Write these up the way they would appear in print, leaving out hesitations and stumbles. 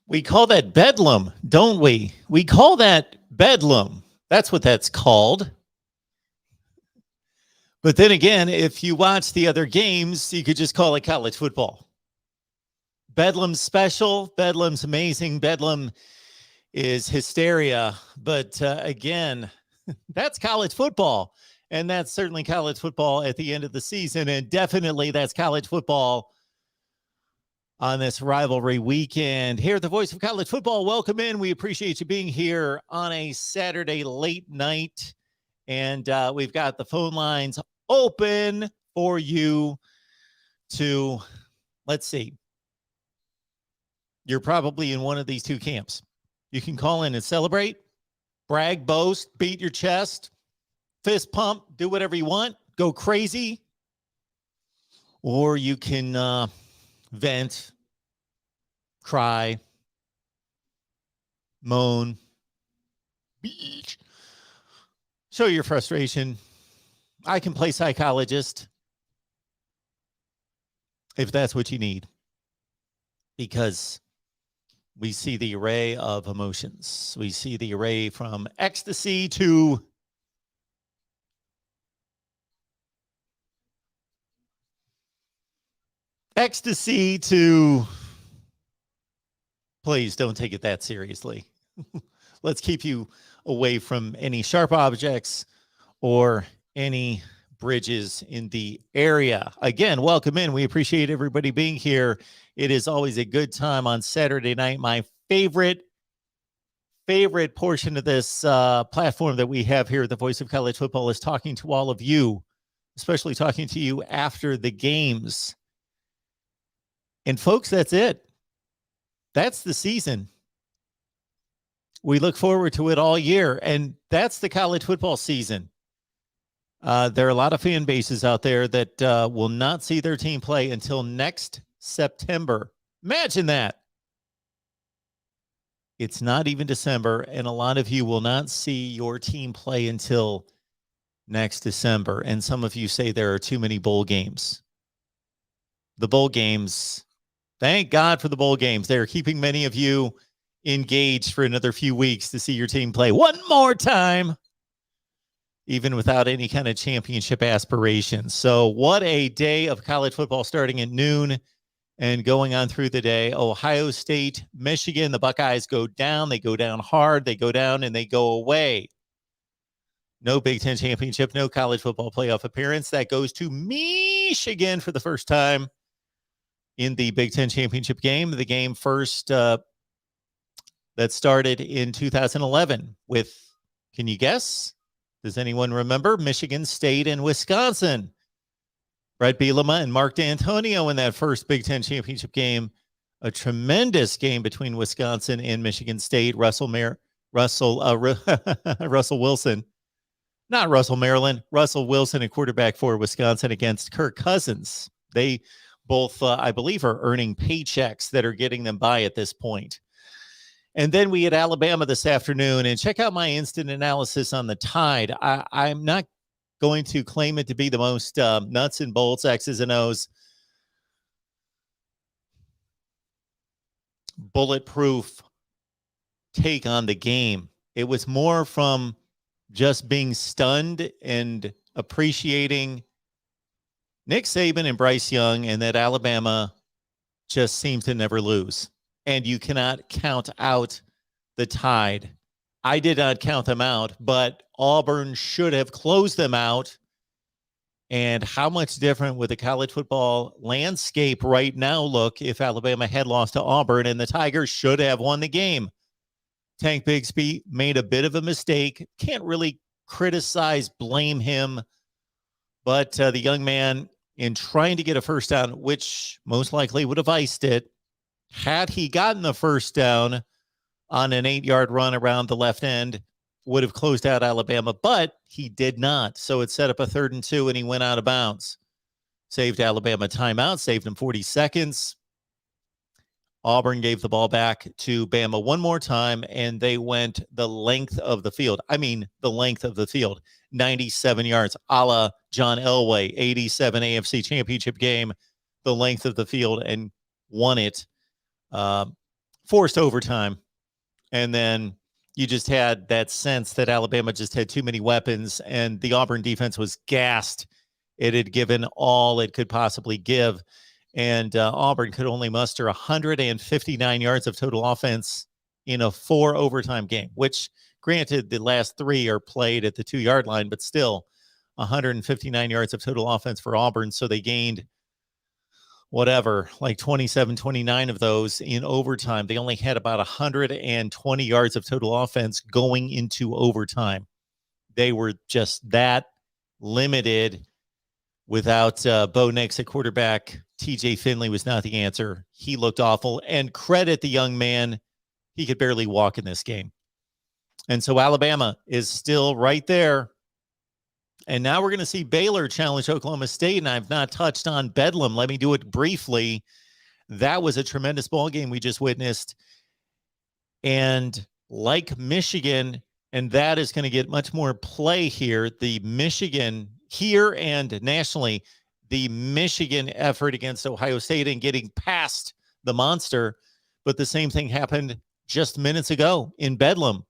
We call that bedlam, don't we? We call that bedlam. That's what that's called. But then again, if you watch the other games, you could just call it college football. Bedlam's special. Bedlam's amazing. Bedlam is hysteria. But again, that's college football. And that's certainly college football at the end of the season. And definitely that's college football on this rivalry weekend. Here at the Voice of College Football, welcome in. We appreciate you being here on a Saturday late night. And we've got the phone lines open for you to, let's see. You're probably in one of these two camps. You can call in and celebrate, brag, boast, beat your chest, fist pump, do whatever you want, go crazy. Or you can vent, cry, moan, beach, show your frustration. I can play psychologist if that's what you need, because we see the array of emotions. We see the array from ecstasy to please don't take it that seriously. Let's keep you away from any sharp objects or any bridges in the area. Again, welcome in. We appreciate everybody being here. It is always a good time on Saturday night. My favorite portion of this platform that we have here at the Voice of College Football is talking to all of you, especially talking to you after the games. And folks, that's it. That's the season. We look forward to it all year, and that's the college football season. There are a lot of fan bases out there that will not see their team play until next September. Imagine that. It's not even December, and a lot of you will not see your team play until next December. And some of you say there are too many bowl games. The bowl games, thank God for the bowl games. They're keeping many of you engaged for another few weeks to see your team play one more time, even without any kind of championship aspirations. So what a day of college football starting at noon and going on through the day. Ohio State, Michigan, the Buckeyes go down. They go down hard. They go down and they go away. No Big Ten championship, no college football playoff appearance. That goes to Michigan for the first time in the Big Ten championship game. The game first that started in 2011 with, can you guess? Does anyone remember? Michigan State and Wisconsin. Brett Bielema and Mark D'Antonio in that first Big Ten championship game. A tremendous game between Wisconsin and Michigan State. Russell Wilson. Not Russell Maryland. Russell Wilson, a quarterback for Wisconsin against Kirk Cousins. They both, I believe, are earning paychecks that are getting them by at this point. And then we had Alabama this afternoon, and check out my instant analysis on the Tide. I'm not going to claim it to be the most nuts and bolts, X's and O's, bulletproof take on the game. It was more from just being stunned and appreciating Nick Saban and Bryce Young, and that Alabama just seems to never lose. And you cannot count out the Tide. I did not count them out, but Auburn should have closed them out. And how much different would the college football landscape right now look if Alabama had lost to Auburn, and the Tigers should have won the game? Tank Bigsby made a bit of a mistake. Can't really blame him. But the young man, in trying to get a first down, which most likely would have iced it, had he gotten the first down on an 8-yard run around the left end, would have closed out Alabama, but he did not. So it set up a 3rd and 2, and he went out of bounds. Saved Alabama timeout, saved him 40 seconds. Auburn gave the ball back to Bama one more time, and they went the length of the field. I mean, the length of the field. 97 yards, a la John Elway, 87 AFC championship game, the length of the field, and won it forced overtime. And then you just had that sense that Alabama just had too many weapons, and the Auburn defense was gassed. It had given all it could possibly give. And Auburn could only muster 159 yards of total offense in a 4 overtime game, which, granted, the last 3 are played at the 2-yard line, but still 159 yards of total offense for Auburn. So they gained whatever, like 27, 29 of those in overtime. They only had about 120 yards of total offense going into overtime. They were just that limited without Bo Nix at quarterback. TJ Finley was not the answer. He looked awful. And credit the young man, he could barely walk in this game. And so Alabama is still right there. And now we're going to see Baylor challenge Oklahoma State. And I've not touched on Bedlam. Let me do it briefly. That was a tremendous ball game we just witnessed. And like Michigan, and that is going to get much more play here, the Michigan here and nationally, the Michigan effort against Ohio State and getting past the monster. But the same thing happened just minutes ago in Bedlam.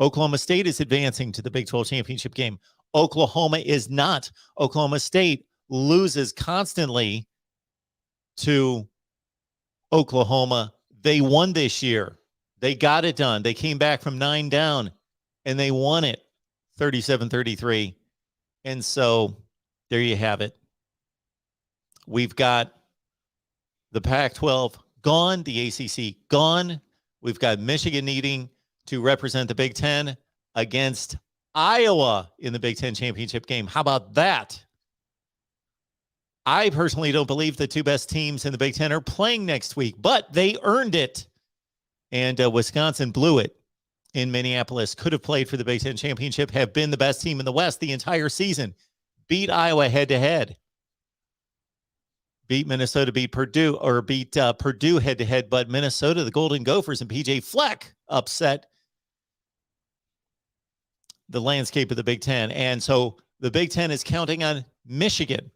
Oklahoma State is advancing to the Big 12 championship game. Oklahoma is not. Oklahoma State loses constantly to Oklahoma. They won this year. They got it done. They came back from 9 down, and they won it 37-33. And so there you have it. We've got the Pac-12 gone, the ACC gone. We've got Michigan needing to represent the Big Ten against Iowa in the Big Ten championship game. How about that? I personally don't believe the 2 best teams in the Big Ten are playing next week, but they earned it. And Wisconsin blew it in Minneapolis. Could have played for the Big Ten championship, have been the best team in the West the entire season. Beat Iowa head-to-head. Beat Minnesota, beat Purdue head-to-head, but Minnesota, the Golden Gophers, and PJ Fleck upset the landscape of the Big Ten. And so the Big Ten is counting on Michigan.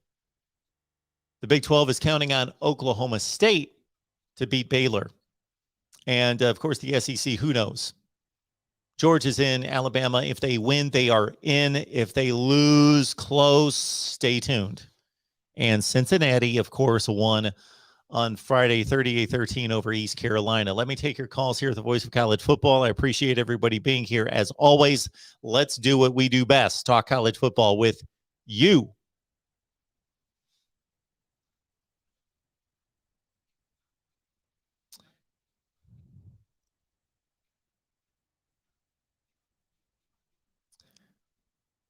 The Big 12 is counting on Oklahoma State to beat Baylor. And, of course, the SEC, who knows? Georgia's in. Alabama, if they win, they are in. If they lose close, stay tuned. And Cincinnati, of course, won on Friday, 38-13 over East Carolina. Let me take your calls here at the Voice of College Football. I appreciate everybody being here. As always, let's do what we do best, talk college football with you.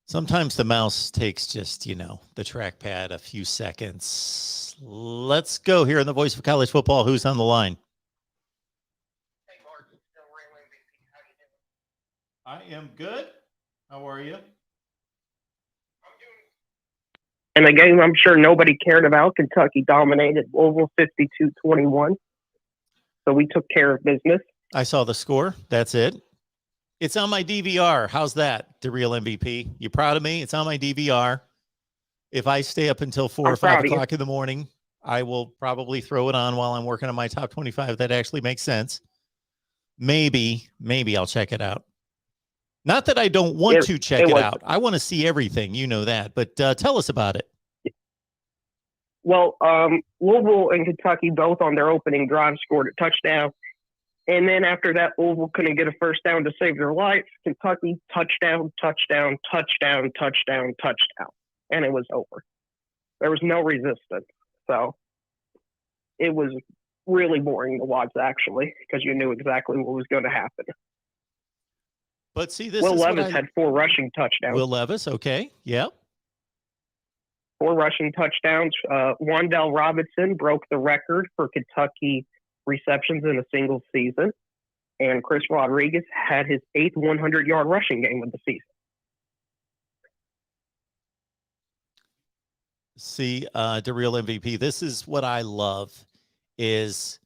Sometimes the mouse takes just, the trackpad a few seconds. Let's go here in the Voice of College Football. Who's on the line? Hey, Mark. It's still real MVP. How you doing? I am good. How are you? I'm doing. In a game I'm sure nobody cared about, Kentucky dominated Louisville 52-21. So we took care of business. I saw the score. That's it. It's on my DVR. How's that, the real MVP? You proud of me? It's on my DVR. If I stay up until 4 or 5 o'clock in the morning, I will probably throw it on while I'm working on my top 25. That actually makes sense. Maybe I'll check it out. Not that I don't want to check it out. I want to see everything. You know that. But tell us about it. Well, Louisville and Kentucky both on their opening drive scored a touchdown. And then after that, Louisville couldn't get a first down to save their life. Kentucky, touchdown. And it was over. There was no resistance. So it was really boring to watch, actually, because you knew exactly what was going to happen. But see, this Will Levis had 4 rushing touchdowns. Will Levis, okay. Yep. 4 rushing touchdowns. Wan'Dale Robinson broke the record for Kentucky receptions in a single season. And Chris Rodriguez had his 8th 100-yard rushing game of the season. See, the real MVP. This is what I love is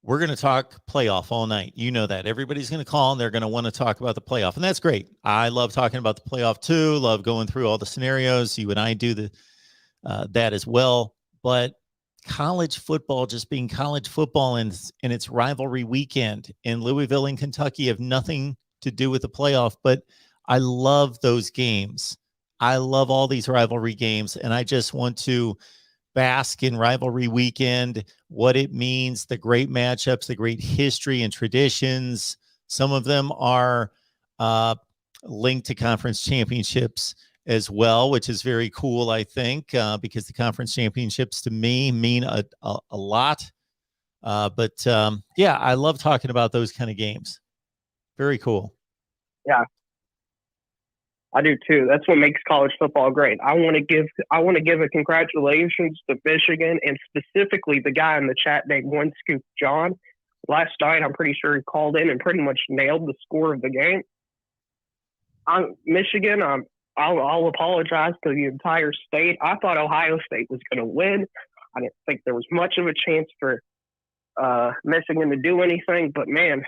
we're going to talk playoff all night. You know that. Everybody's going to call and they're going to want to talk about the playoff. And that's great. I love talking about the playoff too. Love going through all the scenarios. You and I do that as well. But college football just being college football and its rivalry weekend. And Louisville and Kentucky have nothing to do with the playoff, but I love those games. I love all these rivalry games, and I just want to bask in rivalry weekend, what it means, the great matchups, the great history and traditions. Some of them are linked to conference championships as well, which is very cool, I think, because the conference championships to me mean a lot. But yeah, I love talking about those kind of games. Very cool. Yeah, I do too. That's what makes college football great. I want to give a congratulations to Michigan, and specifically the guy in the chat named One Scoop John. Last night, I'm pretty sure he called in and pretty much nailed the score of the game. Michigan, I'll apologize to the entire state. I thought Ohio State was going to win. I didn't think there was much of a chance for Michigan to do anything, but man,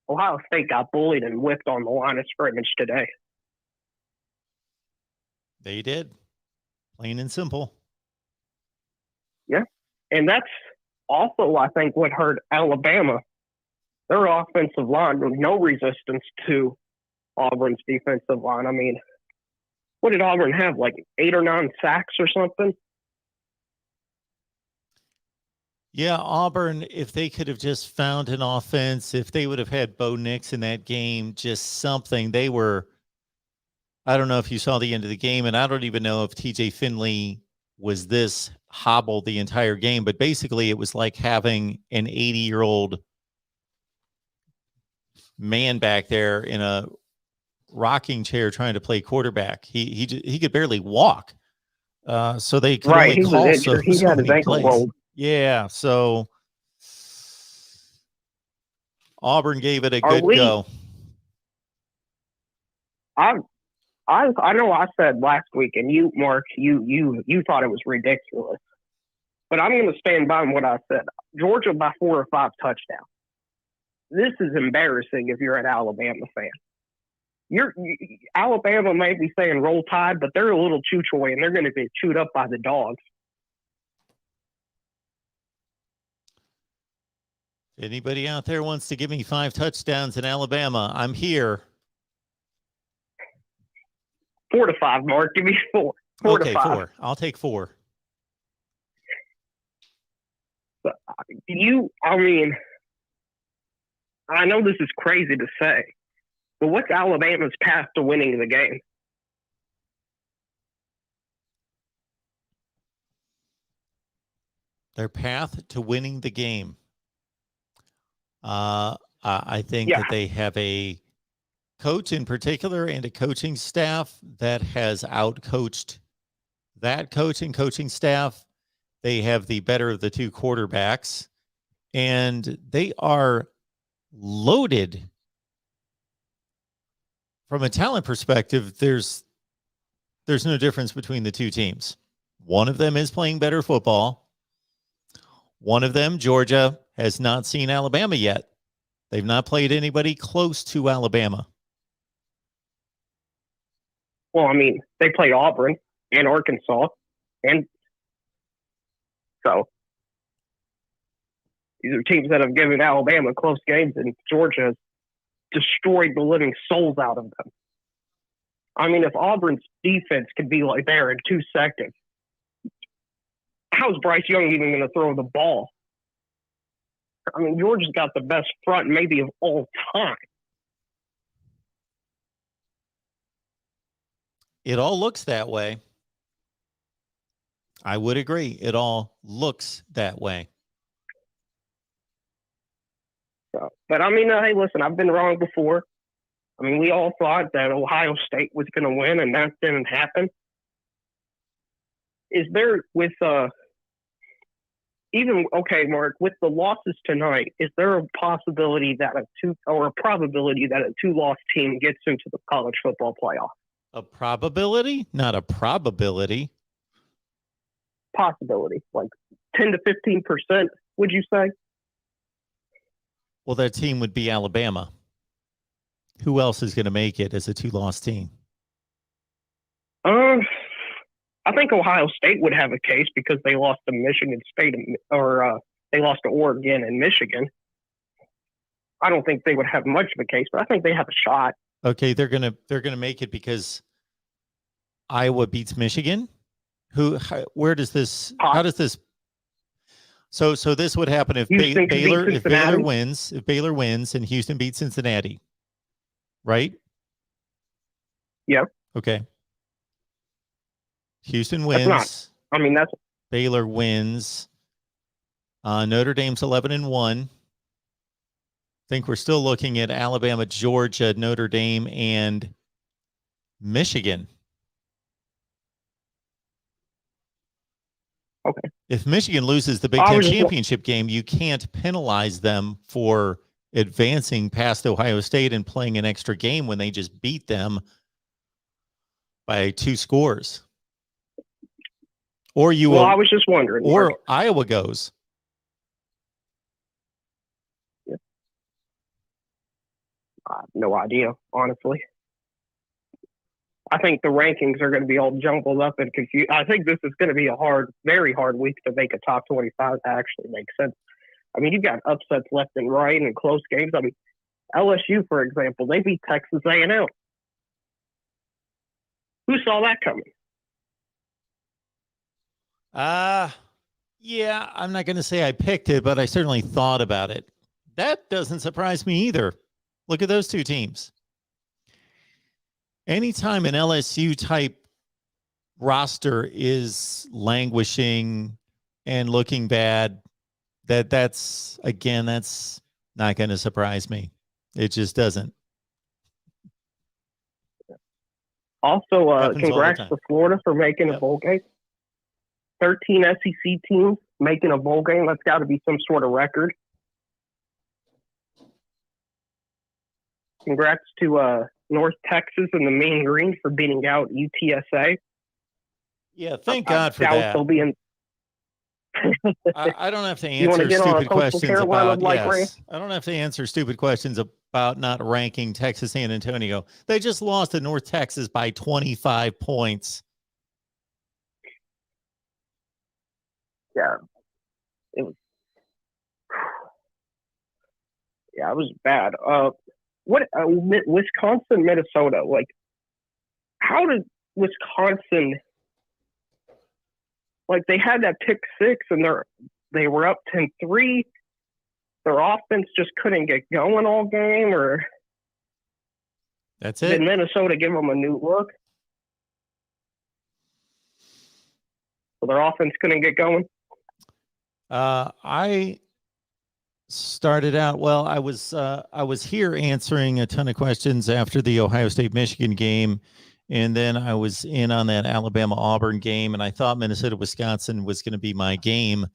Ohio State got bullied and whipped on the line of scrimmage today. They did. Plain and simple. Yeah. And that's also, I think, what hurt Alabama. Their offensive line was no resistance to Auburn's defensive line. I mean, what did Auburn have, like 8 or 9 sacks or something? Yeah, Auburn, if they could have just found an offense, if they would have had Bo Nix in that game, just something. They were, I don't know if you saw the end of the game, and I don't even know if TJ Finley was this hobbled the entire game, but basically it was like having an 80-year-old man back there in a rocking chair trying to play quarterback. He could barely walk. So they could only call he had his ankle rolled. Yeah, so Auburn gave it a good go. I know I said last week, and you, Mark, you thought it was ridiculous. But I'm going to stand by what I said. Georgia by 4 or 5 touchdowns. This is embarrassing if you're an Alabama fan. Alabama may be saying roll tide, but they're a little chew-choy, and they're going to get chewed up by the dogs. Anybody out there wants to give me 5 touchdowns in Alabama, I'm here. 4 to 5, Mark. Give me 4. 4 to 5. 4. I'll take 4. But I mean, I know this is crazy to say, but what's Alabama's path to winning the game? Their path to winning the game. I think that they have a coach in particular and a coaching staff that has outcoached that coach and coaching staff. They have the better of the 2 quarterbacks, and they are loaded. From a talent perspective, there's no difference between the 2 teams. One of them is playing better football. One of them, Georgia, has not seen Alabama yet. They've not played anybody close to Alabama. Well, I mean, they play Auburn and Arkansas, and so these are teams that have given Alabama close games, and Georgia has destroyed the living souls out of them. I mean, if Auburn's defense could be like there in 2 seconds, how's Bryce Young even going to throw the ball? I mean, Georgia's got the best front maybe of all time. It all looks that way. I would agree. It all looks that way. So, but I mean, hey, listen, I've been wrong before. I mean, we all thought that Ohio State was going to win, and that didn't happen. Is there, with Mark, with the losses tonight, is there a possibility that a probability that a 2-loss team gets into the college football playoff? A probability, not a probability. Possibility, like 10 to 15%, would you say? Well, that team would be Alabama. Who else is going to make it as a 2-loss team? I think Ohio State would have a case because they lost to Michigan State or they lost to Oregon and Michigan. I don't think they would have much of a case, but I think they have a shot. Okay, they're gonna make it because Iowa beats Michigan. Where does this? How does this? So this would happen if Baylor wins and Houston beats Cincinnati, right? Yep. Okay. Houston wins. That's Baylor wins. Notre Dame's 11-1. I think we're still looking at Alabama, Georgia, Notre Dame, and Michigan. Okay. If Michigan loses the Big Ten championship game, you can't penalize them for advancing past Ohio State and playing an extra game when they just beat them by 2 scores. Or you will. I was just wondering. Or Iowa goes. Yeah. I have no idea, honestly. I think the rankings are going to be all jumbled up and confused. I think this is going to be a very hard week to make a top 25 to actually make sense. I mean, you've got upsets left and right and close games. I mean, LSU, for example, they beat Texas A&M. Who saw that coming? Yeah, I'm not going to say I picked it, but I certainly thought about it. That doesn't surprise me either. Look at those 2 teams. Anytime an LSU type roster is languishing and looking bad, that's not going to surprise me. It just doesn't. Also, congrats to Florida for making a bowl game. 13 SEC teams making a bowl game. That's got to be some sort of record. Congrats to North Texas and the Mean Green for beating out UTSA. Yeah, thank God for that. I don't have to answer stupid questions about I don't have to answer stupid questions about not ranking Texas San Antonio. They just lost to North Texas by 25 points. Yeah, it was bad. What Wisconsin, Minnesota? Like, how did Wisconsin? Like, they had that pick 6 and they were up 10-3. Their offense just couldn't get going all game, or that's it. Did Minnesota give them a new look? So their offense couldn't get going. I started out I was here answering a ton of questions after the Ohio State Michigan game, and then I was in on that Alabama Auburn game, and I thought Minnesota Wisconsin was going to be my game,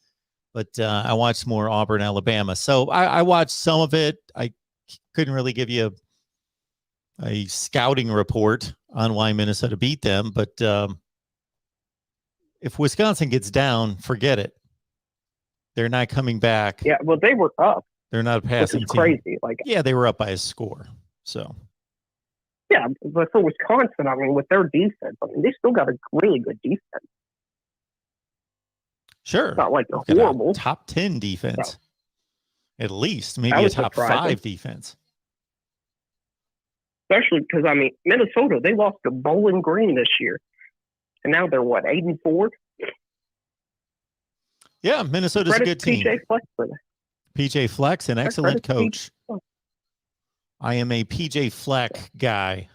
but I watched more Auburn Alabama. So I watched some of it. I couldn't really give you a scouting report on why Minnesota beat them, but if Wisconsin gets down, forget it. They're not coming back. Yeah, well, they were up. They're not a passing team. Crazy. Like, yeah, they were up by a score. So. Yeah, but for Wisconsin, I mean, with their defense, I mean, they still got a really good defense. Sure. It's not like they're horrible. Top 10 defense. No. At least. Maybe a top 5 defense. Especially because, I mean, Minnesota, they lost to Bowling Green this year. And now they're, 8-4? Yeah, Minnesota's a good team. PJ Fleck for that. PJ Fleck's an excellent coach. I am a PJ Fleck guy.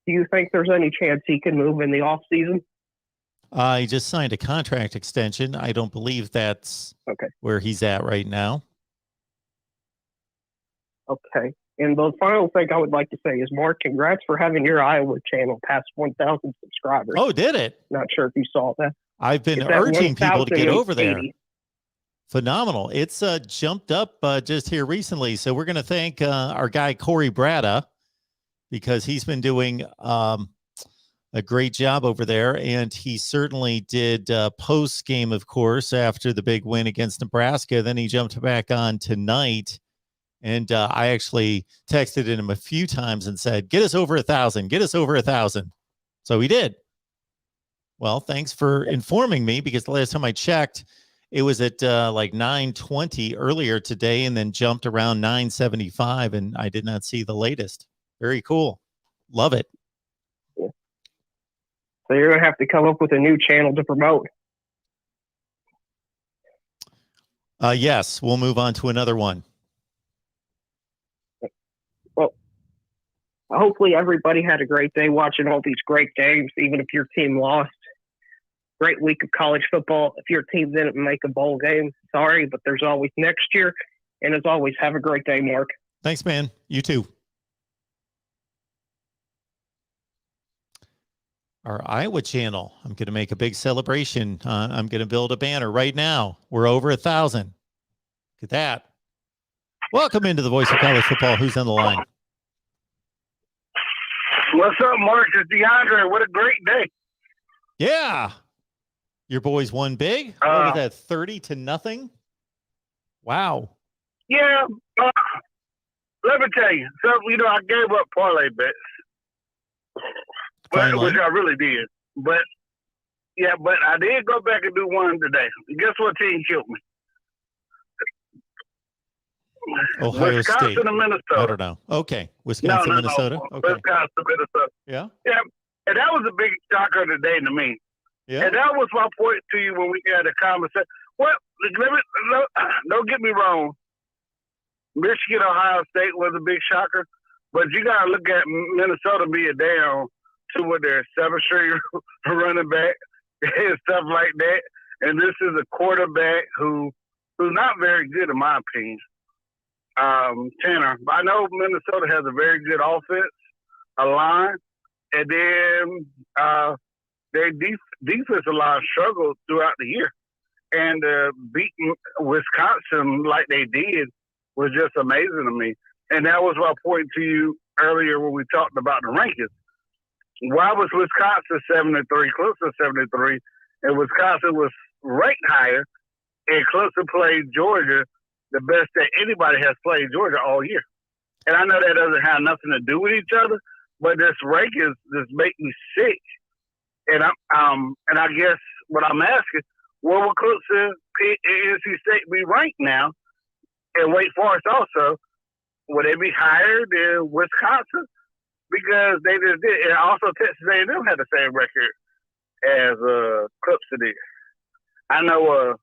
Do you think there's any chance he can move in the offseason? He just signed a contract extension. I don't believe that's where he's at right now. Okay. And the final thing I would like to say is, Mark, congrats for having your Iowa channel past 1,000 subscribers. Oh, did it? Not sure if you saw that. I've been urging people to get over there. Phenomenal. It's jumped up just here recently. So we're going to thank our guy, Corey Bratta, because he's been doing a great job over there. And he certainly did post game, of course, after the big win against Nebraska. Then he jumped back on tonight. And I actually texted him a few times and said, get us over 1,000, get us over 1,000. So he did. Well, thanks for informing me, because the last time I checked, it was at like 9:20 earlier today, and then jumped around 9:75, and I did not see the latest. Very cool. Love it. So you're going to have to come up with a new channel to promote. Yes, we'll move on to another one. Well, hopefully everybody had a great day watching all these great games, even if your team lost. Great week of college football. If your team didn't make a bowl game, sorry, but there's always next year. And as always, have a great day, Mark. Thanks, man. You too. Our Iowa channel. I'm going to make a big celebration. I'm going to build a banner right now. We're over 1,000. Look at that. Welcome into the Voice of College Football. Who's on the line? What's up, Mark? It's DeAndre. What a great day. Yeah. Your boys won big? What was that, 30-0? Wow. Yeah. Let me tell you. So, I gave up parlay bets, which I really did. But I did go back and do one today. Guess what team killed me? Ohio Wisconsin State. and Minnesota. I don't know. Okay. Wisconsin, Minnesota. Okay. Wisconsin, Minnesota. Yeah. Yeah. And that was a big shocker today to me. Yeah. And that was my point to you when we had a conversation. Well, don't get me wrong. Michigan, Ohio State was a big shocker. But you got to look at Minnesota being down to what their 7th-string running back and stuff like that. And this is a quarterback who's not very good in my opinion. Tanner. I know Minnesota has a very good offense, a line, and then their defensive line struggled throughout the year. And beating Wisconsin like they did was just amazing to me. And that was my point to you earlier when we talked about the rankings. Why was Wisconsin 7-3, Clemson 7-3, and Wisconsin was ranked higher, and Clemson played Georgia the best that anybody has played Georgia all year? And I know that doesn't have nothing to do with each other, but this rankings just make me sick. And I guess what I'm asking, where will Clemson, NC State be ranked now? And Wake Forest also, will they be higher than Wisconsin? Because they just did. And also Texas A&M had the same record as Clemson did. I know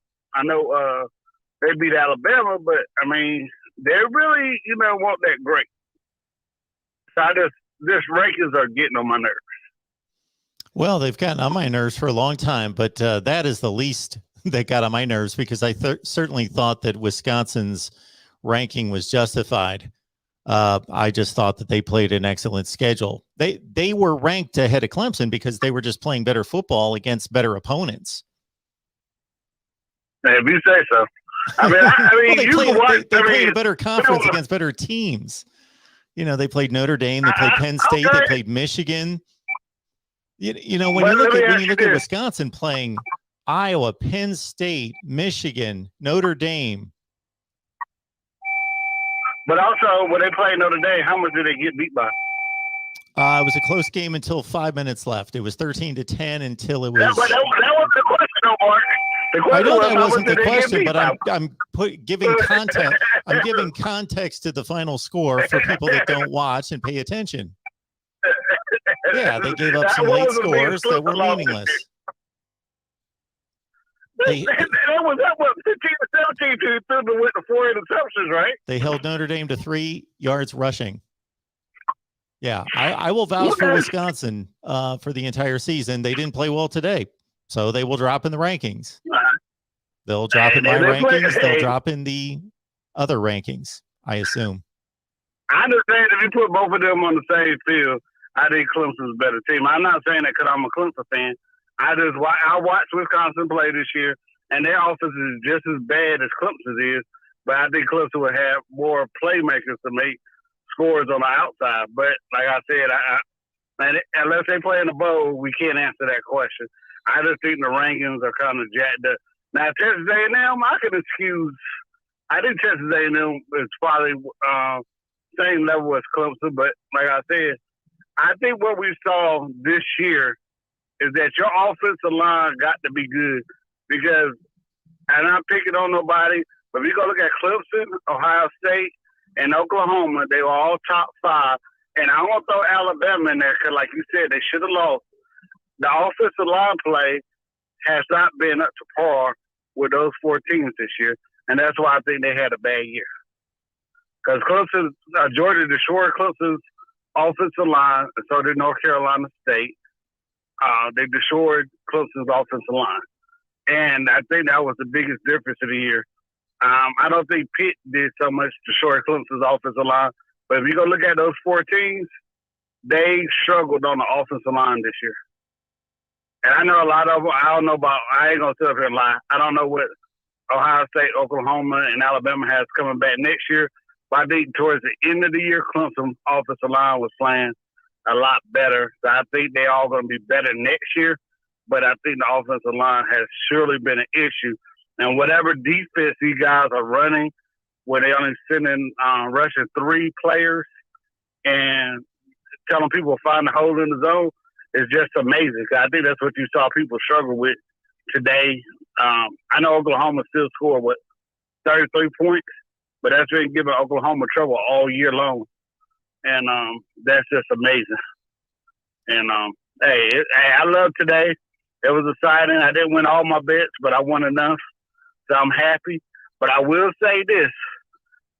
they beat Alabama, but I mean, they really, weren't that great. So this rankings are getting on my nerves. Well, they've gotten on my nerves for a long time, but that is the least that got on my nerves, because I certainly thought that Wisconsin's ranking was justified. I just thought that they played an excellent schedule. They were ranked ahead of Clemson because they were just playing better football against better opponents. If you say so. I mean, well, they played a better conference against better teams. They played Notre Dame, they played Penn State, they played Michigan. When you look at Wisconsin playing Iowa, Penn State, Michigan, Notre Dame. But also, when they played Notre Dame, how much did they get beat by? It was a close game until 5 minutes left. It was 13-10 until it was. That wasn't the question, Mark. I know that wasn't the question, but I'm giving context. I'm giving context to the final score for people that don't watch and pay attention. Yeah, they gave up some late scores that were meaningless. That was up 15-17 to with the 4 interceptions, right? They held Notre Dame to 3 yards rushing. Yeah, I will vouch for Wisconsin for the entire season. They didn't play well today, so they will drop in the rankings. They'll drop in my rankings. They'll drop in the other rankings, I assume. I understand if you put both of them on the same field, I think Clemson's a better team. I'm not saying that because I'm a Clemson fan. I watched Wisconsin play this year, and their offense is just as bad as Clemson's is, but I think Clemson would have more playmakers to make scores on the outside. But like I said, unless they play in the bowl, we can't answer that question. I just think the rankings are kind of jacked up. Now, Texas A&M, I can excuse. I think Texas A&M is probably same level as Clemson, but like I said, I think what we saw this year is that your offensive line got to be good because, and I'm picking on nobody, but if you go look at Clemson, Ohio State, and Oklahoma, they were all top 5. And I want to throw Alabama in there because, like you said, they should have lost. The offensive line play has not been up to par with those 4 teams this year, and that's why I think they had a bad year. Because Clemson, Georgia destroyed Clemson's offensive line, and so did North Carolina State. They destroyed Clemson's offensive line, and I think that was the biggest difference of the year. I don't think Pitt did so much to destroy Clemson's offensive line, but if you go look at those 4 teams, they struggled on the offensive line this year. And I know a lot of them, I ain't going to sit up here and lie. I don't know what Ohio State, Oklahoma, and Alabama has coming back next year, but I think towards the end of the year, Clemson's offensive line was playing a lot better. So I think they all going to be better next year, but I think the offensive line has surely been an issue. And whatever defense these guys are running, where they only sending rushing 3 players and telling people to find the hole in the zone, is just amazing. I think that's what you saw people struggle with today. I know Oklahoma still scored, 33 points, but that's been giving Oklahoma trouble all year long. And that's just amazing. And, hey, I love today. It was exciting. I didn't win all my bets, but I won enough. So I'm happy. But I will say this.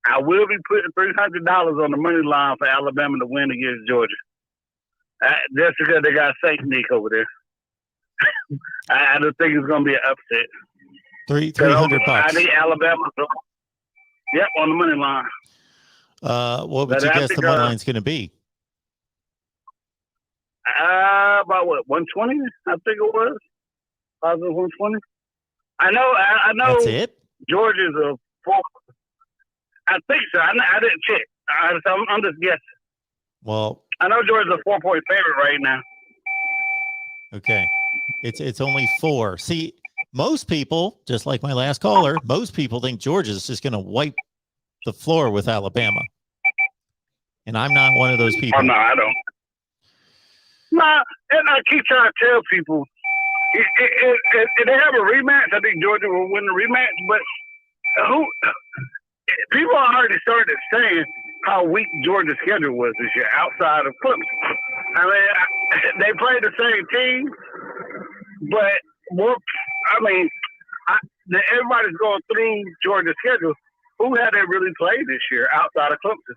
I will be putting $300 on the money line for Alabama to win against Georgia. Just because they got Saint Nick over there. I don't think it's going to be an upset. $300. I need Alabama. Yep, on the money line. What would you guess the money line's going to be? About what, 120? I think it was. 120. I know. That's it? Georgia's a 4. I think so. I didn't check. I'm just guessing. Well, I know Georgia's a 4-point favorite right now. Okay. It's only 4. See, most people, just like my last caller, most people think Georgia's just going to wipe the floor with Alabama. And I'm not one of those people. Oh, no, I don't. Nah, and I keep trying to tell people, if they have a rematch, I think Georgia will win the rematch. But people already started saying how weak Georgia's schedule was this year outside of Clemson. I mean, they played the same team, but everybody's going through Georgia's schedule. Who had they really played this year outside of Clemson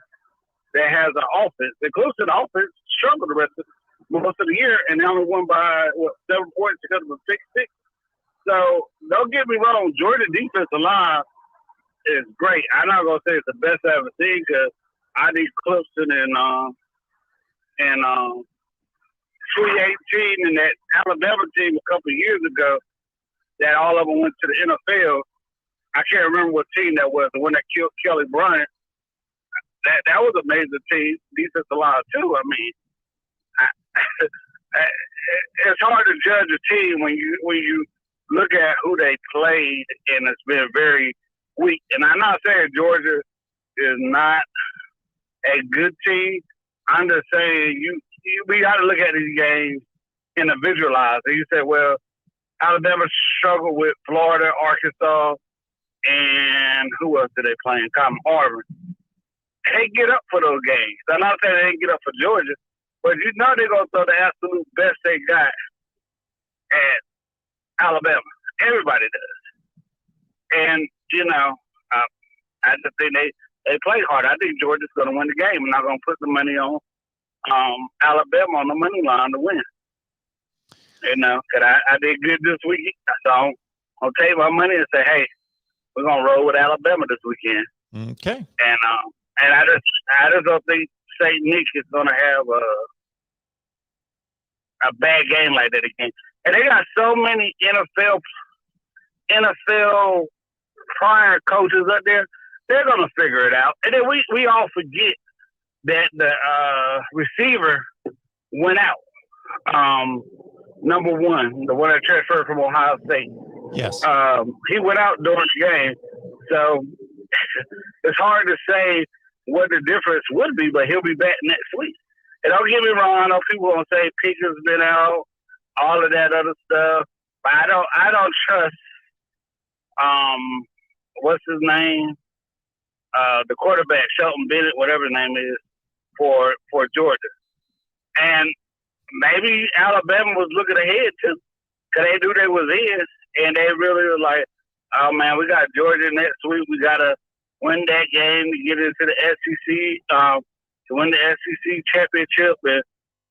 that has an offense? The Clemson offense struggled most of the year, and they only won by 7 points because of a 6-6. So don't get me wrong, Georgia defensive line is great. I'm not gonna say it's the best I've ever seen because I think Clemson and 2018 and that Alabama team a couple of years ago that all of them went to the NFL. I can't remember what team that was, the one that killed Kelly Bryant. That was an amazing team, defensive line too. I mean, it's hard to judge a team when you look at who they played, and it's been very weak. And I'm not saying Georgia is not a good team. I'm just saying we got to look at these games individualized. And you said, well, Alabama struggled with Florida, Arkansas, and who else did they play in? Auburn. They get up for those games. I'm not saying they didn't get up for Georgia, but you know they're going to throw the absolute best they got at Alabama. Everybody does. And, I just think they played hard. I think Georgia's going to win the game. I'm not going to put the money on Alabama on the money line to win. Because I did good this week. So I'll take my money and say, hey, we're going to roll with Alabama this weekend. Okay. And I just don't think St. Nick is going to have a bad game like that again. And they got so many NFL prior coaches up there. They're going to figure it out. And then we all forget that the receiver went out. Number 1, the one that transferred from Ohio State. Yes. He went out during the game. So it's hard to say what the difference would be, but he'll be back next week. And don't get me wrong, I know people going to say Pickett's been out all of that other stuff. But I don't trust what's his name? The quarterback, Shelton Bennett, whatever his name is, for Georgia. And maybe Alabama was looking ahead too, because they knew they was in, and they really were like, oh man, we got Georgia next week. We gotta win that game to get into the SEC, to win the SEC championship and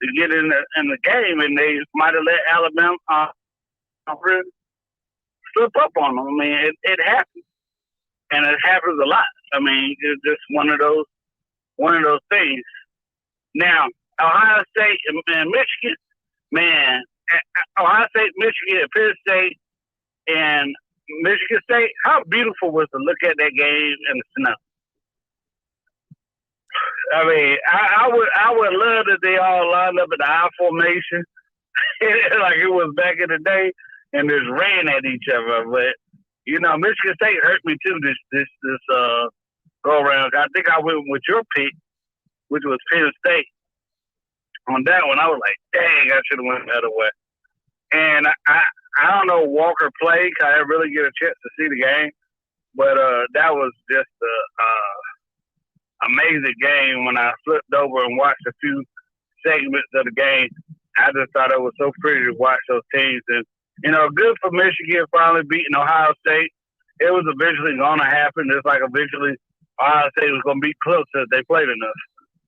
to get in the game. And they might have let Alabama slip up on them. I mean, it happens, and it happens a lot. I mean, it's just one of those things. Now, Ohio State and Michigan, man, Ohio State, Michigan, Penn State, and Michigan State, how beautiful was to look at that game in the snow? I mean, I would love that they all lined up in the I formation like it was back in the day and just ran at each other. But you know, Michigan State hurt me too this go around. I think I went with your pick, which was Penn State. On that one, I was like, dang, I should have went the other way. And I don't know Walker played, because I didn't really get a chance to see the game. But that was just an amazing game. When I flipped over and watched a few segments of the game, I just thought it was so pretty to watch those teams. And, you know, good for Michigan finally beating Ohio State. It was eventually going to happen, just like eventually Ohio State was going to beat Clemson if they played enough.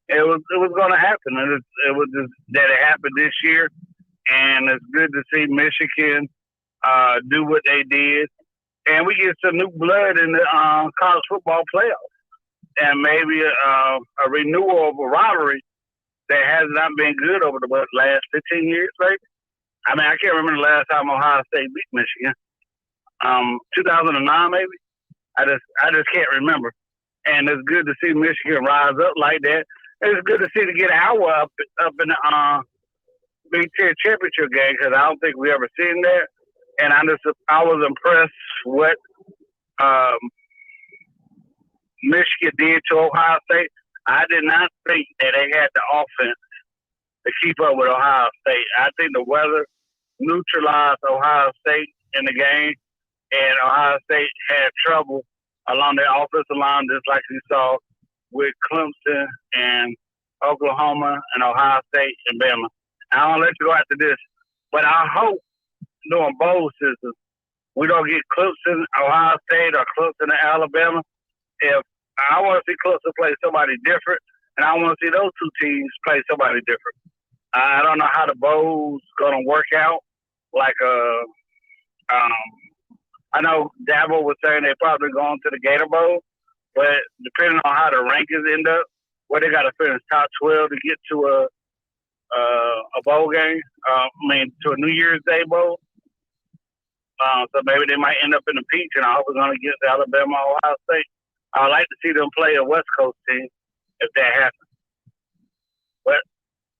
It was going to happen, and it was just that it happened this year. And it's good to see Michigan do what they did. And we get some new blood in the college football playoffs. And maybe a renewal of a rivalry that has not been good over the last 15 years, maybe. I mean, I can't remember the last time Ohio State beat Michigan. 2009, maybe. I just can't remember. And it's good to see Michigan rise up like that. It's good to see to get Iowa up in the Big Ten championship game, because I don't think we ever seen that. And I was impressed what Michigan did to Ohio State. I did not think that they had the offense to keep up with Ohio State. I think the weather neutralized Ohio State in the game, and Ohio State had trouble along their offensive line, just like you saw with Clemson and Oklahoma and Ohio State and Bama. I don't let you go after this, but I hope during bowl season we don't get Clemson, Ohio State, or Clemson and Alabama. If I want to see Clemson play somebody different, and I want to see those two teams play somebody different. I don't know how the bowl's going to work out. Like, I know Dabo was saying they're probably going to the Gator Bowl, but depending on how the rankings end up, where they got to finish top 12 to get to a bowl game, to a New Year's Day bowl. So maybe they might end up in the Peach, and I hope it's going to get to Alabama or Ohio State. I'd like to see them play a West Coast team if that happens. But,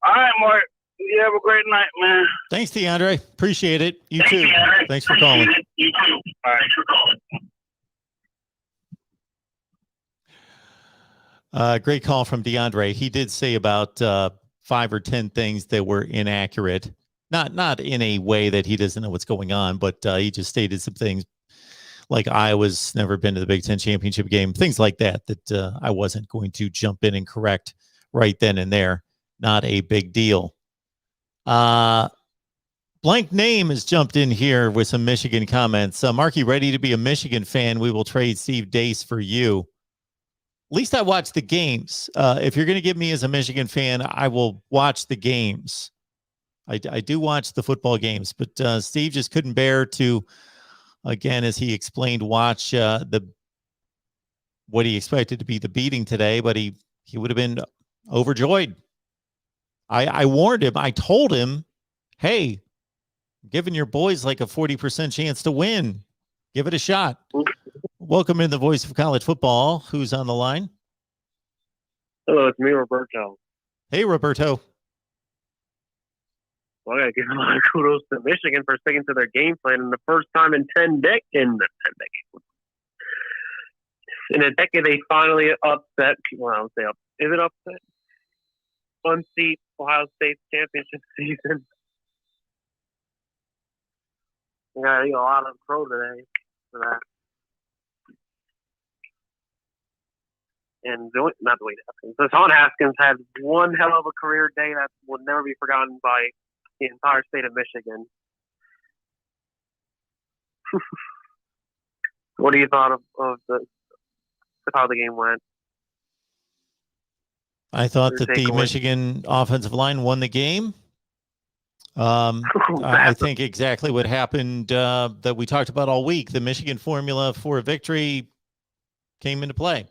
all right, Mark. You have a great night, man. Thanks, DeAndre. Appreciate it. You too. Thanks for calling. You too. All right. Thanks for calling. Great call from DeAndre. He did say about 5 or 10 things that were inaccurate. Not in a way that he doesn't know what's going on, but he just stated some things like Iowa's never been to the Big Ten championship game, things like that I wasn't going to jump in and correct right then and there. Not a big deal. Blank Name has jumped in here with some Michigan comments. Marky, ready to be a Michigan fan? We will trade Steve Dace for you. At least I watch the games. If you're going to give me as a Michigan fan, I will watch the games. I do watch the football games, but Steve just couldn't bear to, again, as he explained, watch what he expected to be the beating today, but he would have been overjoyed. I warned him. I told him, hey, I'm giving your boys like a 40% chance to win. Give it a shot. Welcome in the voice of college football. Who's on the line? Hello, it's me, Roberto. Hey, Roberto. Well, I got to give a lot of kudos to Michigan for sticking to their game plan in the first time in 10 decades. In a decade, they finally upset. Well, I would say is it upset? Unseat Ohio State's championship season. You got a lot of pro today for that. And not Dwayne Haskins. So Sean Haskins had one hell of a career day that will never be forgotten by the entire state of Michigan. What do you thought of how the game went? I thought that the Michigan offensive line won the game. I think exactly what happened that we talked about all week. The Michigan formula for a victory came into play.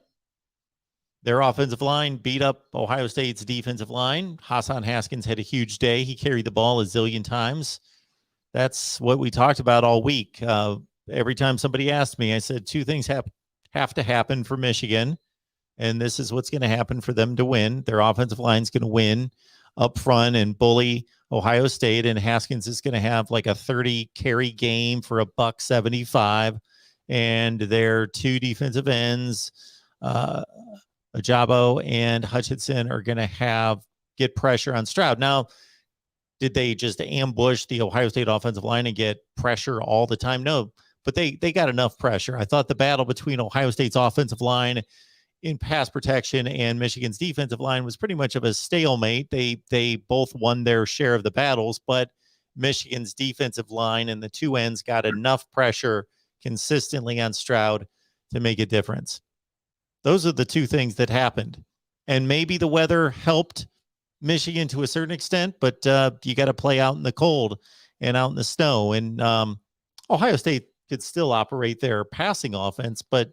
Their offensive line beat up Ohio State's defensive line. Hassan Haskins had a huge day. He carried the ball a zillion times. That's what we talked about all week. Every time somebody asked me, I said two things have to happen for Michigan, and this is what's going to happen for them to win. Their offensive line is going to win up front and bully Ohio State, and Haskins is going to have like a 30 carry game for $175, and their two defensive ends, Ajabo and Hutchinson, are going to get pressure on Stroud. Now, did they just ambush the Ohio State offensive line and get pressure all the time? No, but they got enough pressure. I thought the battle between Ohio State's offensive line in pass protection and Michigan's defensive line was pretty much of a stalemate. They both won their share of the battles, but Michigan's defensive line and the two ends got enough pressure consistently on Stroud to make a difference. Those are the two things that happened. And maybe the weather helped Michigan to a certain extent, but you got to play out in the cold and out in the snow. And Ohio State could still operate their passing offense, but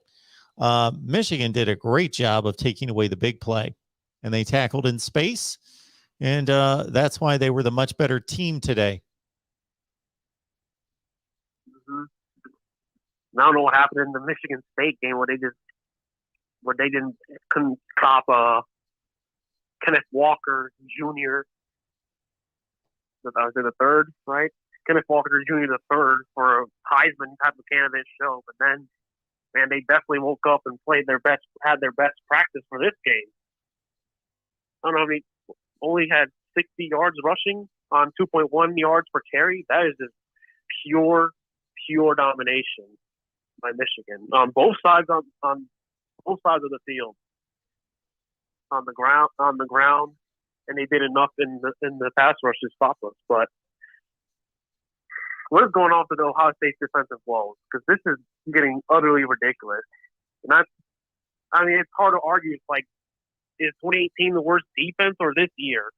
Michigan did a great job of taking away the big play. And they tackled in space, and that's why they were the much better team today. Mm-hmm. I don't know what happened in the Michigan State game where they couldn't stop Kenneth Walker Jr. The third, right? Kenneth Walker Jr. the third for a Heisman type of candidate show, but then, man, they definitely woke up and had their best practice for this game. I don't know how many, only had 60 yards rushing on 2.1 yards per carry. That is just pure domination by Michigan on both sides on both sides of the field, on the ground, and they did enough in the pass rush to stop us. But what is going on with the Ohio State defensive woes? Because this is getting utterly ridiculous. And it's hard to argue. It's like, is 2018 the worst defense or this year?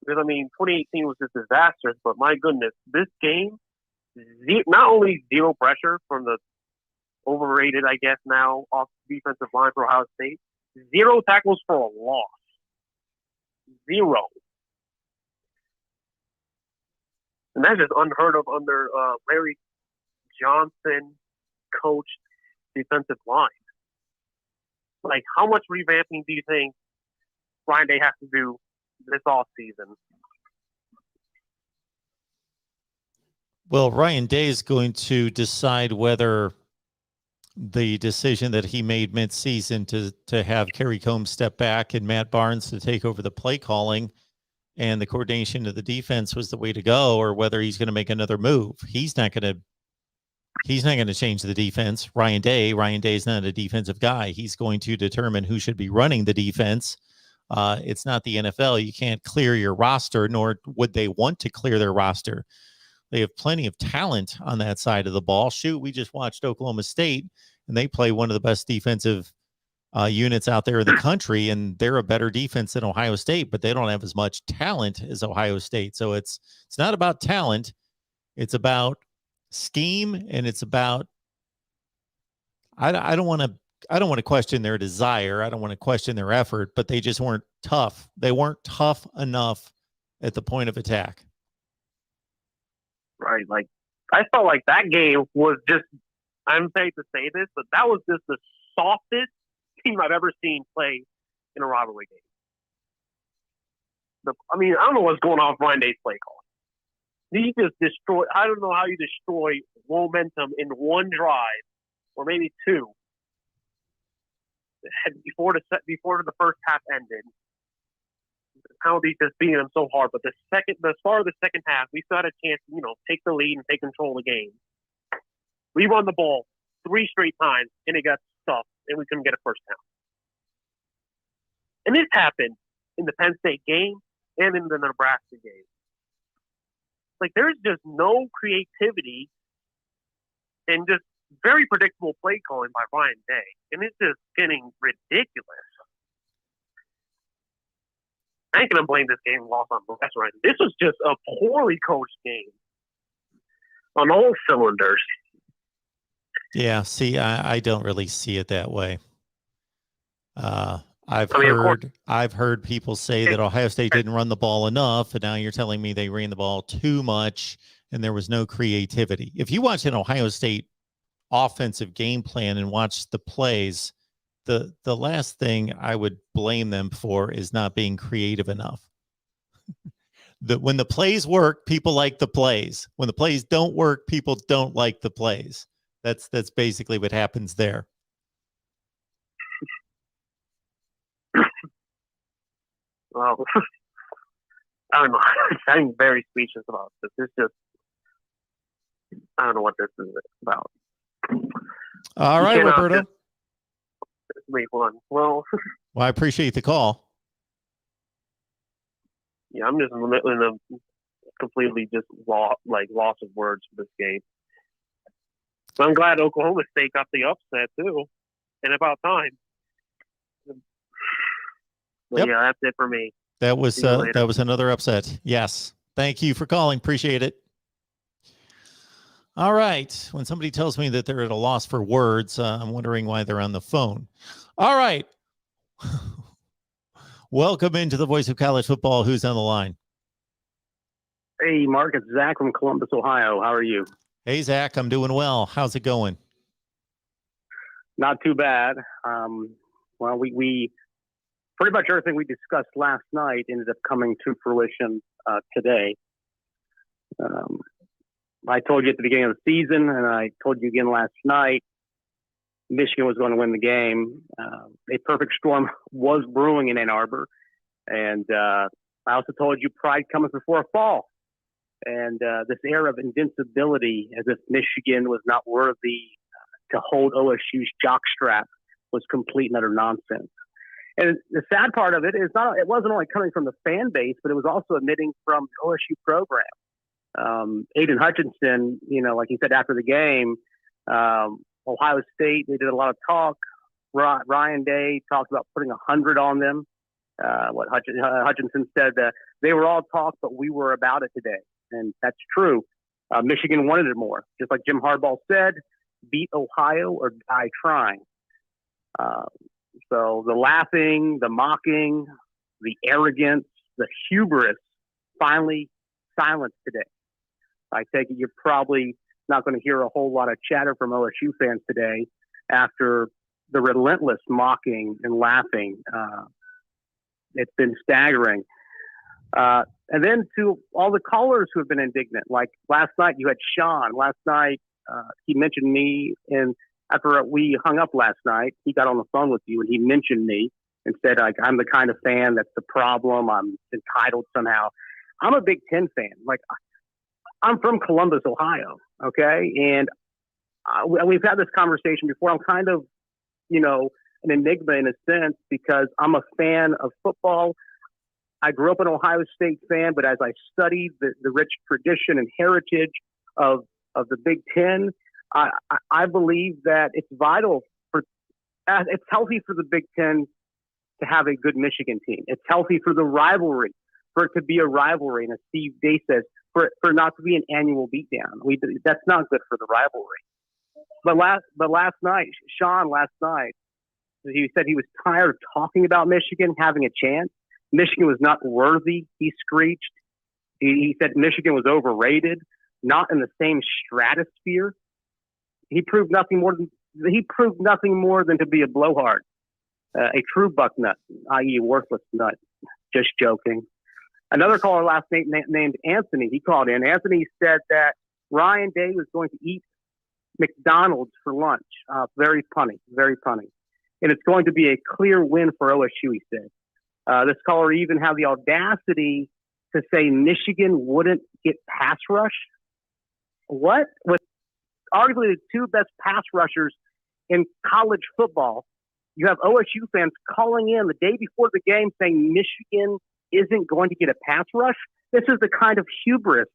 Because 2018 was just disastrous. But my goodness, this game, not only zero pressure from the overrated, I guess now, off defensive line for Ohio State, 0 tackles for a loss. 0. And that's just unheard of under Larry Johnson coached defensive line. Like, how much revamping do you think Ryan Day has to do this offseason? Well, Ryan Day is going to decide whether the decision that he made mid-season to have Kerry Combs step back and Matt Barnes to take over the play calling and the coordination of the defense was the way to go, or whether he's going to make another move. He's not going to change the defense. Ryan Day is not a defensive guy. He's going to determine who should be running the defense. It's not the NFL. You can't clear your roster, nor would they want to clear their roster. They have plenty of talent on that side of the ball. Shoot, we just watched Oklahoma State, and they play one of the best defensive units out there in the country, and they're a better defense than Ohio State, but they don't have as much talent as Ohio State. So it's not about talent. It's about scheme, and it's about I don't want to question their desire. I don't want to question their effort, but they just weren't tough. They weren't tough enough at the point of attack. Right. Like, I felt like that game was just, I'm afraid to say this, but that was just the softest team I've ever seen play in a rivalry game. I don't know what's going on with Ryan Day's play call. He just destroyed, I don't know how you destroy momentum in one drive, or maybe two, before the first half ended. The penalties just beating them so hard, but the start of the second half, we still had a chance to, take the lead and take control of the game. We run the ball 3 straight times, and it got stuffed, and we couldn't get a first down. And this happened in the Penn State game and in the Nebraska game. Like, there's just no creativity and just very predictable play calling by Ryan Day. And it's just getting ridiculous. I ain't going to blame this game loss on the rest. This was just a poorly coached game on all cylinders. Yeah, see, I don't really see it that way. I've heard people say that Ohio State didn't run the ball enough, and now you're telling me they ran the ball too much and there was no creativity. If you watch an Ohio State offensive game plan and watch the plays, the last thing I would blame them for is not being creative enough. When the plays work, people like the plays. When the plays don't work, people don't like the plays. That's basically what happens there. Well, I don't know. I'm very speechless about this. It's just, I don't know what this is about. All right, Roberto. Week one. Well, I appreciate the call. Yeah, I'm just in a completely just loss of words for this game. But I'm glad Oklahoma State got the upset too, and about time. But yep. Yeah, that's it for me. That was another upset. Yes. Thank you for calling. Appreciate it. All right. When somebody tells me that they're at a loss for words, I'm wondering why they're on the phone. All right. Welcome into the Voice of College Football. Who's on the line? Hey, Mark. It's Zach from Columbus, Ohio. How are you? Hey, Zach. I'm doing well. How's it going? Not too bad. Well, we pretty much everything we discussed last night ended up coming to fruition today. I told you at the beginning of the season, and I told you again last night, Michigan was going to win the game. A perfect storm was brewing in Ann Arbor. And I also told you pride cometh before a fall. And this era of invincibility, as if Michigan was not worthy to hold OSU's jockstrap, was complete and utter nonsense. And the sad part of it is it wasn't only coming from the fan base, but it was also emitting from the OSU program. Aiden Hutchinson, like he said after the game, Ohio State, they did a lot of talk. Ryan Day talked about putting 100 on them. What Hutchinson said, they were all talk, but we were about it today. And that's true. Michigan wanted it more. Just like Jim Harbaugh said, beat Ohio or die trying. So the laughing, the mocking, the arrogance, the hubris finally silenced today. I take it you're probably not going to hear a whole lot of chatter from OSU fans today after the relentless mocking and laughing. It's been staggering. And then to all the callers who have been indignant, like last night you had Sean. Last night he mentioned me, and after we hung up last night, he got on the phone with you and he mentioned me and said, like, I'm the kind of fan that's the problem. I'm entitled somehow. I'm a Big Ten fan. Like, I'm from Columbus, Ohio, okay? And we've had this conversation before. I'm kind of, an enigma in a sense because I'm a fan of football. I grew up an Ohio State fan, but as I studied the rich tradition and heritage of the Big Ten, I believe that it's vital it's healthy for the Big Ten to have a good Michigan team. It's healthy for the rivalry, for it to be a rivalry. And as Steve Day says, for not to be an annual beatdown. That's not good for the rivalry. But last night, Sean, he said he was tired of talking about Michigan having a chance. Michigan was not worthy, he screeched. He said Michigan was overrated, not in the same stratosphere. He proved nothing more than to be a blowhard, a true buck nut, i.e. a worthless nut. Just joking. Another caller last night named Anthony, he called in. Anthony said that Ryan Day was going to eat McDonald's for lunch. Very punny, very punny. And it's going to be a clear win for OSU, he said. This caller even had the audacity to say Michigan wouldn't get pass rush. What? arguably the two best pass rushers in college football. You have OSU fans calling in the day before the game saying Michigan isn't going to get a pass rush. This is the kind of hubris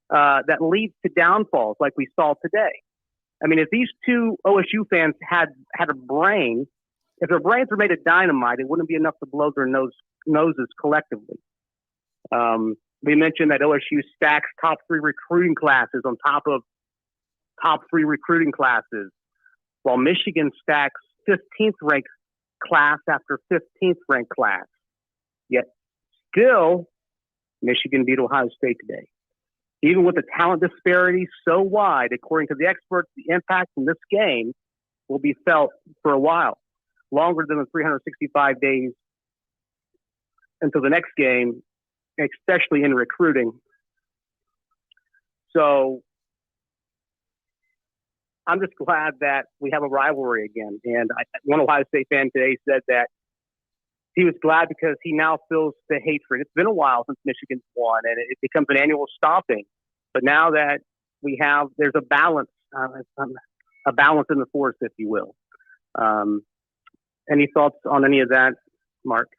that leads to downfalls like we saw today. I mean, if these two OSU fans had a brain, if their brains were made of dynamite, it wouldn't be enough to blow their noses collectively. We mentioned that OSU stacks top 3 recruiting classes on top of top 3 recruiting classes, while Michigan stacks 15th ranked class after 15th ranked class. Yet still, Michigan beat Ohio State today. Even with the talent disparity so wide, according to the experts, the impact from this game will be felt for a while, longer than the 365 days until the next game, especially in recruiting. So I'm just glad that we have a rivalry again. And one Ohio State fan today said that he was glad because he now feels the hatred. It's been a while since Michigan's won, and it becomes an annual stomping. But now that there's a balance in the force, if you will. Any thoughts on any of that, Mark?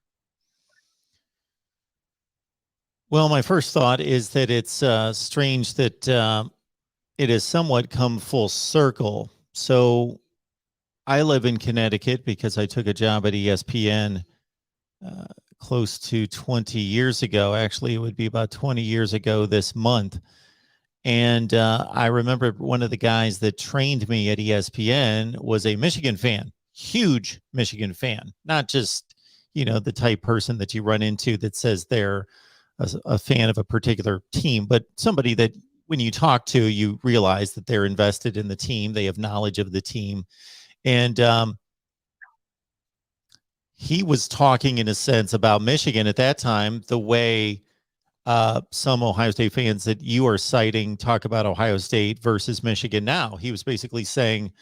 Well, my first thought is that it's strange that it has somewhat come full circle. So I live in Connecticut because I took a job at ESPN close to 20 years ago. Actually, it would be about 20 years ago this month. And I remember one of the guys that trained me at ESPN was a Michigan fan, huge Michigan fan, not just, the type person that you run into that says they're a fan of a particular team, but somebody that when you talk to, you realize that they're invested in the team. They have knowledge of the team. And he was talking in a sense about Michigan at that time, the way some Ohio State fans that you are citing talk about Ohio State versus Michigan now. He was basically saying,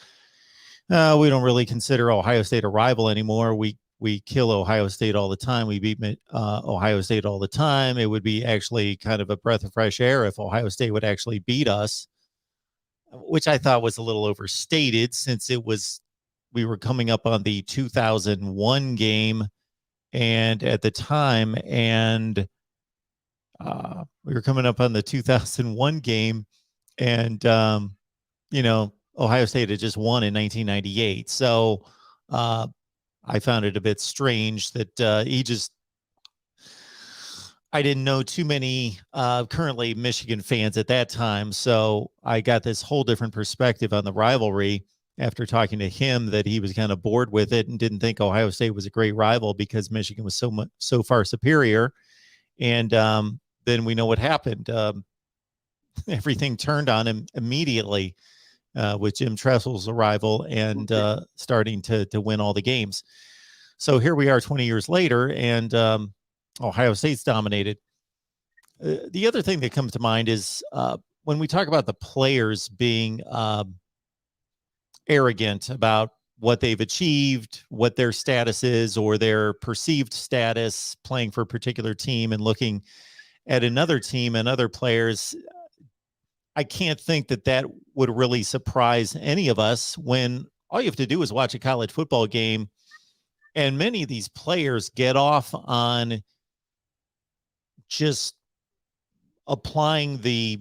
we don't really consider Ohio State a rival anymore. We kill Ohio State all the time. We beat Ohio State all the time. It would be actually kind of a breath of fresh air if Ohio State would actually beat us, which I thought was a little overstated since we were coming up on the 2001 game and at the time, and we were coming up on the 2001 game and, Ohio State had just won in 1998. So, I found it a bit strange that I didn't know too many currently Michigan fans at that time. So I got this whole different perspective on the rivalry after talking to him, that he was kind of bored with it and didn't think Ohio State was a great rival because Michigan was so far superior. And then we know what happened. Everything turned on him immediately. With Jim Tressel's arrival and starting to win all the games. So here we are 20 years later, and Ohio State's dominated. The other thing that comes to mind is when we talk about the players being arrogant about what they've achieved, what their status is, or their perceived status playing for a particular team and looking at another team and other players, I can't think that would really surprise any of us when all you have to do is watch a college football game, and many of these players get off on just applying the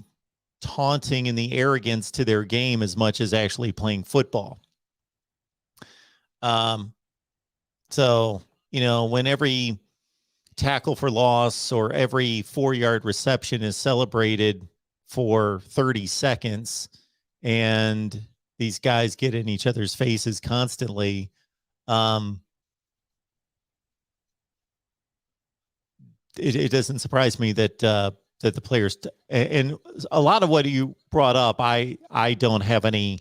taunting and the arrogance to their game as much as actually playing football. So, when every tackle for loss or every 4-yard reception is celebrated for 30 seconds and these guys get in each other's faces constantly, it doesn't surprise me that the players, and a lot of what you brought up, I don't have any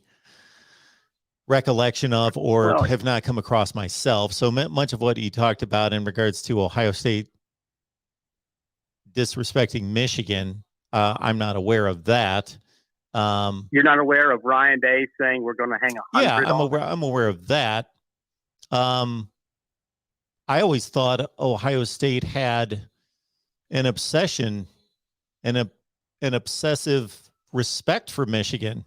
recollection of or have not come across myself. So much of what you talked about in regards to Ohio State disrespecting Michigan, I'm not aware of that. You're not aware of Ryan Day saying we're going to hang 100? Yeah, I'm aware of that. I always thought Ohio State had an obsession and an obsessive respect for Michigan.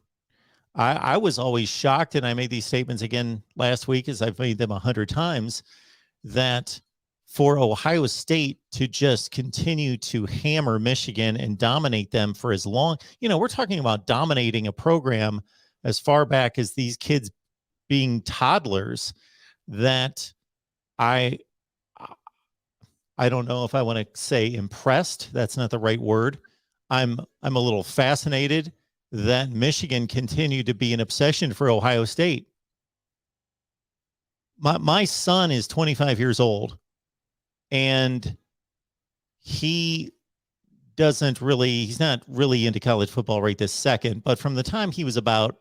I was always shocked, and I made these statements again last week, as I've made them 100 times, that for Ohio State to just continue to hammer Michigan and dominate them for as long, we're talking about dominating a program as far back as these kids being toddlers, that I don't know if I want to say impressed. That's not the right word. I'm a little fascinated that Michigan continued to be an obsession for Ohio State. My son is 25 years old, and he's not really into college football right this second, but from the time he was about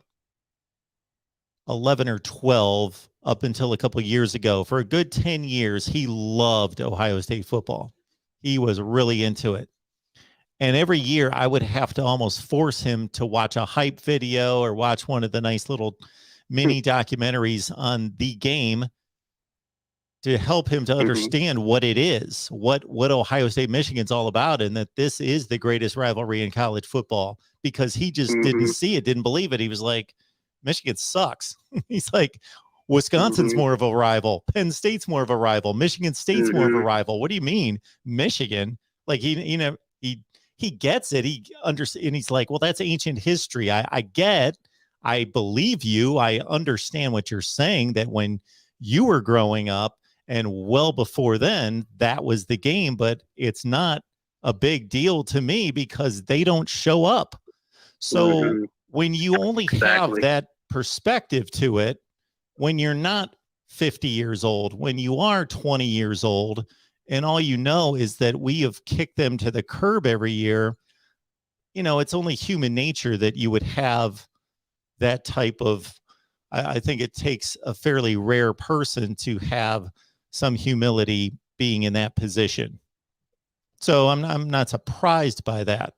11 or 12 up until a couple of years ago, for a good 10 years, he loved Ohio State football. He was really into it. And every year I would have to almost force him to watch a hype video or watch one of the nice little mini documentaries on the game to help him to understand what it is, what Ohio State Michigan's all about, and that this is the greatest rivalry in college football, because he just didn't see it, didn't believe it. He was like, Michigan sucks. He's like, Wisconsin's more of a rival. Penn State's more of a rival. Michigan State's more of a rival. What do you mean, Michigan? Like, he gets it. He understands. And he's like, well, that's ancient history. I believe you. I understand what you're saying, that when you were growing up and well before then, that was the game, but it's not a big deal to me because they don't show up. So when you only have that perspective to it, when you're not 50 years old, when you are 20 years old, and all you know is that we have kicked them to the curb every year, it's only human nature that you would have that type of, I think it takes a fairly rare person to have some humility being in that position. So I'm not surprised by that,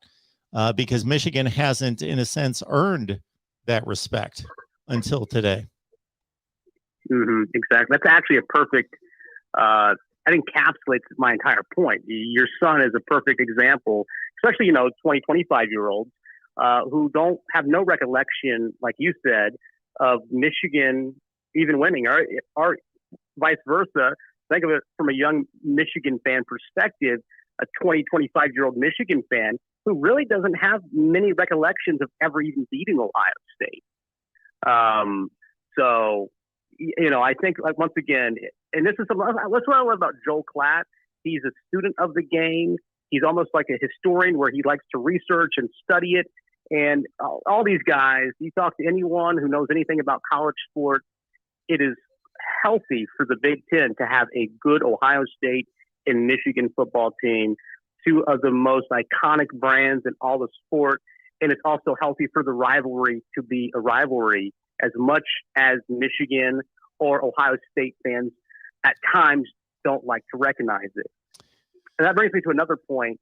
because Michigan hasn't, in a sense, earned that respect until today. Exactly. That's actually a perfect, that encapsulates my entire point. Your son is a perfect example, especially, 20, 25-year-olds who don't have no recollection, like you said, of Michigan even winning, or vice versa. Think of it from a young Michigan fan perspective, a 20, 25-year-old Michigan fan who really doesn't have many recollections of ever even beating Ohio State. So, I think, like, once again, and this is what I love about Joel Klatt. He's a student of the game. He's almost like a historian, where he likes to research and study it. And all these guys, you talk to anyone who knows anything about college sports, it is healthy for the Big Ten to have a good Ohio State and Michigan football team, two of the most iconic brands in all the sport. And it's also healthy for the rivalry to be a rivalry, as much as Michigan or Ohio State fans at times don't like to recognize it. And that brings me to another point.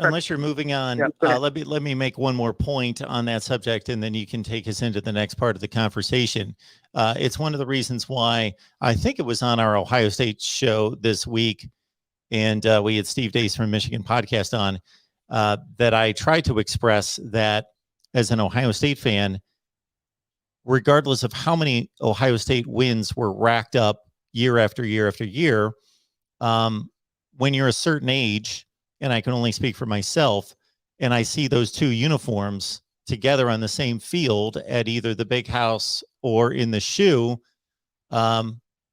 Unless you're moving on, let me make one more point on that subject, and then you can take us into the next part of the conversation. It's one of the reasons why I think it was on our Ohio State show this week, and we had Steve Dace from Michigan podcast on, that I tried to express that as an Ohio State fan, regardless of how many Ohio State wins were racked up year after year after year, when you're a certain age, and I can only speak for myself, and I see those two uniforms together on the same field at either the Big House or in the Shoe,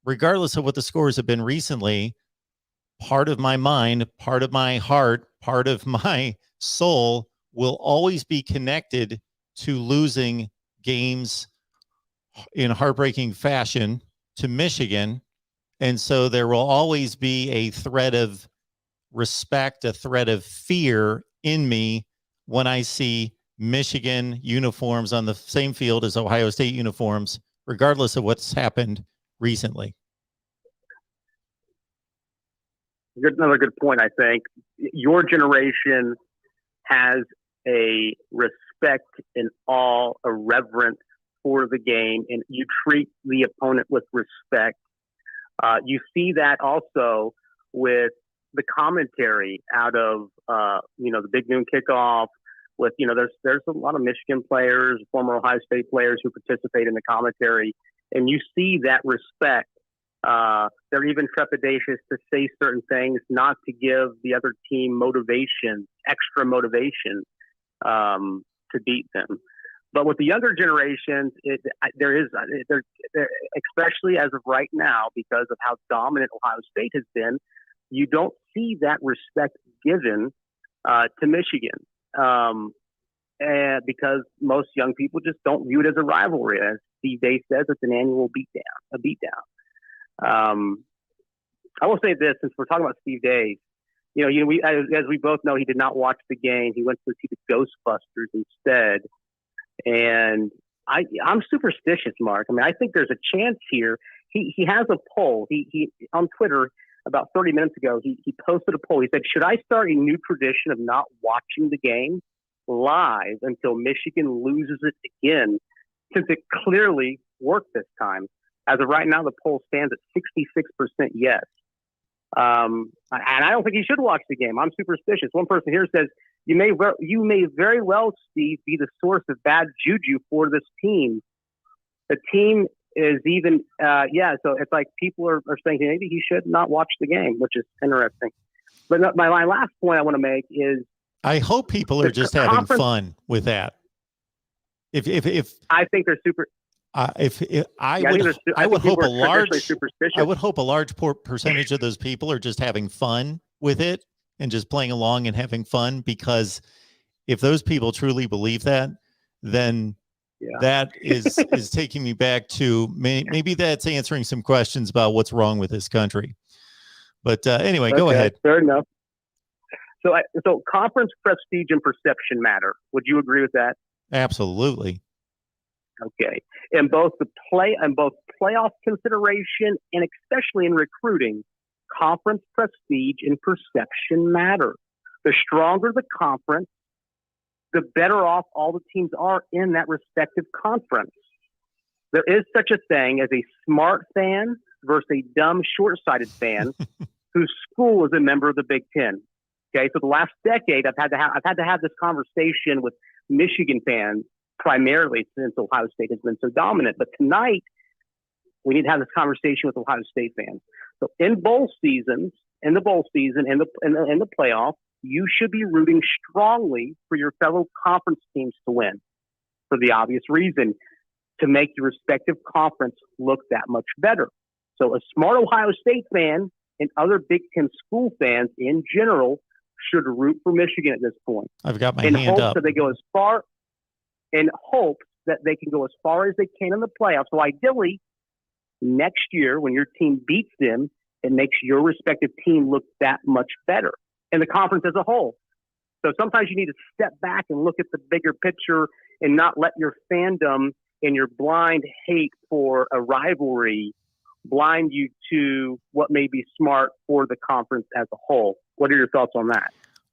regardless of what the scores have been recently, part of my mind, part of my heart, part of my soul will always be connected to losing games in heartbreaking fashion to Michigan. And so there will always be a thread of respect, a thread of fear in me when I see Michigan uniforms on the same field as Ohio State uniforms, regardless of what's happened recently. Another good point, I think. Your generation has a respect and awe, a reverence for the game, and you treat the opponent with respect. You see that also with the commentary out of, the Big Noon Kickoff, with, there's a lot of Michigan players, former Ohio State players who participate in the commentary, and you see that respect. They're even trepidatious to say certain things, not to give the other team extra motivation to beat them. But with the younger generations, there, especially as of right now, because of how dominant Ohio State has been, you don't see that respect given to Michigan. And because most young people just don't view it as a rivalry. As Steve Day says, it's an annual beatdown. I will say this, since we're talking about Steve Day, as we both know, he did not watch the game. He went to see the Ghostbusters instead. And I'm superstitious, Mark. I mean, I think there's a chance here. He has a poll. He on Twitter about 30 minutes ago, he posted a poll. He said, should I start a new tradition of not watching the game live until Michigan loses it again, since it clearly worked this time? As of right now, the poll stands at 66% yes. And I don't think he should watch the game. I'm superstitious. One person here says, you may very well, Steve, be the source of bad juju for this team. The team is even, so it's like people are saying maybe he should not watch the game, which is interesting. But my last point I want to make is, I hope people are just having fun with that. If I think they're super. I would hope a large percentage of those people are just having fun with it and just playing along and having fun, because if those people truly believe that, then that is taking me back to maybe that's answering some questions about what's wrong with this country. But anyway, go ahead. Fair enough. So conference prestige and perception matter. Would you agree with that? Absolutely. Okay. In both playoff consideration and especially in recruiting, conference prestige and perception matter. The stronger the conference, the better off all the teams are in that respective conference. There is such a thing as a smart fan versus a dumb, short-sighted fan whose school is a member of the Big Ten. Okay, so the last decade, I've had to have this conversation with Michigan fans, primarily since Ohio State has been so dominant. But tonight, we need to have this conversation with Ohio State fans. So in the bowl season, in the playoff, you should be rooting strongly for your fellow conference teams to win, for the obvious reason, to make your respective conference look that much better. So a smart Ohio State fan and other Big Ten school fans in general should root for Michigan at this point. I've got my hand up. That they go as far, in hopes that they can go as far as they can in the playoffs. So ideally, next year when your team beats them, it makes your respective team look that much better, and the conference as a whole. So sometimes you need to step back and look at the bigger picture and not let your fandom and your blind hate for a rivalry blind you to what may be smart for the conference as a whole. What are your thoughts on that?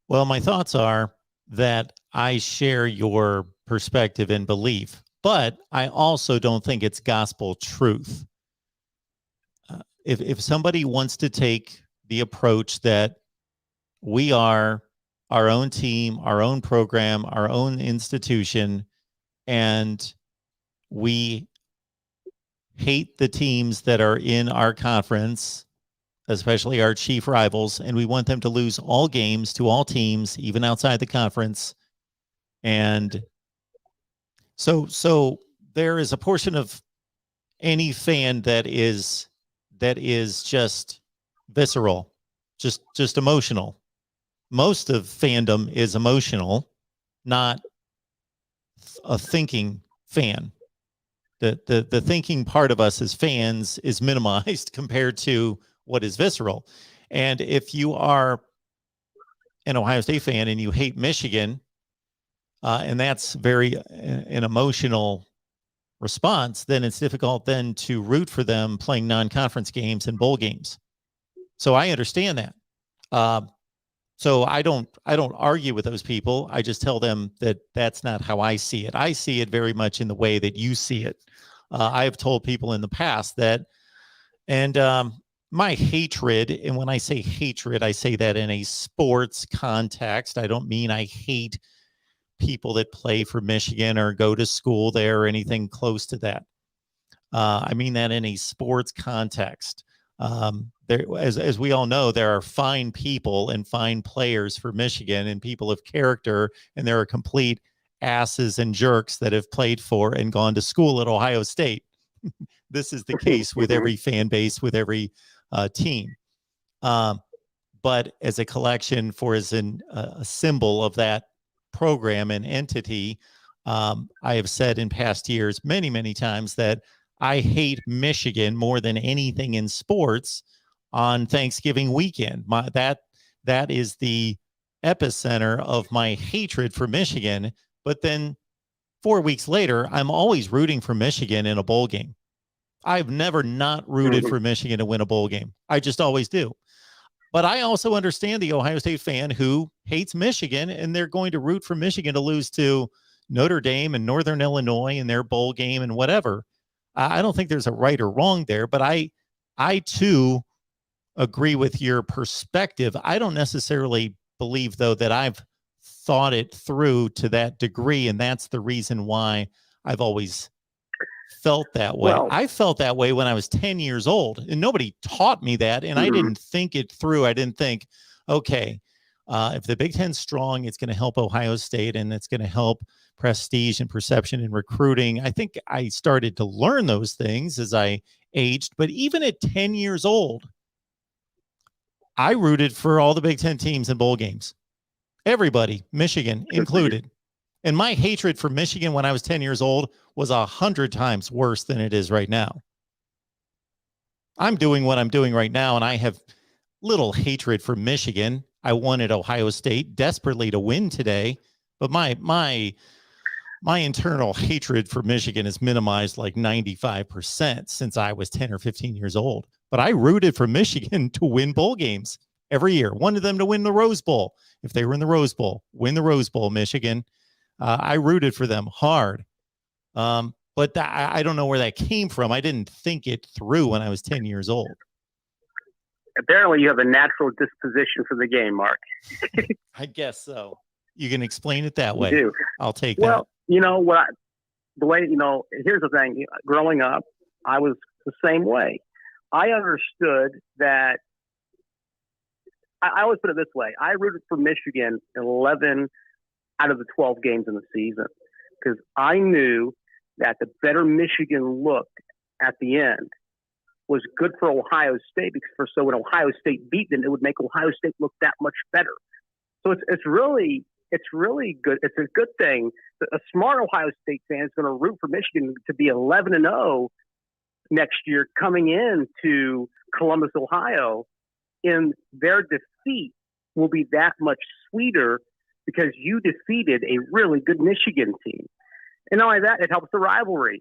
Well, my thoughts are that I share your perspective and belief, but I also don't think it's gospel truth. If somebody wants to take the approach that we are our own team, our own program, our own institution, and we hate the teams that are in our conference, especially our chief rivals, and we want them to lose all games to all teams, even outside the conference. And so there is a portion of any fan that is just visceral, just emotional. Most of fandom is emotional, not a thinking fan. The thinking part of us as fans is minimized compared to what is visceral. And if you are an Ohio State fan and you hate Michigan, and that's an emotional response, then it's difficult then to root for them playing non-conference games and bowl games. So I understand that. So I don't argue with those people. I just tell them that that's not how I see it. I see it very much in the way that you see it. I have told people in the past that, and my hatred, and when I say hatred, I say that in a sports context. I don't mean I hate people that play for Michigan or go to school there or anything close to that. I mean that in a sports context. There, as we all know, there are fine people and fine players for Michigan and people of character, and there are complete asses and jerks that have played for and gone to school at Ohio State. This is the case with every fan base, with every team. But as a collection, as a symbol of that program and entity, I have said in past years many, many times that I hate Michigan more than anything in sports on Thanksgiving weekend. That is the epicenter of my hatred for Michigan. But then 4 weeks later, I'm always rooting for Michigan in a bowl game. I've never not rooted for Michigan to win a bowl game. I just always do. But I also understand the Ohio State fan who hates Michigan, and they're going to root for Michigan to lose to Notre Dame and Northern Illinois in their bowl game and whatever. I don't think there's a right or wrong there, but I too agree with your perspective. I don't necessarily believe, though, that I've thought it through to that degree, and that's the reason why I've always felt that way. Well, I felt that way when I was 10 years old, and nobody taught me that, and I didn't think it through. I didn't think, okay, if the Big Ten's strong, it's going to help Ohio State, and it's going to help prestige and perception and recruiting. I think I started to learn those things as I aged, but even at 10 years old, I rooted for all the Big Ten teams in bowl games. Everybody, Michigan included. And my hatred for Michigan when I was 10 years old was 100 times worse than it is right now. I'm doing what I'm doing right now, and I have little hatred for Michigan. I wanted Ohio State desperately to win today, but my internal hatred for Michigan is minimized like 95% since I was 10 or 15 years old. But I rooted for Michigan to win bowl games every year. Wanted them to win the Rose Bowl. If they were in the Rose Bowl, win the Rose Bowl, Michigan. I rooted for them hard. But I don't know where that came from. I didn't think it through when I was 10 years old. Apparently you have a natural disposition for the game, Mark. I guess so. You can explain it that way. You do. I'll take Well, that. you know what? Here's the thing. Growing up, I was the same way. I understood that. I always put it this way. I rooted for Michigan 11 out of the 12 games in the season because I knew that the better Michigan looked at the end was good for Ohio State so when Ohio State beat them, it would make Ohio State look that much better. So it's really good. It's a good thing. A smart Ohio State fan is going to root for Michigan to be 11-0 next year coming into Columbus, Ohio. And their defeat will be that much sweeter because you defeated a really good Michigan team. And not only that, it helps the rivalry.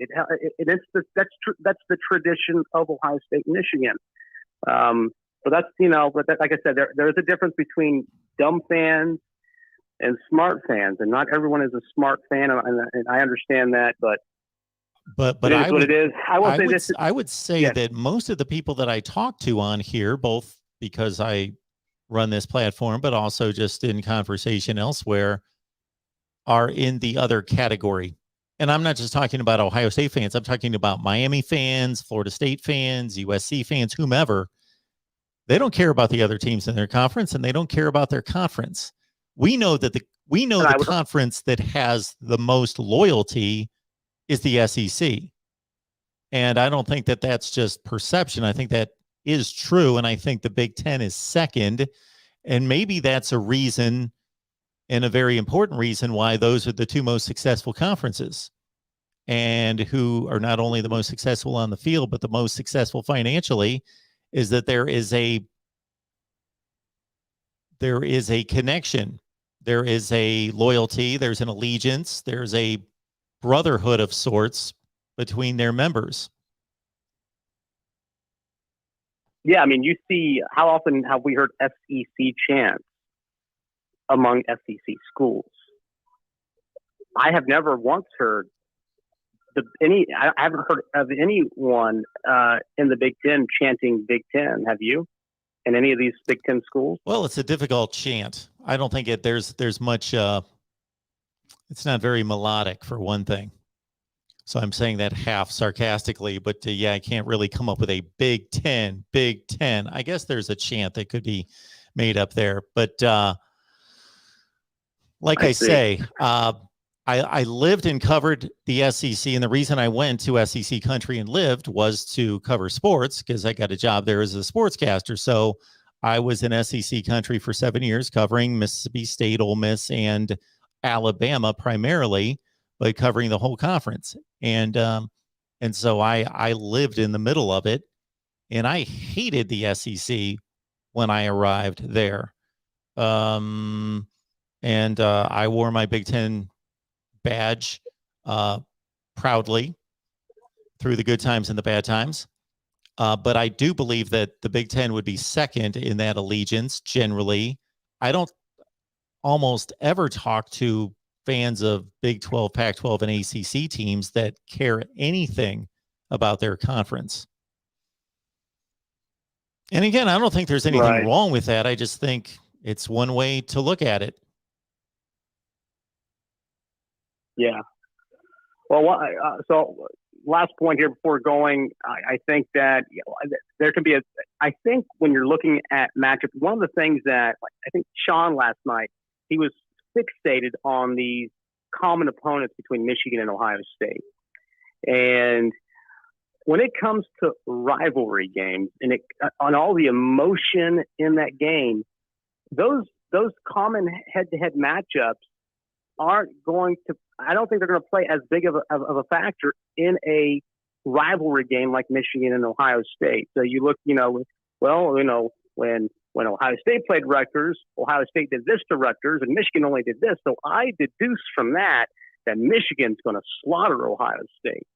That's the tradition of Ohio State and Michigan. Like I said, there is a difference between dumb fans and smart fans, and not everyone is a smart fan, and I understand that, but it is what it is. I would say that most of the people that I talk to on here, both because I run this platform, but also just in conversation elsewhere, are in the other category. And I'm not just talking about Ohio State fans. I'm talking about Miami fans, Florida State fans, USC fans, whomever. They don't care about the other teams in their conference, and they don't care about their conference. We know that the conference that has the most loyalty is the SEC. And I don't think that that's just perception. I think that is true. And I think the Big Ten is second. And maybe that's a reason, and a very important reason, why those are the two most successful conferences, and who are not only the most successful on the field, but the most successful financially, is that there is a connection. There is a loyalty. There's an allegiance. There's a brotherhood of sorts between their members. Yeah, I mean, you see, how often have we heard SEC chants among SEC schools? I have never once heard I haven't heard of anyone in the Big Ten chanting Big Ten. Have you? In any of these Big Ten schools? Well, it's a difficult chant. I don't think there's much It's not very melodic, for one thing. So I'm saying that half sarcastically, but yeah, I can't really come up with a Big Ten, Big Ten. I guess there's a chant that could be made up there. But like I say, I lived and covered the SEC. And the reason I went to SEC country and lived was to cover sports, because I got a job there as a sportscaster. So I was in SEC country for 7 years, covering Mississippi State, Ole Miss, and Alabama primarily, but covering the whole conference. And so I lived in the middle of it, and I hated the SEC when I arrived there. And I wore my Big Ten badge proudly through the good times and the bad times. But I do believe that the Big Ten would be second in that allegiance generally. I don't almost ever talk to fans of Big 12, Pac-12, and ACC teams that care anything about their conference. And again, I don't think there's anything wrong with that. I just think it's one way to look at it. Yeah. Well, so last point here before going, I think that there can be I think when you're looking at matchup, one of the things that I think Sean last night, he was fixated on these common opponents between Michigan and Ohio State. And when it comes to rivalry games and on all the emotion in that game, those common head-to-head matchups aren't going to, I don't think they're going to play as big of a factor in a rivalry game like Michigan and Ohio State. So you look, when Ohio State played Rutgers, Ohio State did this to Rutgers, and Michigan only did this. So I deduce from that Michigan's going to slaughter Ohio State.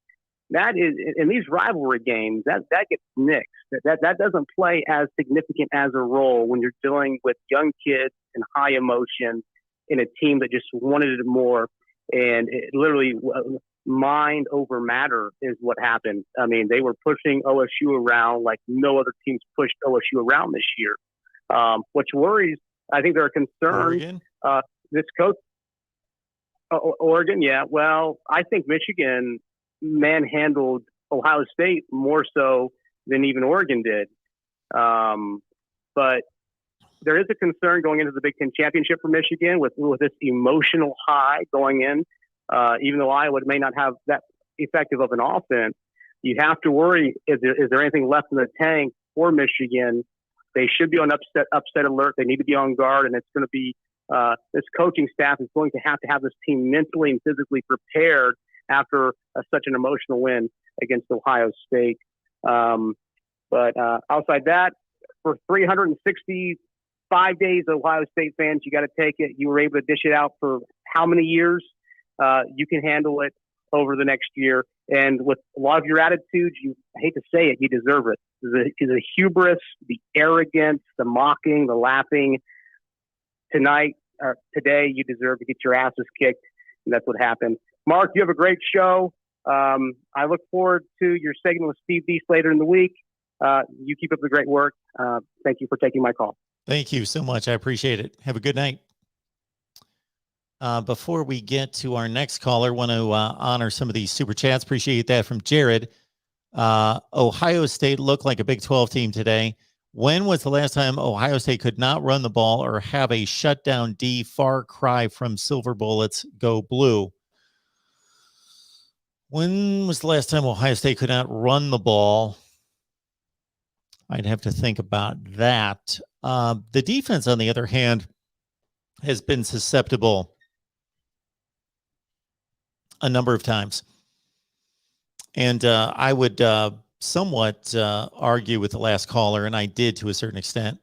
That is, in these rivalry games, that gets nixed. That doesn't play as significant as a role when you're dealing with young kids and high emotion in a team that just wanted it more. And it literally, mind over matter is what happened. I mean, they were pushing OSU around like no other teams pushed OSU around this year. Which worries, I think there are concerns. This coach, Oregon, yeah. Well, I think Michigan manhandled Ohio State more so than even Oregon did. But there is a concern going into the Big Ten championship for Michigan with this emotional high going in. Even though Iowa may not have that effective of an offense, you have to worry, is there anything left in the tank for Michigan? They should be on upset alert. They need to be on guard, and it's going to be this coaching staff is going to have this team mentally and physically prepared after such an emotional win against Ohio State. But outside that, for 365 days, Ohio State fans, you got to take it. You were able to dish it out for how many years? You can handle it over the next year. And with a lot of your attitudes, I hate to say it, you deserve it. The hubris, the arrogance, the mocking, the laughing. Tonight or today, you deserve to get your asses kicked, and that's what happened. Mark, you have a great show. I look forward to your segment with Steve Deese later in the week. You keep up the great work. Thank you for taking my call. Thank you so much. I appreciate it. Have a good night. Before we get to our next caller, want to honor some of these super chats. Appreciate that from Jared. Ohio State looked like a Big 12 team today. When was the last time Ohio State could not run the ball or have a shutdown D? Far cry from Silver Bullets, go blue. When was the last time Ohio State could not run the ball? I'd have to think about that. The defense, on the other hand, has been susceptible a number of times. And I would somewhat argue with the last caller, and I did to a certain extent,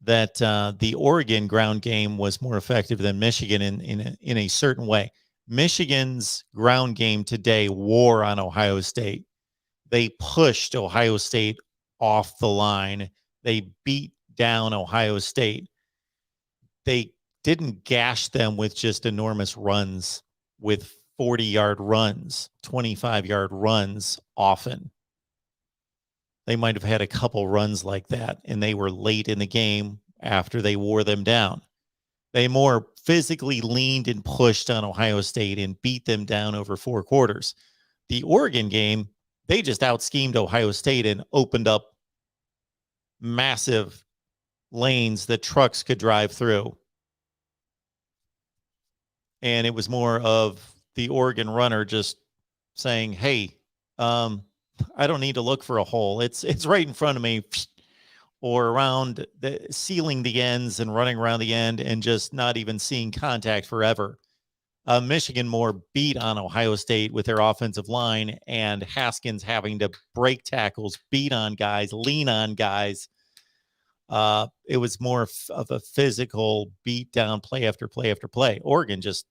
that the Oregon ground game was more effective than Michigan in a certain way. Michigan's ground game today wore on Ohio State. They pushed Ohio State off the line. They beat down Ohio State. They didn't gash them with just enormous runs, with 40-yard runs, 25-yard runs often. They might have had a couple runs like that, and they were late in the game after they wore them down. They more physically leaned and pushed on Ohio State and beat them down over 4 quarters. The Oregon game, they just out-schemed Ohio State and opened up massive lanes that trucks could drive through. And it was more of the Oregon runner just saying, hey, I don't need to look for a hole. It's right in front of me, or around the sealing the ends and running around the end and just not even seeing contact forever. Michigan more beat on Ohio State with their offensive line, and Haskins having to break tackles, beat on guys, lean on guys. It was more of a physical beat down play after play after play. Oregon just,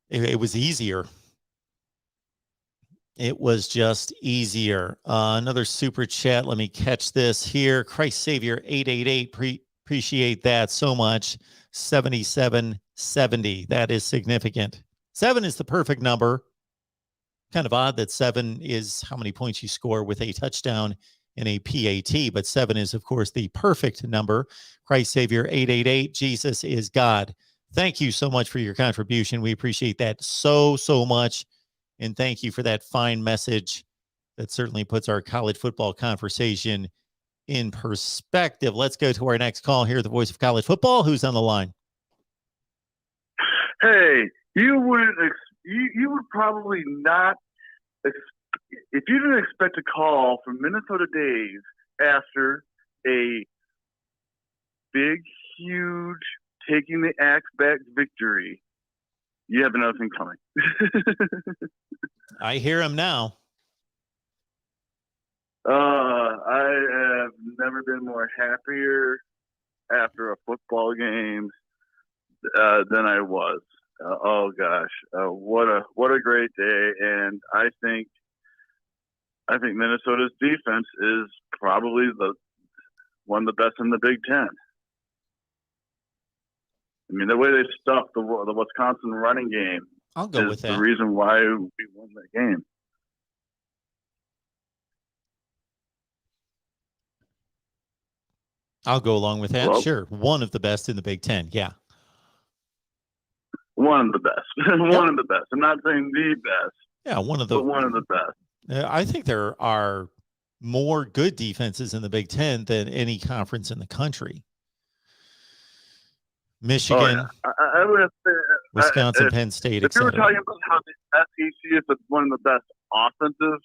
it was easier. It was just easier. Another super chat. Let me catch this here. Christ Savior 888. Appreciate that so much. 7770. That is significant. 7 is the perfect number. Kind of odd that 7 is how many points you score with a touchdown and a PAT, but 7 is, of course, the perfect number. Christ Savior 888. Jesus is God. Thank you so much for your contribution. We appreciate that so much. And thank you for that fine message that certainly puts our college football conversation in perspective. Let's go to our next call here, the voice of college football. Who's on the line? Hey, you would probably not, if you didn't expect a call from Minnesota Dave after a big, huge, taking the axe back victory, you have another thing coming. I hear him now. I have never been more happier after a football game than I was. Oh gosh, what a great day! And I think Minnesota's defense is probably one of the best in the Big Ten. I mean, the way they stuffed the Wisconsin running game I'll go with that. The reason why we won that game. I'll go along with that. Well, sure. One of the best in the Big Ten. Yeah. One of the best. One of the best. I'm not saying the best. Yeah, but one of the best. I think there are more good defenses in the Big Ten than any conference in the country. Michigan, I would say, Wisconsin, Penn State, if you were etc. talking about how the SEC is one of the best offensive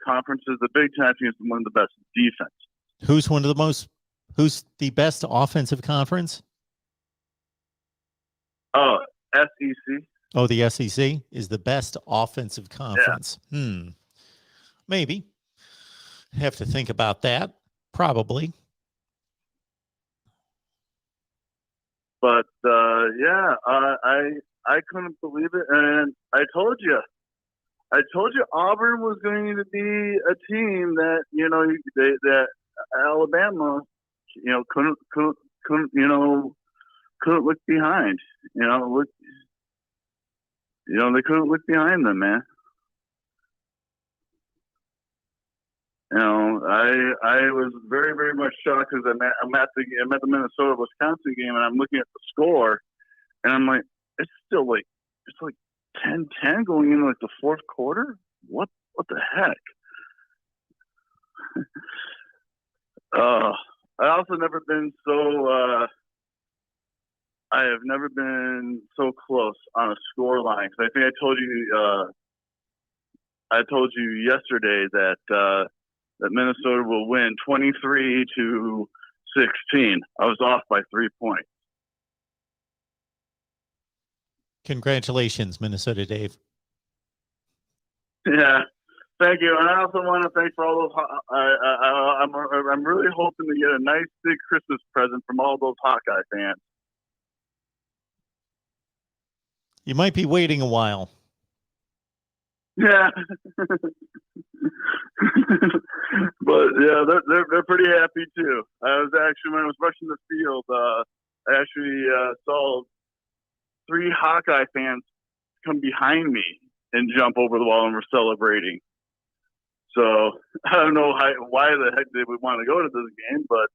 conferences, the Big Ten I think is one of the best defense. Who's who's the best offensive conference? Oh, SEC. Oh, the SEC is the best offensive conference. Yeah. Maybe. Have to think about that. Probably. But I couldn't believe it, and I told you Auburn was going to be a team that that Alabama couldn't look behind. They couldn't look behind them, man. I was very, very much shocked because I'm at the Minnesota-Wisconsin game, and I'm looking at the score, and I'm like, it's like 10-10 going into like the fourth quarter. What the heck? I also never been so. I have never been so close on a score line. Because I think I told you yesterday that Minnesota will win 23-16. I was off by 3 points. Congratulations, Minnesota Dave. Yeah, thank you. And I also want to thank for all those. I'm really hoping to get a nice big Christmas present from all those Hawkeye fans. You might be waiting a while. Yeah, but yeah, they're pretty happy too. When I was rushing the field, I actually saw 3 Hawkeye fans come behind me and jump over the wall and were celebrating. So I don't know why the heck they would want to go to this game, but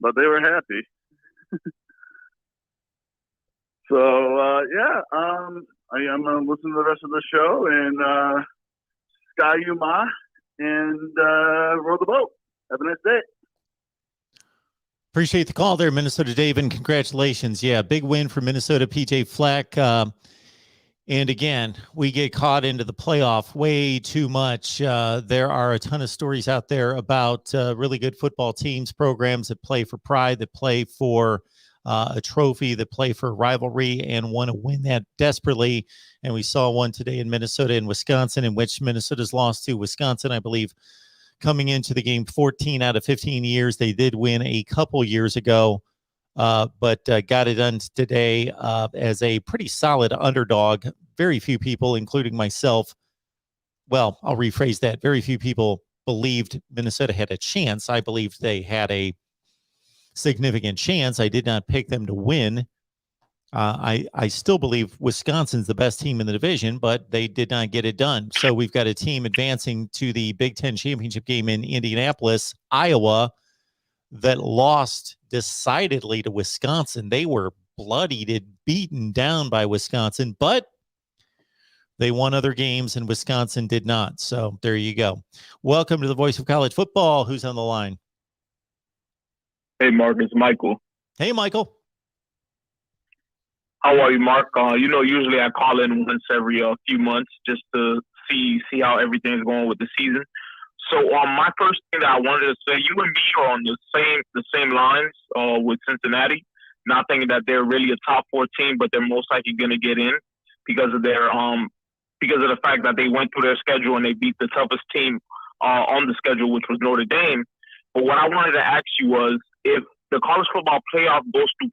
but they were happy. So yeah, I'm gonna listen to the rest of the show and Sky Yuma and row the boat. Have a nice day. Appreciate the call there, Minnesota Dave, and congratulations. Yeah, big win for Minnesota, PJ Fleck. And again, we get caught into the playoff way too much. There are a ton of stories out there about really good football teams, programs that play for pride, that play for a trophy, that play for a rivalry and want to win that desperately. And we saw one today in Minnesota and Wisconsin, in which Minnesota's lost to Wisconsin, I believe, coming into the game 14 out of 15 years. They did win a couple years ago, but got it done today as a pretty solid underdog. Very few people, including myself, well, I'll rephrase that. Very few people believed Minnesota had a chance. I believed they had a significant chance. I did not pick them to win. I still believe Wisconsin's the best team in the division, but they did not get it done. So we've got a team advancing to the Big Ten championship game in Indianapolis, Iowa, that lost decidedly to Wisconsin. They were bloodied and beaten down by Wisconsin, but they won other games and Wisconsin did not. So there you go. Welcome to the Voice of College Football. Who's on the line? Hey, Mark, it's Michael. Hey, Michael. How are you, Mark? Usually I call in once every few months just to see how everything's going with the season. So my first thing that I wanted to say, you and me are on the same lines with Cincinnati, not thinking that they're really a top 4 team, but they're most likely going to get in because of their because of the fact that they went through their schedule and they beat the toughest team on the schedule, which was Notre Dame. But what I wanted to ask you was, if the college football playoff goes through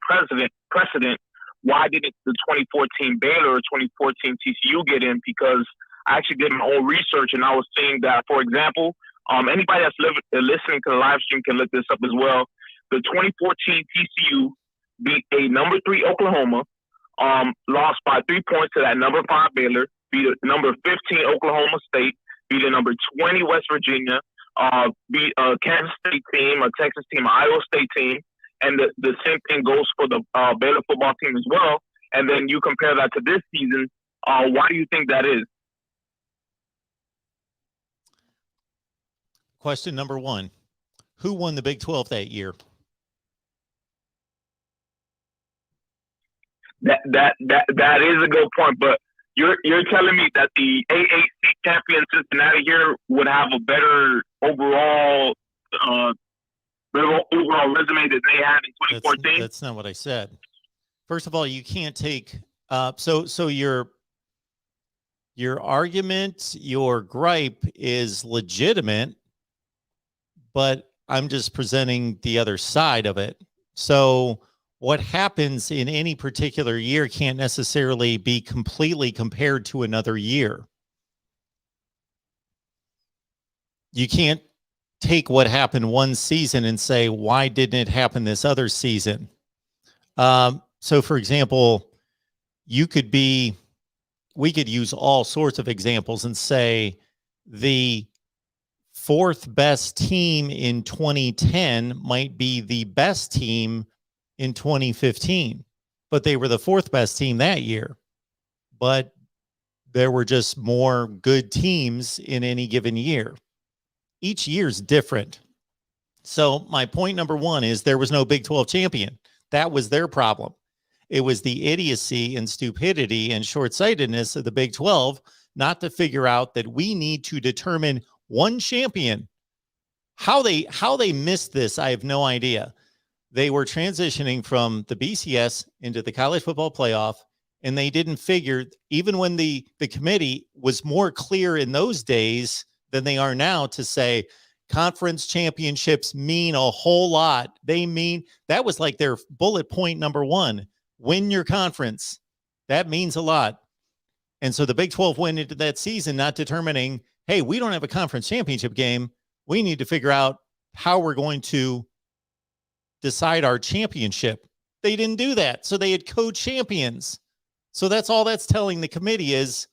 precedent, why didn't the 2014 Baylor or 2014 TCU get in? Because I actually did my own research and I was seeing that, for example, anybody that's listening to the live stream can look this up as well. The 2014 TCU beat a number 3 Oklahoma, lost by 3 points to that number 5 Baylor, beat a number 15 Oklahoma State, beat a number 20 West Virginia, beat a Kansas State team, a Texas team, an Iowa State team. And the same thing goes for the Baylor football team as well. And then you compare that to this season. Why do you think that is? Question number 1. Who won the Big 12 that year? That is a good point, but you're telling me that the AAC champion Cincinnati here would have a better overall resume that they had in 2014? That's not what I said. First of all, you can't take so your argument, your gripe is legitimate, but I'm just presenting the other side of it. So what happens in any particular year can't necessarily be completely compared to another year. You can't take what happened one season and say, why didn't it happen this other season? So for example, we could use all sorts of examples and say the 4th best team in 2010 might be the best team in 2015, but they were the 4th best team that year. But there were just more good teams in any given year. Each year's different. So my point number 1 is there was no Big 12 champion. That was their problem. It was the idiocy and stupidity and short-sightedness of the Big 12 not to figure out that we need to determine one champion. How they missed this, I have no idea. They were transitioning from the BCS into the college football playoff, and they didn't figure, even when the committee was more clear in those days than they are now, to say conference championships mean a whole lot. That was like their bullet point number 1. Win your conference. That means a lot. And so the Big 12 went into that season not determining, hey, we don't have a conference championship game. We need to figure out how we're going to decide our championship. They didn't do that. So they had co-champions. So that's all that's telling the committee is,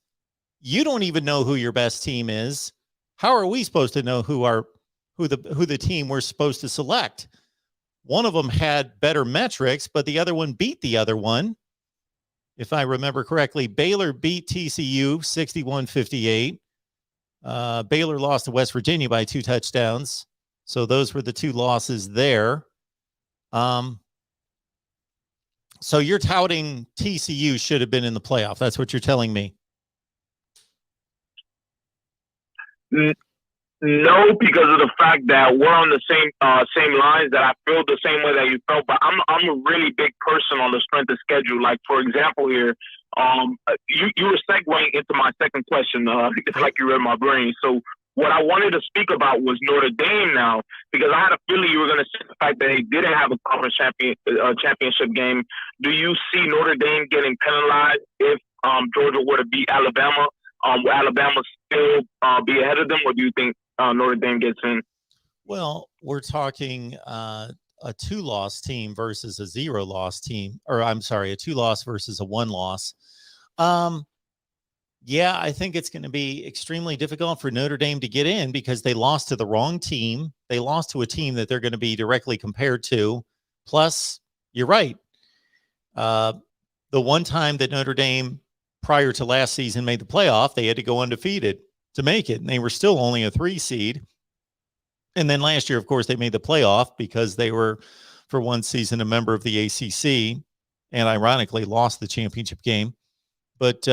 you don't even know who your best team is. How are we supposed to know who the team we're supposed to select? one of them had better metrics, but the other one beat the other one. If I remember correctly, Baylor beat TCU 61-58. Baylor lost to West Virginia by 2 touchdowns. So those were the 2 losses there. So you're touting TCU should have been in the playoff. That's what you're telling me. No, because of the fact that we're on the same lines, that I feel the same way that you felt. But I'm a really big person on the strength of schedule. Like, for example, here, you were segueing into my second question. It's like you read my brain. So what I wanted to speak about was Notre Dame now, because I had a feeling you were going to say the fact that they didn't have a conference championship game. Do you see Notre Dame getting penalized if Georgia were to beat Alabama? Will Alabama still be ahead of them, or do you think Notre Dame gets in? Well, we're talking a 2-loss team versus a 0-loss team, or I'm sorry, a 2-loss versus a 1-loss. Yeah, I think it's going to be extremely difficult for Notre Dame to get in because they lost to the wrong team. They lost to a team that they're going to be directly compared to. Plus, you're right. The one time that Notre Dame prior to last season made the playoff, they had to go undefeated to make it, and they were still only a 3 seed. And then last year, of course, they made the playoff because they were, for one season, a member of the ACC, and ironically lost the championship game. But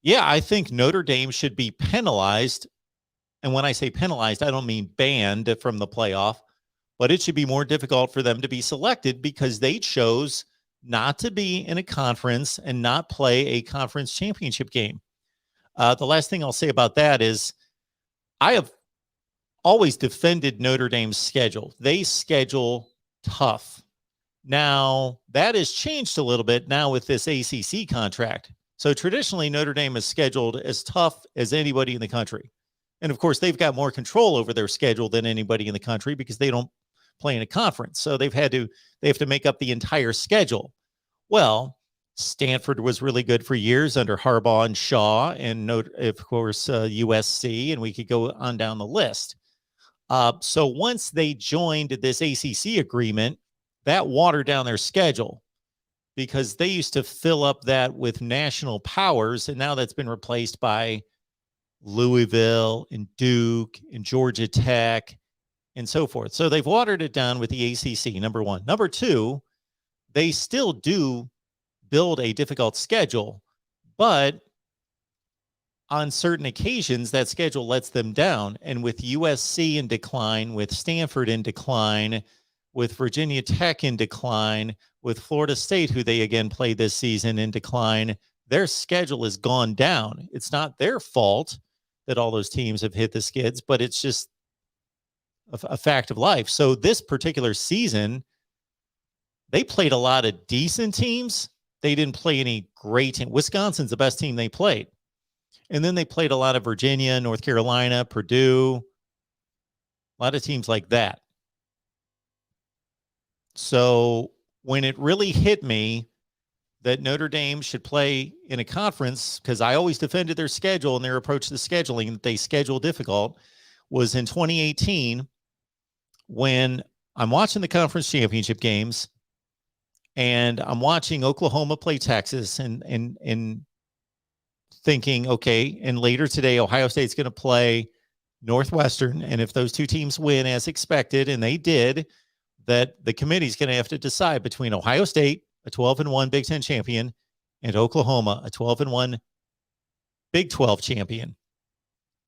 yeah, I think Notre Dame should be penalized. And when I say penalized, I don't mean banned from the playoff, but it should be more difficult for them to be selected because they chose not to be in a conference and not play a conference championship game. The last thing I'll say about that is I have always defended Notre Dame's schedule. They schedule tough. Now, that has changed a little bit now with this ACC contract. So traditionally, Notre Dame is scheduled as tough as anybody in the country. And of course, they've got more control over their schedule than anybody in the country because they don't play in a conference. So they have to make up the entire schedule. Well, Stanford was really good for years under Harbaugh and Shaw, and of course, USC, and we could go on down the list. So once they joined this ACC agreement, that watered down their schedule because they used to fill up that with national powers, and now that's been replaced by Louisville and Duke and Georgia Tech and so forth. So they've watered it down with the ACC, number one. Number two, they still do build a difficult schedule, but on certain occasions, that schedule lets them down. And with USC in decline, with Stanford in decline, with Virginia Tech in decline, with Florida State, who they again played this season, in decline, their schedule has gone down. It's not their fault that all those teams have hit the skids, but it's just a fact of life. So this particular season, they played a lot of decent teams. They didn't play any great teams. Wisconsin's the best team they played. And then they played a lot of Virginia, North Carolina, Purdue, a lot of teams like that. So when it really hit me that Notre Dame should play in a conference, because I always defended their schedule and their approach to scheduling, that they schedule difficult, was in 2018 when I'm watching the conference championship games and I'm watching Oklahoma play Texas and thinking, okay, and later today, Ohio State's going to play Northwestern. And if those two teams win as expected, and they did, that the committee's going to have to decide between Ohio State, a 12-1 Big Ten champion, and Oklahoma, a 12-1 Big 12 champion.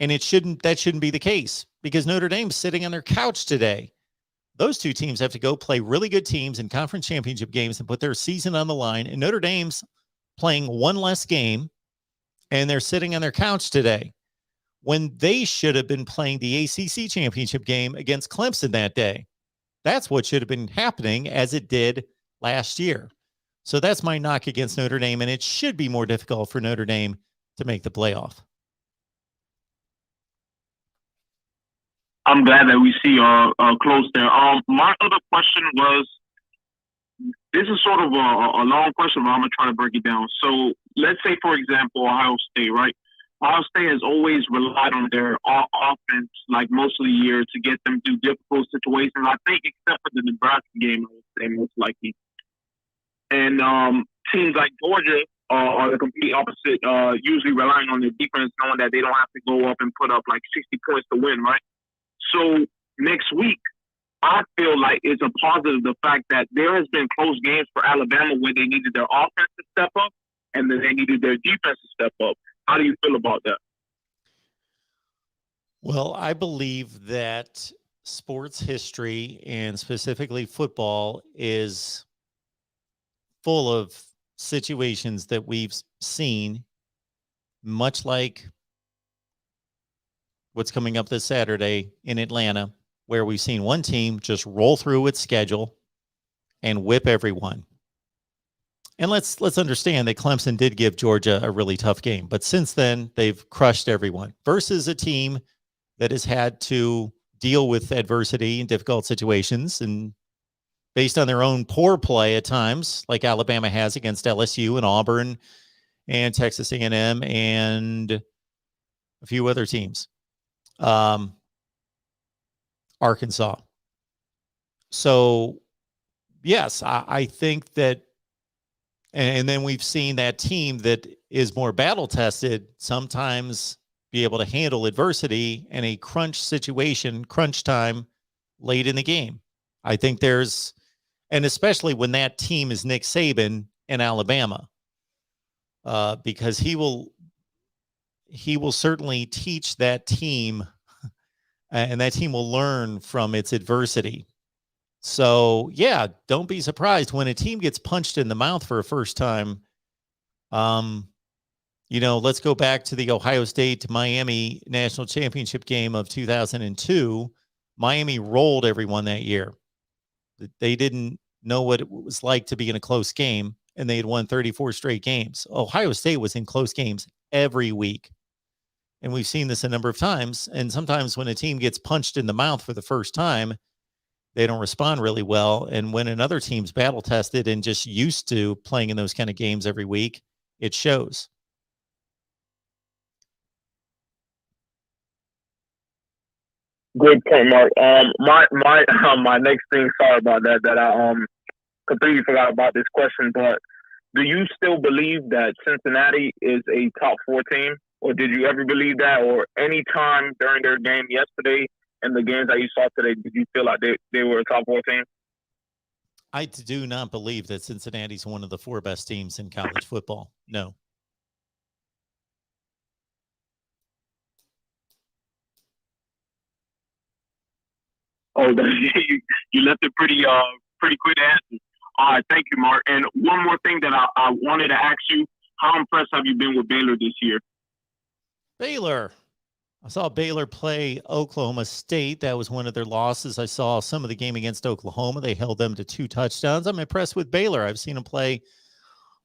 And that shouldn't be the case because Notre Dame's sitting on their couch today. Those two teams have to go play really good teams in conference championship games and put their season on the line. And Notre Dame's playing one less game, and they're sitting on their couch today when they should have been playing the ACC championship game against Clemson that day. That's what should have been happening as it did last year. So that's my knock against Notre Dame, and it should be more difficult for Notre Dame to make the playoff. I'm glad that we see close there. My other question was, this is sort of a long question, but I'm going to try to break it down. So let's say, for example, Ohio State, right? Ohio State has always relied on their offense, like most of the year, to get them through difficult situations. I think except for the Nebraska game, say most likely. And teams like Georgia are the complete opposite, usually relying on their defense, knowing that they don't have to go up and put up like 60 points to win, right? So next week, I feel like it's a positive, the fact that there has been close games for Alabama where they needed their offense to step up and then they needed their defense to step up. How do you feel about that? Well, I believe that sports history, and specifically football, is full of situations that we've seen, much like what's coming up this Saturday in Atlanta, where we've seen one team just roll through its schedule and whip everyone. And let's understand that Clemson did give Georgia a really tough game, but since then they've crushed everyone, versus a team that has had to deal with adversity and difficult situations, and based on their own poor play at times, like Alabama has against LSU and Auburn and Texas A&M and a few other teams, Arkansas. So yes, I think that, and then we've seen that team that is more battle tested sometimes be able to handle adversity and a crunch situation, crunch time late in the game. I think there's, and especially when that team is Nick Saban in Alabama, because he will certainly teach that team, and that team will learn from its adversity. So yeah, don't be surprised when a team gets punched in the mouth for a first time. Let's go back to the Ohio State to Miami national championship game of 2002. Miami rolled everyone that year. They didn't know what it was like to be in a close game, and they had won 34 straight games. Ohio State was in close games every week. And we've seen this a number of times. And sometimes when a team gets punched in the mouth for the first time, they don't respond really well. And when another team's battle tested and just used to playing in those kind of games every week, it shows. Good point, Mark. My next thing, sorry about that I completely forgot about this question, but do you still believe that Cincinnati is a top 4 team? Or did you ever believe that? Or any time during their game yesterday and the games that you saw today, did you feel like they were a top 4 team? I do not believe that Cincinnati's one of the 4 best teams in college football. No. Oh, you left it pretty quick to answer. All right, thank you, Mark. And one more thing that I wanted to ask you: how impressed have you been with Baylor this year? Baylor. I saw Baylor play Oklahoma State. That was one of their losses. I saw some of the game against Oklahoma. They held them to 2 touchdowns. I'm impressed with Baylor. I've seen them play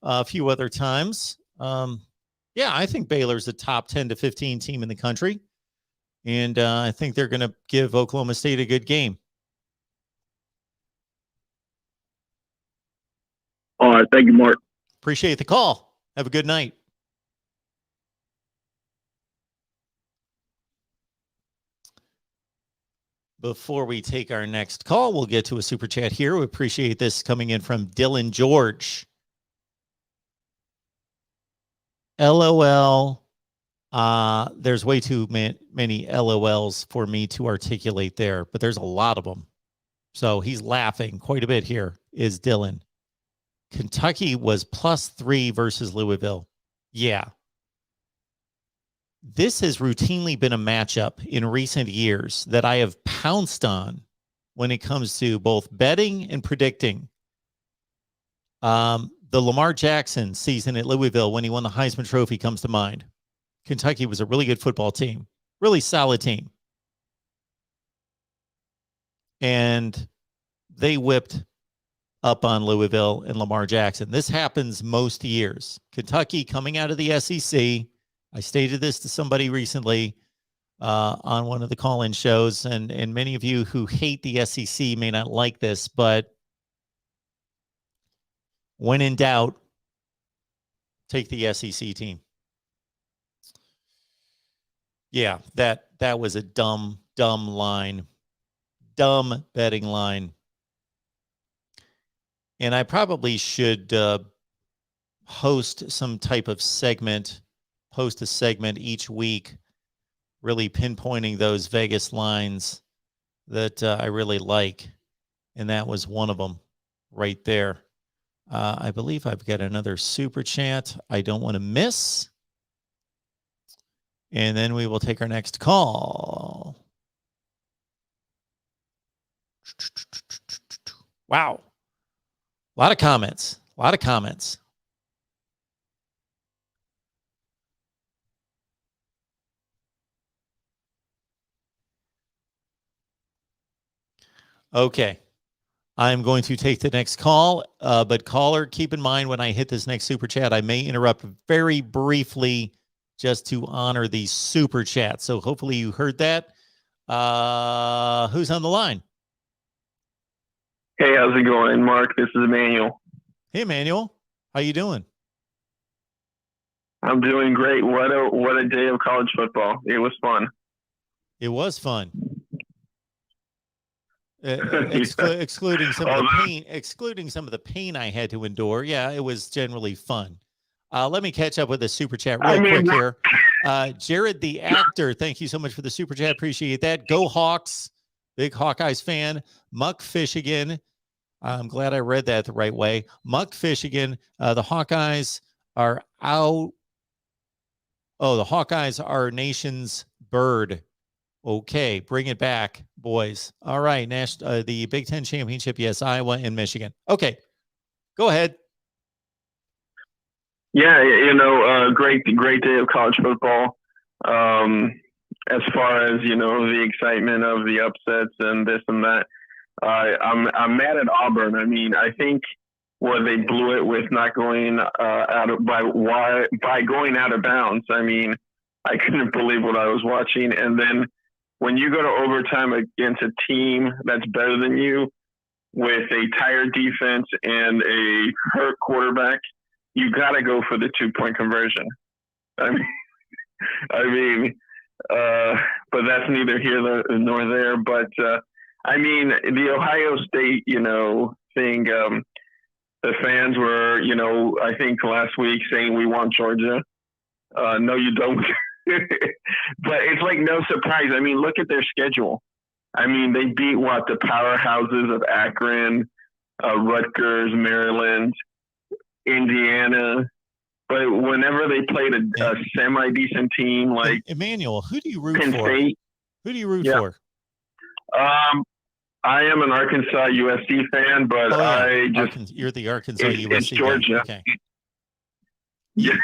a few other times. Yeah, I think Baylor's a top 10 to 15 team in the country. And I think they're going to give Oklahoma State a good game. All right. Thank you, Mark. Appreciate the call. Have a good night. Before we take our next call, we'll get to a super chat here. We appreciate this coming in from Dylan George. LOL. There's way too many LOLs for me to articulate there, but there's a lot of them. So he's laughing quite a bit here, is Dylan. Kentucky was +3 versus Louisville. Yeah. This has routinely been a matchup in recent years that I have pounced on when it comes to both betting and predicting. The Lamar Jackson season at Louisville when he won the Heisman Trophy comes to mind. Kentucky was a really good football team, really solid team. And they whipped up on Louisville and Lamar Jackson. This happens most years. Kentucky coming out of the SEC. I stated this to somebody recently on one of the call-in shows, and many of you who hate the SEC may not like this, but when in doubt, take the SEC team. Yeah, that was a dumb line. Dumb betting line. And I probably should host some type of segment, post a segment each week, really pinpointing those Vegas lines that I really like. And that was one of them right there. I believe I've got another super chat I don't want to miss. And then we will take our next call. Wow. A lot of comments. A lot of comments. Okay. I'm going to take the next call, but caller, keep in mind when I hit this next super chat, I may interrupt very briefly just to honor the super chat. So hopefully you heard that. Who's on the line? Hey, how's it going, Mark? This is Emmanuel. Hey, Emmanuel. How you doing? I'm doing great. What a day of college football. It was fun. It was fun. Excluding some of the pain I had to endure. Yeah, it was generally fun. Let me catch up with the super chat real quick here. Jared the actor, thank you so much for the super chat. Appreciate that. Go Hawks. Big Hawkeyes fan. Muck Fishigan. I'm glad I read that the right way. Muck Fishigan. The Hawkeyes are out. Oh, the Hawkeyes are our nation's bird. Okay, bring it back, boys. All right, the Big Ten Championship, yes, Iowa and Michigan. Okay, go ahead. Yeah, great day of college football. As far as, the excitement of the upsets and this and that, I'm mad at Auburn. I mean, I think where they blew it with not going by going out of bounds. I mean, I couldn't believe what I was watching. And then when you go to overtime against a team that's better than you with a tired defense and a hurt quarterback, you got to go for the 2-point conversion. But that's neither here nor there. But the Ohio State, thing, the fans were, I think last week saying we want Georgia. No, you don't. But it's like no surprise. I mean, look at their schedule. I mean, they beat the powerhouses of Akron, Rutgers, Maryland, Indiana. But whenever they played a semi-decent team like Emmanuel, who do you root Penn for? State, Who do you root for? I am an Arkansas USC fan, but you're the Arkansas USC it's Georgia. Fan. Okay. Yeah.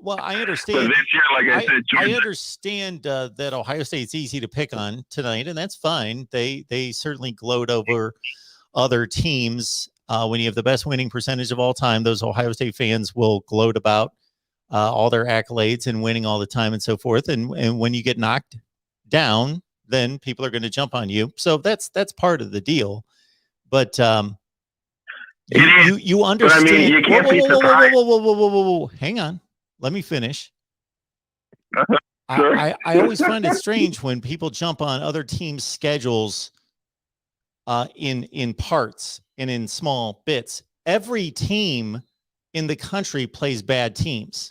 Well, I understand. But this year, like I said, Georgia. I understand that Ohio State's easy to pick on tonight, and that's fine. They certainly gloat over other teams. When you have the best winning percentage of all time, those Ohio State fans will gloat about all their accolades and winning all the time and so forth. And when you get knocked down, then people are going to jump on you. So that's part of the deal. But you understand. But I mean, you can't be surprised. Whoa. Hang on. Let me finish. Sure. I always find it strange when people jump on other teams' schedules in parts and in small bits. Every team in the country plays bad teams.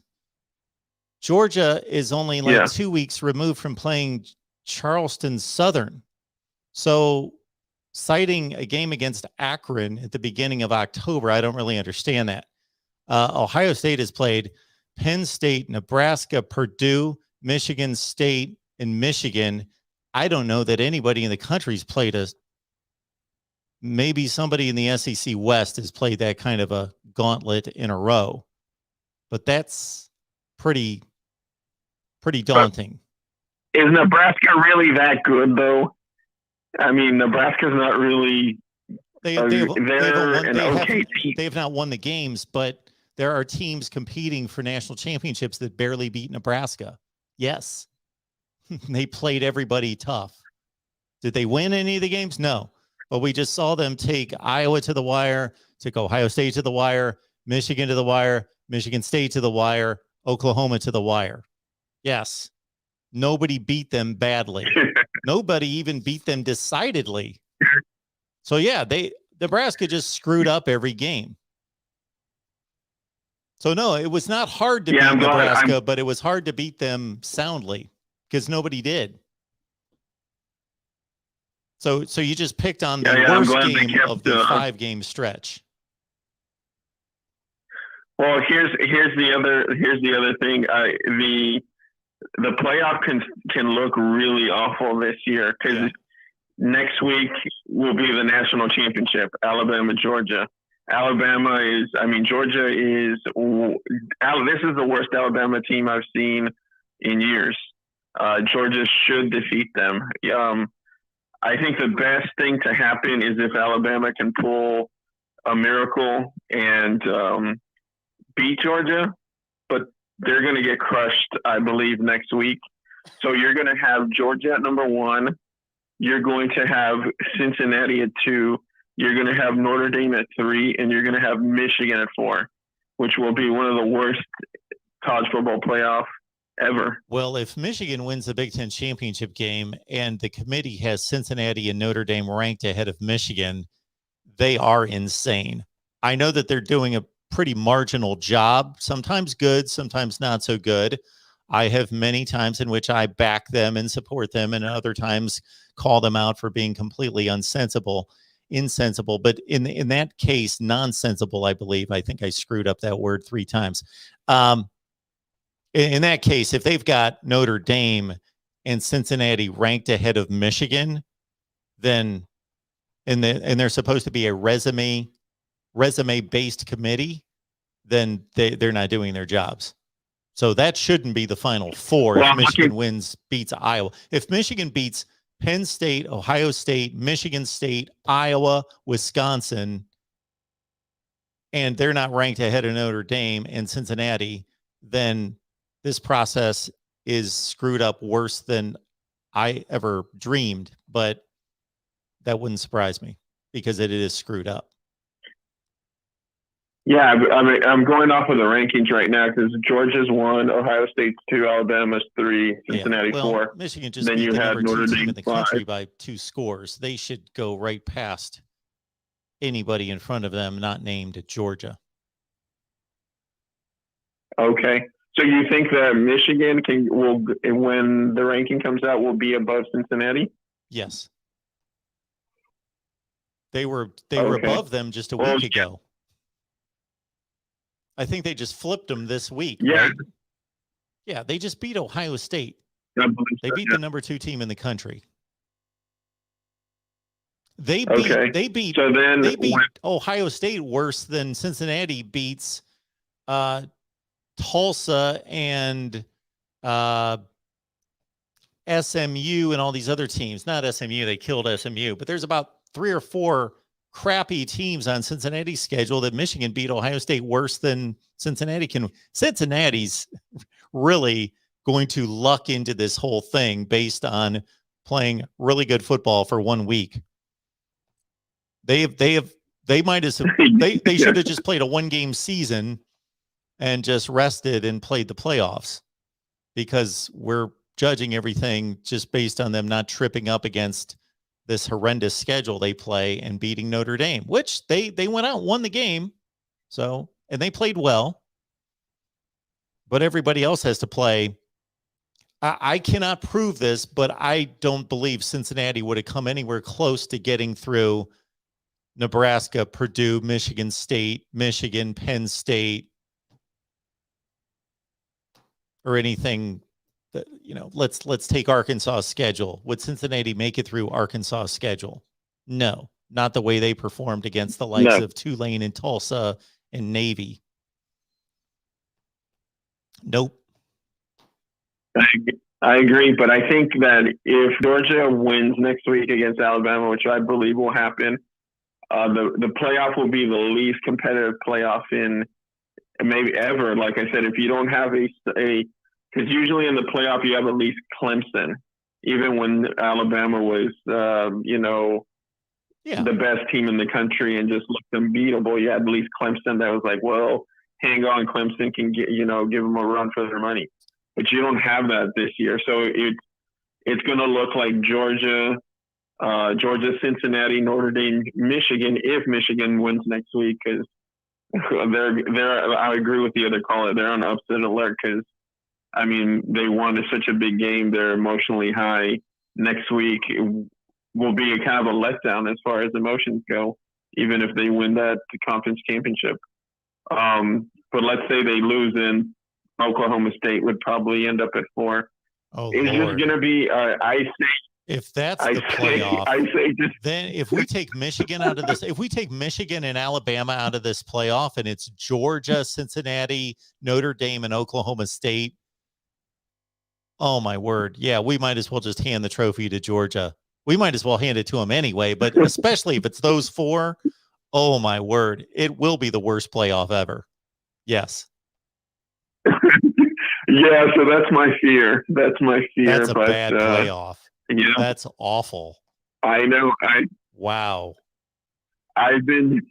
Georgia is only 2 weeks removed from playing Charleston Southern. So citing a game against Akron at the beginning of October, I don't really understand that. Ohio State has played Penn State, Nebraska, Purdue, Michigan State, and Michigan. I don't know that anybody in the country's played maybe somebody in the SEC West has played that kind of a gauntlet in a row, but that's pretty daunting. Is Nebraska really that good, though? I mean, Nebraska's not really. They have not won the games, but there are teams competing for national championships that barely beat Nebraska. Yes. They played everybody tough. Did they win any of the games? No. But we just saw them take Iowa to the wire, took Ohio State to the wire, Michigan to the wire, Michigan State to the wire, Oklahoma to the wire. Yes. Nobody beat them badly. Nobody even beat them decidedly. So yeah, Nebraska just screwed up every game. So no, it was not hard to beat Nebraska, but it was hard to beat them soundly because nobody did. So you just picked on the worst game of the 5-game stretch. Well, here's the other thing. The playoff can look really awful this year because next week will be the national championship, Alabama, Georgia. Georgia is, this is the worst Alabama team I've seen in years. Georgia should defeat them. I think the best thing to happen is if Alabama can pull a miracle and beat Georgia, but they're going to get crushed, I believe, next week. So you're going to have Georgia at number 1. You're going to have Cincinnati at 2. You're going to have Notre Dame at 3, and you're going to have Michigan at 4, which will be one of the worst college football playoff ever. Well, if Michigan wins the Big Ten championship game and the committee has Cincinnati and Notre Dame ranked ahead of Michigan, they are insane. I know that they're doing a pretty marginal job, sometimes good, sometimes not so good. I have many times in which I back them and support them, and other times call them out for being completely insensible. But in that case, nonsensible, I believe. I think I screwed up that word 3 times. In that case, if they've got Notre Dame and Cincinnati ranked ahead of Michigan, then and they're supposed to be a resume-based committee, then they're not doing their jobs. So that shouldn't be the Final Four if Michigan beats Iowa. If Michigan beats Penn State, Ohio State, Michigan State, Iowa, Wisconsin, and they're not ranked ahead of Notre Dame and Cincinnati, then this process is screwed up worse than I ever dreamed. But that wouldn't surprise me because it is screwed up. Yeah, I'm going off of the rankings right now because Georgia's 1, Ohio State's 2, Alabama's 3, Cincinnati 4. Michigan just beat the number 2 team in the country by 2 scores. They should go right past anybody in front of them not named Georgia. Okay. So you think that Michigan will, when the ranking comes out, will be above Cincinnati? Yes. They were above them just a week ago. I think they just flipped them this week. Yeah. Right? Yeah, they just beat Ohio State. They beat the number 2 team in the country. They beat Ohio State worse than Cincinnati beats Tulsa and SMU and all these other teams. Not SMU, they killed SMU, but there's about 3 or 4 crappy teams on Cincinnati's schedule that Michigan beat Ohio State worse than Cincinnati can. Cincinnati's really going to luck into this whole thing based on playing really good football for 1 week. They might have they should have just played a 1-game season and just rested and played the playoffs, because we're judging everything just based on them not tripping up against this horrendous schedule they play and beating Notre Dame, which they went out and won the game. So, and they played well, but everybody else has to play. I cannot prove this, but I don't believe Cincinnati would have come anywhere close to getting through Nebraska, Purdue, Michigan State, Michigan, Penn State, or anything. Let's take Arkansas's schedule. Would Cincinnati make it through Arkansas's schedule? No, not the way they performed against the likes of Tulane and Tulsa and Navy. Nope. I agree, but I think that if Georgia wins next week against Alabama, which I believe will happen, the playoff will be the least competitive playoff in maybe ever. Like I said, if you don't have because usually in the playoff you have at least Clemson, even when Alabama was, the best team in the country and just looked unbeatable. You had at least Clemson that was like, well, hang on, Clemson can give them a run for their money. But you don't have that this year, so it's going to look like Georgia Georgia, Cincinnati, Notre Dame, Michigan, if Michigan wins next week, because I agree with the other caller. They're on upset alert because, I mean, they won such a big game. They're emotionally high. Next week will be a kind of a letdown as far as emotions go, even if they win that conference championship. But let's say they lose, in Oklahoma State would probably end up at 4. Oh, it's Lord. just going to be, if that's the playoff, just, then if we take Michigan out of this, if we take Michigan and Alabama out of this playoff and it's Georgia, Cincinnati, Notre Dame, and Oklahoma State, oh my word. Yeah, we might as well just hand the trophy to Georgia. We might as well hand it to them anyway, but especially if it's those 4, oh my word, it will be the worst playoff ever. Yes. Yeah, so that's my fear. That's a bad playoff. Yeah, that's awful. I know. Wow. I've been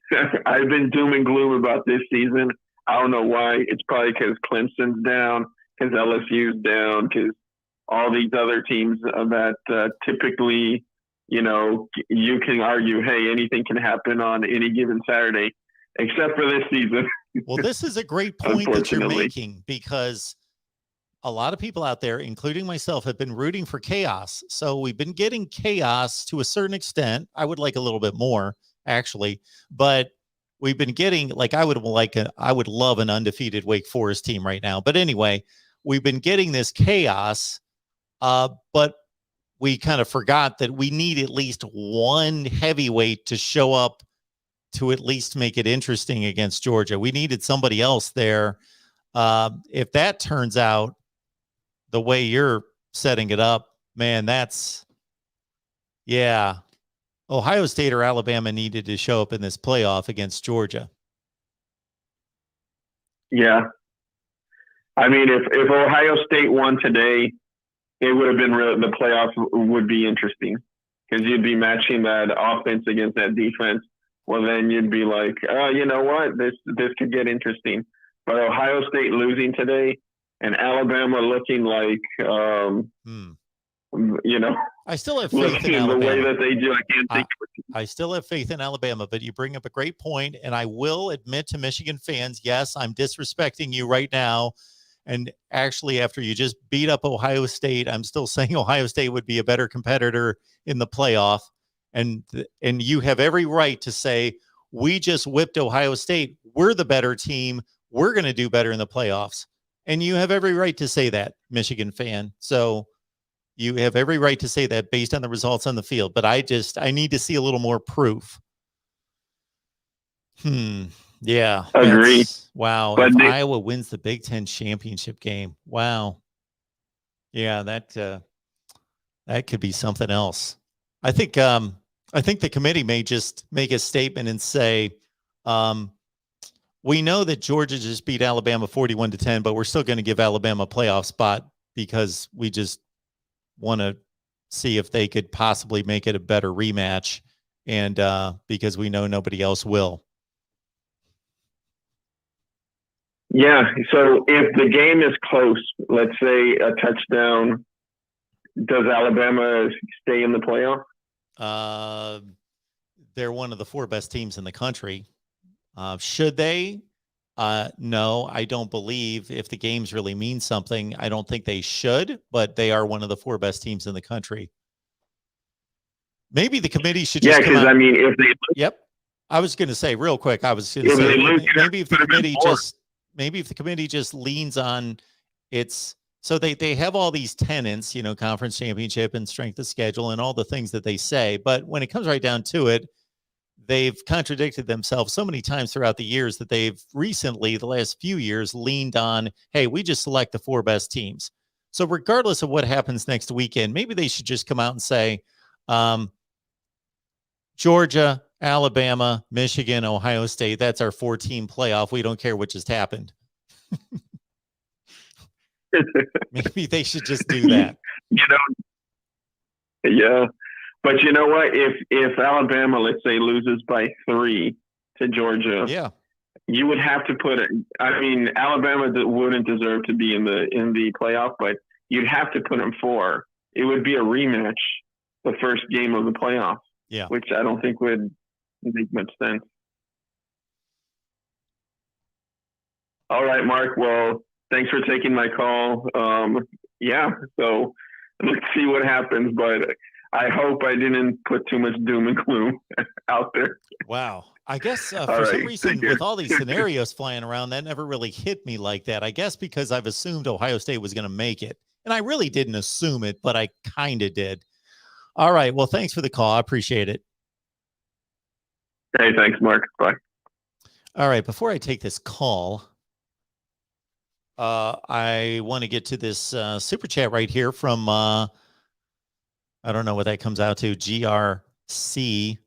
doom and gloom about this season. I don't know why. It's probably because Clemson's down, because LSU's down, because all these other teams that typically, you know, you can argue, hey, anything can happen on any given Saturday, except for this season. Well, this is a great point that you're making, because a lot of people out there, including myself, have been rooting for chaos. So we've been getting chaos to a certain extent. I would like a little bit more, actually, but we've been getting, like, I would love an undefeated Wake Forest team right now. But anyway, we've been getting this chaos, but we kind of forgot that we need at least one heavyweight to show up to at least make it interesting against Georgia. We needed somebody else there. If that turns out the way you're setting it up, man, yeah. Ohio State or Alabama needed to show up in this playoff against Georgia. Yeah. I mean, if Ohio State won today, it would have been the playoffs would be interesting, because you'd be matching that offense against that defense. Well, then you'd be like, oh, you know what? This could get interesting. But Ohio State losing today and Alabama looking like, you know, I still have faith in Alabama. The way that they do, I can't think of it. I still have faith in Alabama, but you bring up a great point, and I will admit to Michigan fans, yes, I'm disrespecting you right now. And actually, after you just beat up Ohio State, I'm still saying Ohio State would be a better competitor in the playoff. And you have every right to say, we just whipped Ohio State. We're the better team. We're going to do better in the playoffs. And you have every right to say that, Michigan fan. So you have every right to say that based on the results on the field. But I need to see a little more proof. Yeah. Agree. Wow. But if Iowa wins the Big Ten championship game, wow. Yeah, that could be something else. I think the committee may just make a statement and say, we know that Georgia just beat Alabama 41-10, but we're still going to give Alabama a playoff spot because we just want to see if they could possibly make it a better rematch, and because we know nobody else will. Yeah, so if the game is close, let's say a touchdown, does Alabama stay in the playoff? They're one of the 4 best teams in the country. Should they? No, I don't believe. If the games really mean something, I don't think they should, but they are one of the 4 best teams in the country. Maybe the committee should just because I mean, if they Yep. I was going to say real quick, maybe if the committee just leans on its, so they have all these tenets, you know, conference championship and strength of schedule and all the things that they say. But when it comes right down to it, they've contradicted themselves so many times throughout the years that they've recently, the last few years, leaned on, hey, we just select the 4 best teams. So regardless of what happens next weekend, maybe they should just come out and say, Georgia, Alabama, Michigan, Ohio State, that's our 4-team playoff. We don't care what just happened. Maybe they should just do that. You know, yeah. But you know what? If Alabama, let's say, loses by 3 to Georgia, yeah, you would have to put it. I mean, Alabama wouldn't deserve to be in the playoff, but you'd have to put them 4. It would be a rematch the first game of the playoffs. Yeah. Which I don't think would make much sense. All right, Mark. Well, thanks for taking my call. So let's see what happens, but I hope I didn't put too much doom and gloom out there. Wow. I guess for some reason, with all these scenarios flying around, that never really hit me like that. I guess because I've assumed Ohio State was going to make it. And I really didn't assume it, but I kind of did. All right. Well, thanks for the call. I appreciate it. Hey, thanks, Mark. Bye. All right. Before I take this call, I want to get to this super chat right here from, I don't know what that comes out to, GIRC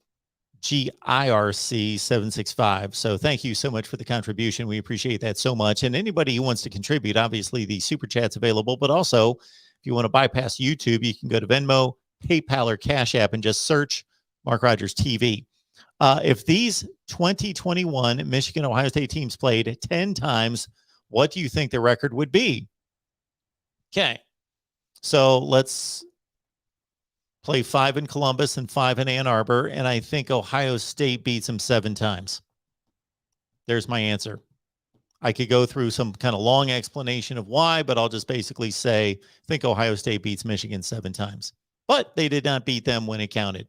765. So thank you so much for the contribution. We appreciate that so much. And anybody who wants to contribute, obviously the super chat's available, but also if you want to bypass YouTube, you can go to Venmo, PayPal, or Cash App and just search Mark Rogers TV. If these 2021 Michigan Ohio State teams played 10 times, what do you think the record would be? Okay. So let's play 5 in Columbus and 5 in Ann Arbor, and I think Ohio State beats them 7 times. There's my answer. I could go through some kind of long explanation of why, but I'll just basically say, I think Ohio State beats Michigan 7 times. But they did not beat them when it counted.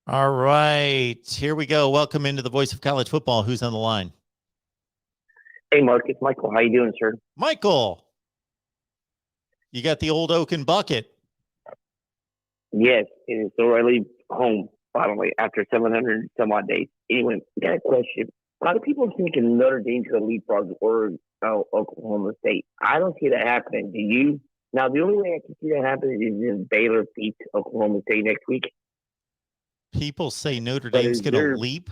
All right, here we go. Welcome into the Voice of College Football. Who's on the line? Hey, Mark, it's Michael. How you doing, sir? Michael, you got the old oaken bucket. Yes, it is already home, finally, after 700 some odd days. Anyway, I got a question. A lot of people are thinking Notre Dame's going to leapfrog or Oklahoma State. I don't see that happening. Do you? Now, the only way I can see that happening is if Baylor beats Oklahoma State next week. People say Notre Dame's going to leap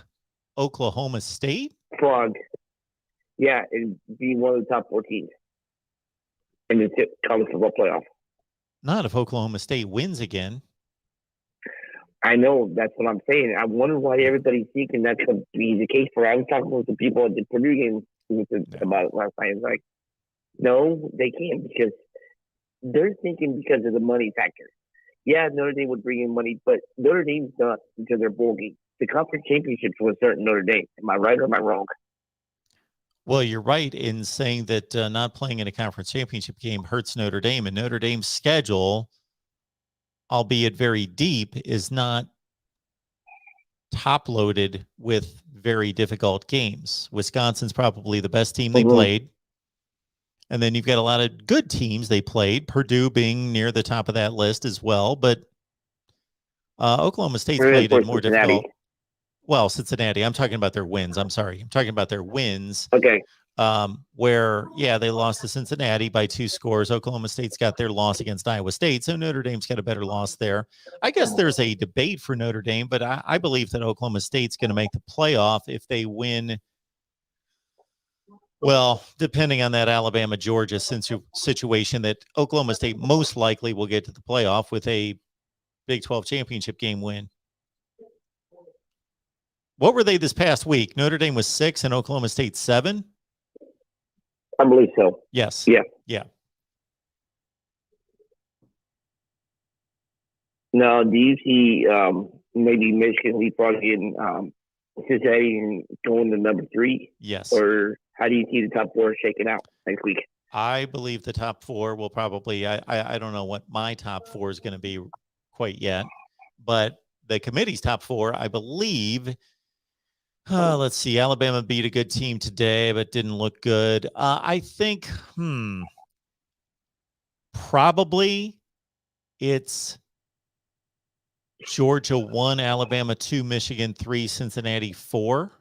Oklahoma State? Frog. Yeah, it'd be one of the top 4 teams in the college football playoff. Not if Oklahoma State wins again. I know, that's what I'm saying. I wonder why everybody's thinking that's going to be the case for. I was talking with the people at the Purdue game about it last night. It's like, no, they can't, because they're thinking because of the money factor. Yeah, Notre Dame would bring in money, but Notre Dame's not because they're bowl game. The conference championships will start in Notre Dame. Am I right or am I wrong? Well, you're right in saying that not playing in a conference championship game hurts Notre Dame, and Notre Dame's schedule, albeit very deep, is not top loaded with very difficult games. Wisconsin's probably the best team they played. And then you've got a lot of good teams they played, Purdue being near the top of that list as well. But Oklahoma State's played in more difficult. Well, Cincinnati, I'm talking about their wins. I'm sorry. I'm talking about their wins. Okay. Where, yeah, they lost to Cincinnati by 2 scores. Oklahoma State's got their loss against Iowa State. So Notre Dame's got a better loss there. I guess there's a debate for Notre Dame, but I believe that Oklahoma State's going to make the playoff if they win. Well, depending on that Alabama-Georgia situation, that Oklahoma State most likely will get to the playoff with a Big 12 championship game win. What were they this past week? Notre Dame was 6 and Oklahoma State 7? I believe so. Yes. Yeah. Yeah. Now, do you see maybe Michigan leapfrogging Cincinnati and going to number 3? Yes. Or how do you see the top 4 shaking out next week? I believe the top 4 will probably, I don't know what my top 4 is going to be quite yet, but the committee's top 4, I believe. Let's see. Alabama beat a good team today, but didn't look good. I think, probably it's Georgia 1, Alabama 2, Michigan 3, Cincinnati 4.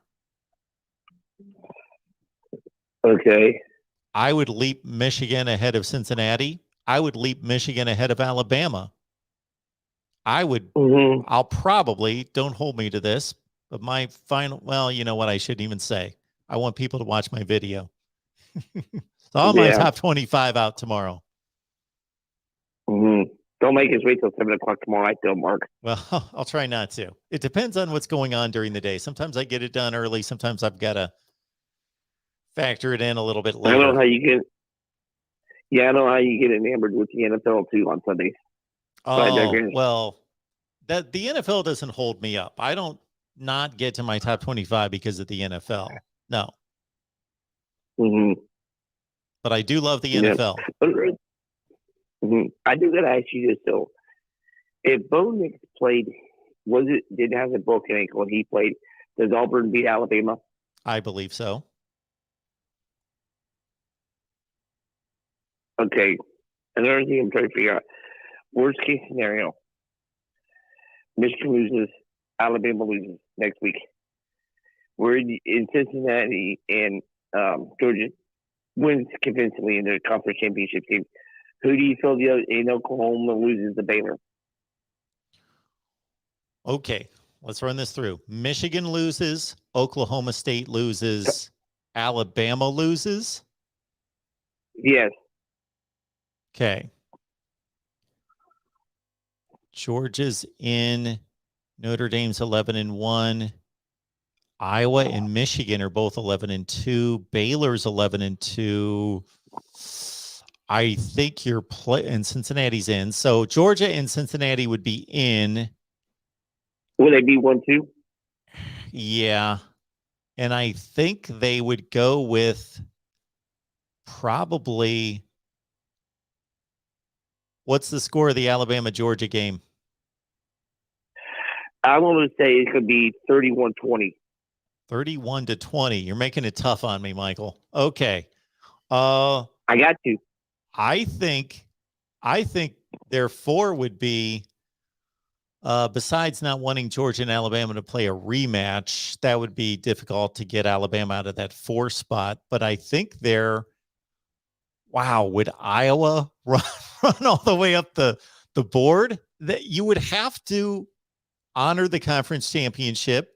Okay. I would leap Michigan ahead of Cincinnati. I would leap Michigan ahead of Alabama. I would, I'll probably, don't hold me to this, but my final, well, you know what? I shouldn't even say. I want people to watch my video. So I'll my top 25 out tomorrow. Don't make us wait till 7 o'clock tomorrow night, though, Mark. Well, I'll try not to. It depends on what's going on during the day. Sometimes I get it done early. Sometimes I've got to factor it in a little bit later. I know how you get. Yeah, I know how you get enamored with the NFL too on Sundays. Oh, well, that the NFL doesn't hold me up. I don't not get to my top 25 because of the NFL. No. Mm-hmm. But I do love the Yeah. NFL. I do gotta ask you this though: if Bo Nix played, didn't have a broken ankle and he played, does Auburn beat Alabama? I believe so. Okay. Another thing I'm trying to figure out: worst case scenario, Michigan loses, Alabama loses next week. We're in Cincinnati and Georgia wins convincingly in the conference championship game. Who do you feel in Oklahoma loses to Baylor? Okay, let's run this through. Michigan loses, Oklahoma State loses, Alabama loses. Yes. Okay. Georgia's in, Notre Dame's 11-1. Iowa and Michigan are both 11-2. Baylor's 11-2. I think you're and Cincinnati's in. So Georgia and Cincinnati would be in. Will they be 1-2? Yeah. And I think they would go with probably, what's the score of the Alabama-Georgia game? I want to say it could be 31-20. 31-20. You're making it tough on me, Michael. Okay. I got to. I think their 4 would be, besides not wanting Georgia and Alabama to play a rematch, that would be difficult to get Alabama out of that 4 spot. But I think would Iowa run all the way up the board? That you would have to honor the conference championship.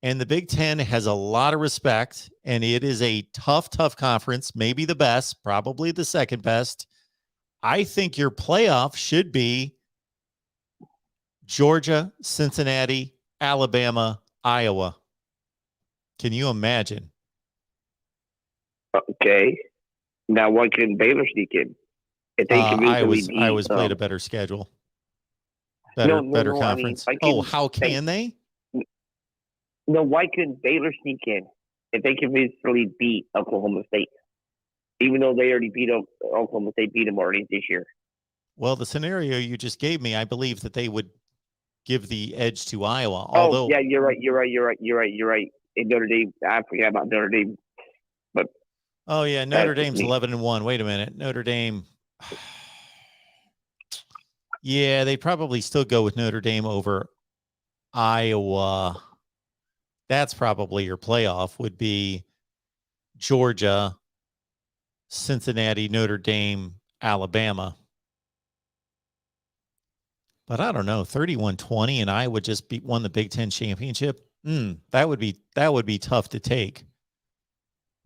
And the Big Ten has a lot of respect, and it is a tough conference, maybe the best, probably the second best. I think your playoff should be Georgia, Cincinnati, Alabama, Iowa. Can you imagine? Okay. Now, why couldn't Baylor sneak in? If they Iowa's played a better schedule. Better conference. I mean, how can they? No, why couldn't Baylor sneak in if they convincingly beat Oklahoma State? Even though they already beat Oklahoma State, beat them already this year. Well, the scenario you just gave me, I believe that they would give the edge to Iowa. Although, yeah, you're right. In Notre Dame, I forgot about Notre Dame. But Notre Dame's 11-1. Wait a minute, Notre Dame. Yeah, they probably still go with Notre Dame over Iowa. That's probably your playoff would be Georgia, Cincinnati, Notre Dame, Alabama. But I don't know, 31-20 and Iowa just won the Big Ten championship. That would be tough to take.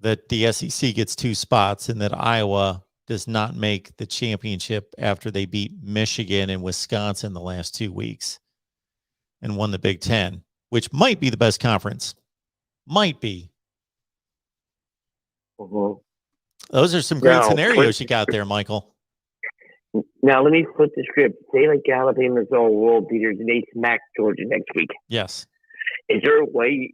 That the SEC gets 2 spots and that Iowa does not make the championship after they beat Michigan and Wisconsin the last 2 weeks and won the Big Ten, which might be the best conference. Might be. Uh-huh. Those are some great scenarios you got there, Michael. Now, let me flip the script. Say like Alabama's all world beaters and they smack Georgia next week. Yes. Is there a way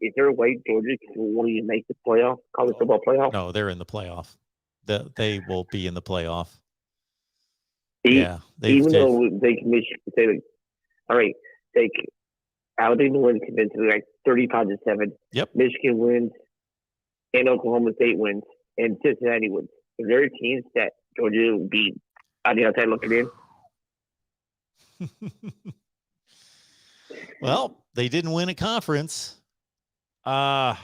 Georgia can only make the playoff, college football playoff? No, they're in the playoff. They will be in the playoff. Even though they can say, like, all right, take Alabama wins convincingly, like 35-7. Yep. Michigan wins, and Oklahoma State wins, and Cincinnati wins. Is there a chance that Georgia will be on the outside looking in? Well, they didn't win a conference, and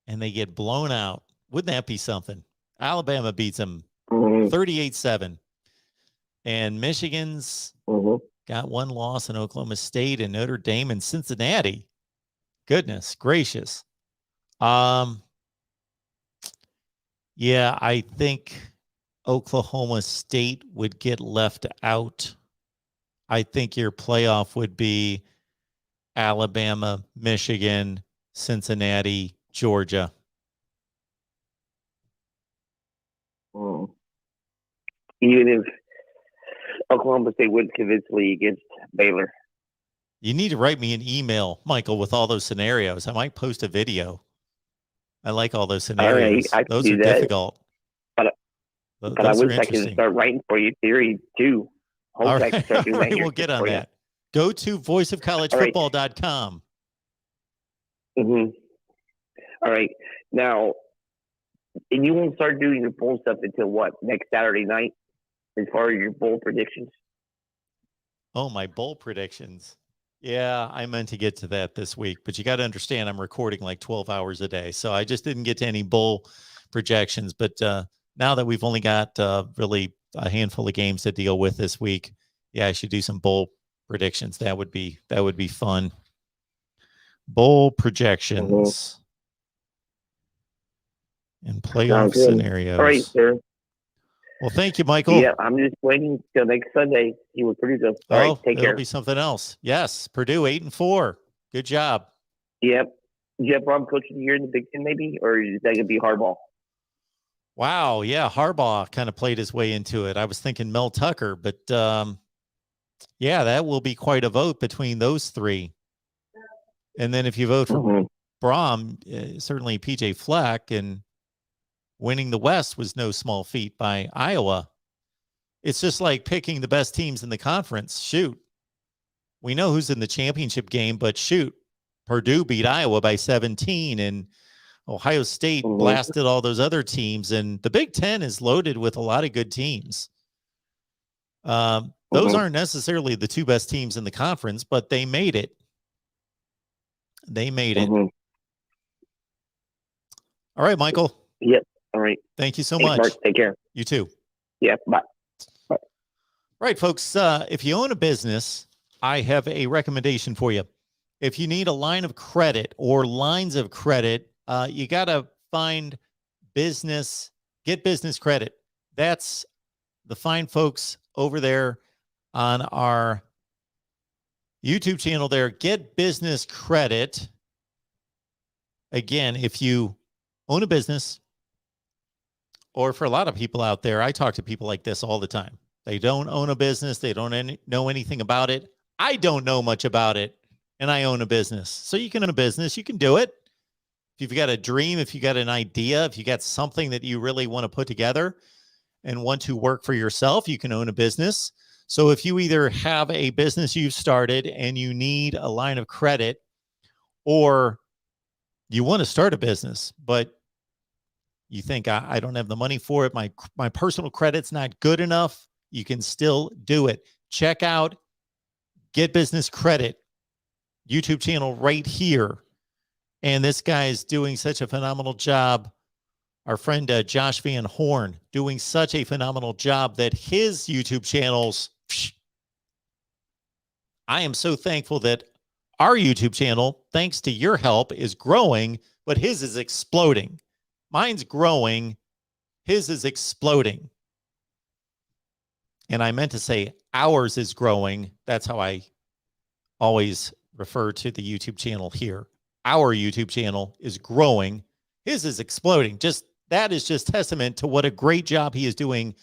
they get blown out. Wouldn't that be something? Alabama beats them 38-7, and Michigan's got 1 loss in Oklahoma State and Notre Dame and Cincinnati. Goodness gracious. Yeah, I think Oklahoma State would get left out. I think your playoff would be Alabama, Michigan, Cincinnati, Georgia. Even if, Oklahoma State wins convincingly against Baylor. You need to write me an email, Michael, with all those scenarios. I might post a video. I like all those scenarios. I can Those do are that. difficult. But I wish I could start writing for you theory too. All right, I can start doing that here we'll get on for you. that. Go to voiceofcollegefootball.com. Mm-hmm. All right. Now, and you won't start doing your bowl stuff until what? Next Saturday night, as far as your bowl predictions? Oh, my bowl predictions. Yeah, I meant to get to that this week, but you got to understand I'm recording like 12 hours a day. So I just didn't get to any bowl projections. But now that we've only got really a handful of games to deal with this week, yeah, I should do some bowl predictions. That would be fun. Bowl projections and playoff scenarios. All right, sir. Well, thank you, Michael. Yeah, I'm just waiting till next Sunday. See what Purdue does. All right, take care. It'll be something else. Yes, Purdue 8-4. Good job. Yep. Jeff Brom coaching the year in the Big Ten, maybe, or is that gonna be Harbaugh? Wow, yeah, Harbaugh kind of played his way into it. I was thinking Mel Tucker, but yeah, that will be quite a vote between those three. And then if you vote for Brom, certainly PJ Fleck, and winning the West was no small feat by Iowa. It's just like picking the best teams in the conference. Shoot, we know who's in the championship game, but shoot, Purdue beat Iowa by 17, and Ohio State blasted all those other teams. And the Big Ten is loaded with a lot of good teams. Those aren't necessarily the two best teams in the conference, but they made it. They made it. All right, Michael. Yep. All right. Thank you so Thanks, much. Mark. Take care. You too. Yeah. Bye. All right, folks. If you own a business, I have a recommendation for you. If you need a line of credit or lines of credit, you got to find get business credit. That's the fine folks over there on our YouTube channel there. Get Business Credit. Again, if you own a business, or for a lot of people out there, I talk to people like this all the time. They don't own a business. They don't know anything about it. I don't know much about it, and I own a business. So you can own a business. You can do it. If you've got a dream, if you got an idea, if you got something that you really want to put together and want to work for yourself, you can own a business. So if you either have a business you've started and you need a line of credit, or you want to start a business, but you think I don't have the money for it, my personal credit's not good enough, you can still do it. Check out Get Business Credit YouTube channel right here. And this guy is doing such a phenomenal job. Our friend Josh Van Horn doing such a phenomenal job that his YouTube channels, I am so thankful that our YouTube channel, thanks to your help, is growing, but his is exploding. Mine's growing. His is exploding. And I meant to say ours is growing. That's how I always refer to the YouTube channel here. Our YouTube channel is growing. His is exploding. That is just testament to what a great job he is doing,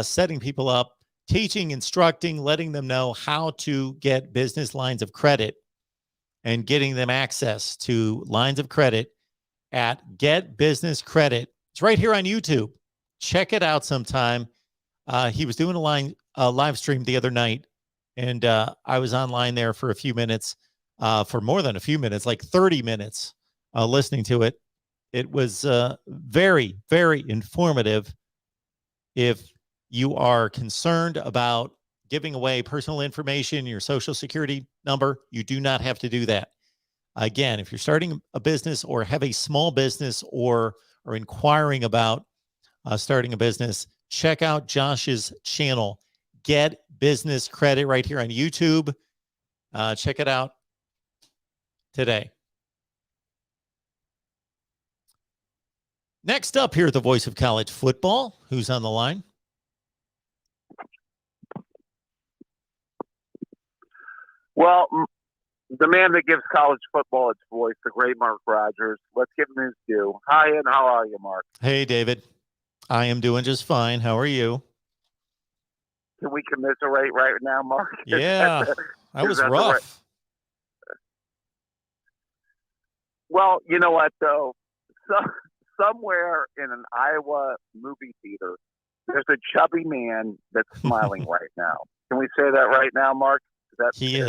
setting people up, teaching, instructing, letting them know how to get business lines of credit and getting them access to lines of credit at Get Business Credit. It's right here on YouTube. Check it out sometime. He was doing a live stream the other night, and I was online there for a few minutes, for more than a few minutes, like 30 minutes, listening to it. It was very, very informative. If you are concerned about giving away personal information, your social security number, you do not have to do that. Again, if you're starting a business or have a small business or are inquiring about starting a business, check out Josh's channel, Get Business Credit, right here on YouTube. Check it out today. Next up here at the Voice of College Football, who's on the line? Well, the man that gives college football its voice, the great Mark Rogers. Let's give him his due. Hi, and how are you, Mark? Hey, David. I am doing just fine. How are you? Can we commiserate right now, Mark? Yeah, that was rough. Well, you know what, though? Somewhere in an Iowa movie theater, there's a chubby man that's smiling right now. Can we say that right now, Mark? Is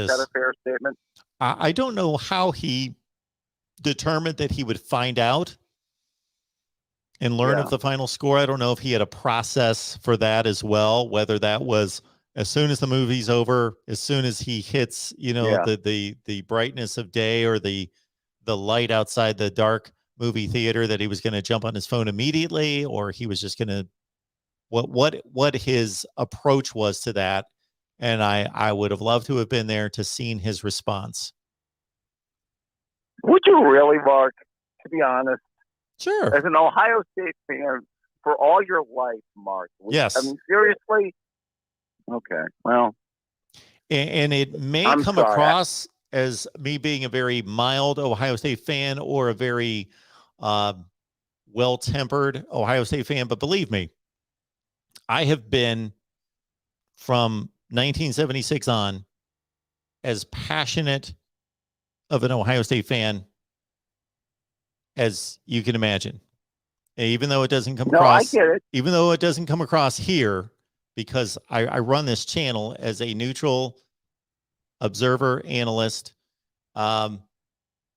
that a fair statement? I don't know how he determined that he would find out and learn of the final score. I don't know if he had a process for that as well, whether that was as soon as the movie's over, as soon as he hits, the brightness of day or the light outside the dark movie theater, that he was going to jump on his phone immediately, or he was just going to what his approach was to that. And I would have loved to have been there to seen his response. Would you really, Mark? To be honest, sure. As an Ohio State fan for all your life, Mark. Yes. I mean, seriously. Okay. Well, and it may come across as me being a very mild Ohio State fan or a very well-tempered Ohio State fan, but believe me, I have been from 1976 on as passionate of an Ohio State fan as you can imagine. Even though it doesn't come across, I get it. Even though it doesn't come across here, because I run this channel as a neutral observer analyst.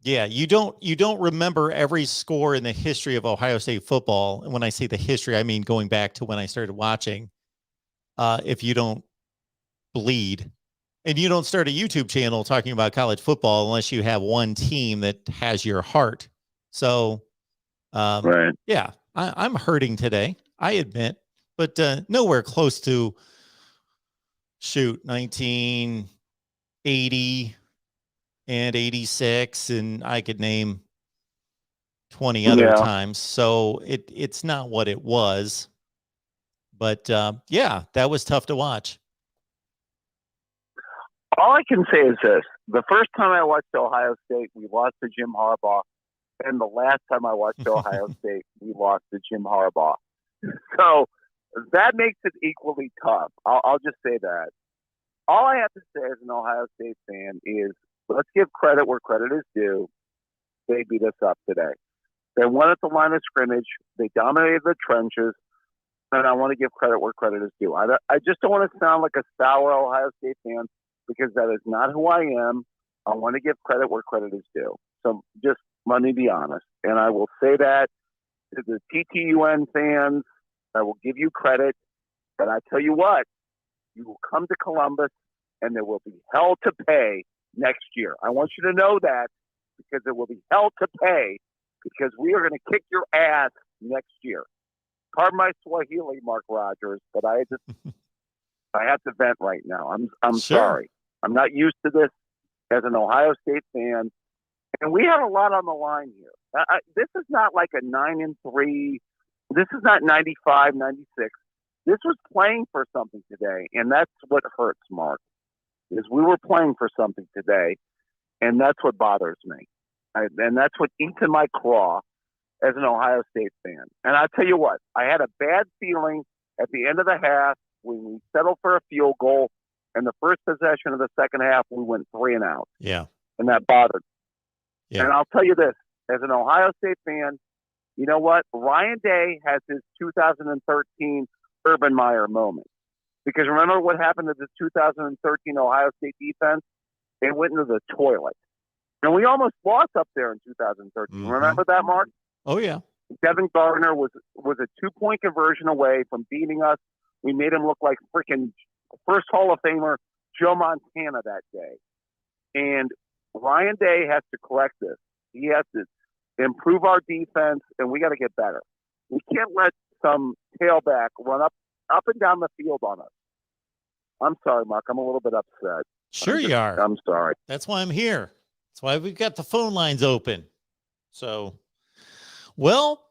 You don't remember every score in the history of Ohio State football. And when I say the history, I mean going back to when I started watching. If you don't bleed, and you don't start a YouTube channel talking about college football unless you have one team that has your heart. So, right. Yeah, I'm hurting today, I admit, but nowhere close to 1980 and 86, and I could name 20 other times. So it's not what it was, but that was tough to watch. All I can say is this. The first time I watched Ohio State, we lost to Jim Harbaugh. And the last time I watched Ohio State, we lost to Jim Harbaugh. So that makes it equally tough. I'll just say that. All I have to say as an Ohio State fan is let's give credit where credit is due. They beat us up today. They won at the line of scrimmage. They dominated the trenches. And I want to give credit where credit is due. I just don't want to sound like a sour Ohio State fan, because that is not who I am. I want to give credit where credit is due. So just let me be honest. And I will say that to the TTUN fans, I will give you credit. But I tell you what, you will come to Columbus and there will be hell to pay next year. I want you to know that, because it will be hell to pay, because we are going to kick your ass next year. Pardon my Swahili, Mark Rogers, but I have to vent right now. I'm sorry. I'm not used to this as an Ohio State fan, and we have a lot on the line here. This is not like a 9-3. This is not 95, 96. This was playing for something today, and that's what hurts, Mark, is we were playing for something today, and that's what bothers me. And that's what eats in my craw as an Ohio State fan. And I'll tell you what, I had a bad feeling at the end of the half when we settled for a field goal, and the first possession of the second half, we went 3 and out. Yeah. And that bothered. Yeah. And I'll tell you this, as an Ohio State fan, you know what? Ryan Day has his 2013 Urban Meyer moment. Because remember what happened to the 2013 Ohio State defense? They went into the toilet. And we almost lost up there in 2013. Mm-hmm. Remember that, Mark? Oh, yeah. Devin Gardner was a 2-point conversion away from beating us. We made him look like freaking first Hall of Famer Joe Montana that day. And Ryan Day has to correct this. He has to improve our defense, and we got to get better. We can't let some tailback run up and down the field on us. I'm sorry, Mark. I'm a little bit upset. Sure you are. I'm sorry. That's why I'm here. That's why we've got the phone lines open. So, well,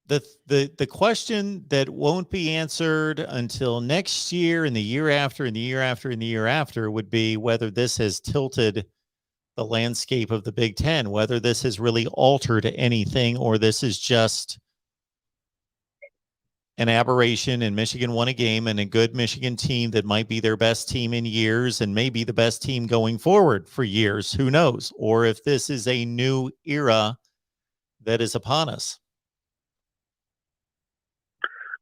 the question that won't be answered until next year and the year after and the year after and the year after would be whether this has tilted the landscape of the Big Ten, whether this has really altered anything, or this is just an aberration and Michigan won a game, and a good Michigan team that might be their best team in years and maybe the best team going forward for years. Who knows? Or if this is a new era that is upon us.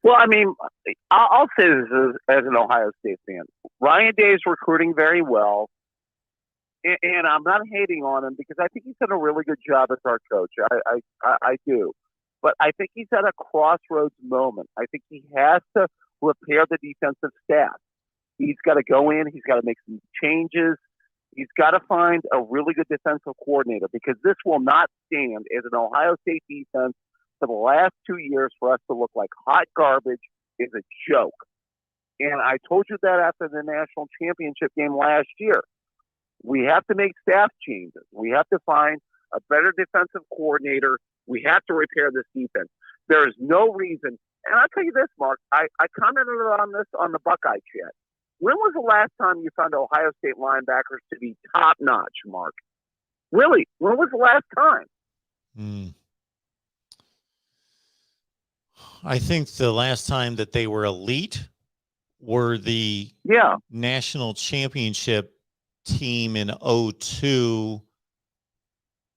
Well, I mean, I'll say this as an Ohio State fan. Ryan Day is recruiting very well, and I'm not hating on him because I think he's done a really good job as our coach. I do. But I think he's at a crossroads moment. I think he has to repair the defensive staff. He's got to go in. He's got to make some changes. He's got to find a really good defensive coordinator because this will not stand as an Ohio State defense for the last 2 years for us to look like hot garbage is a joke. And I told you that after the national championship game last year. We have to make staff changes. We have to find a better defensive coordinator. We have to repair this defense. There is no reason. And I'll tell you this, Mark. I commented on this on the Buckeye chat. When was the last time you found Ohio State linebackers to be top-notch, Mark? Really? When was the last time? I think the last time that they were elite were the national championship team in 2002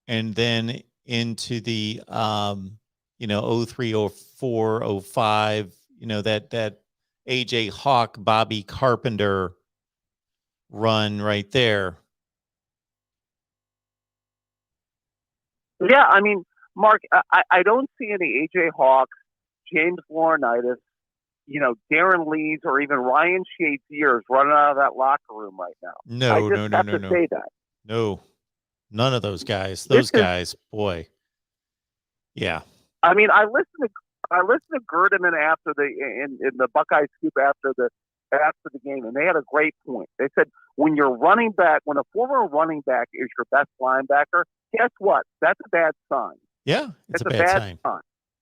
and then into the 03, 04, 05, that AJ Hawk, Bobby Carpenter run right there. Yeah, I mean, Mark, I don't see any AJ Hawks, James Laurinaitis, Darren Lees, or even Ryan Shazier's running out of that locker room right now. No. Say that. No, none of those guys. Those guys, boy. Yeah. I mean, I listened to Gerdeman after in the Buckeye Scoop after the game, and they had a great point. They said when a former running back is your best linebacker, guess what? That's a bad sign. Yeah, it's a bad sign.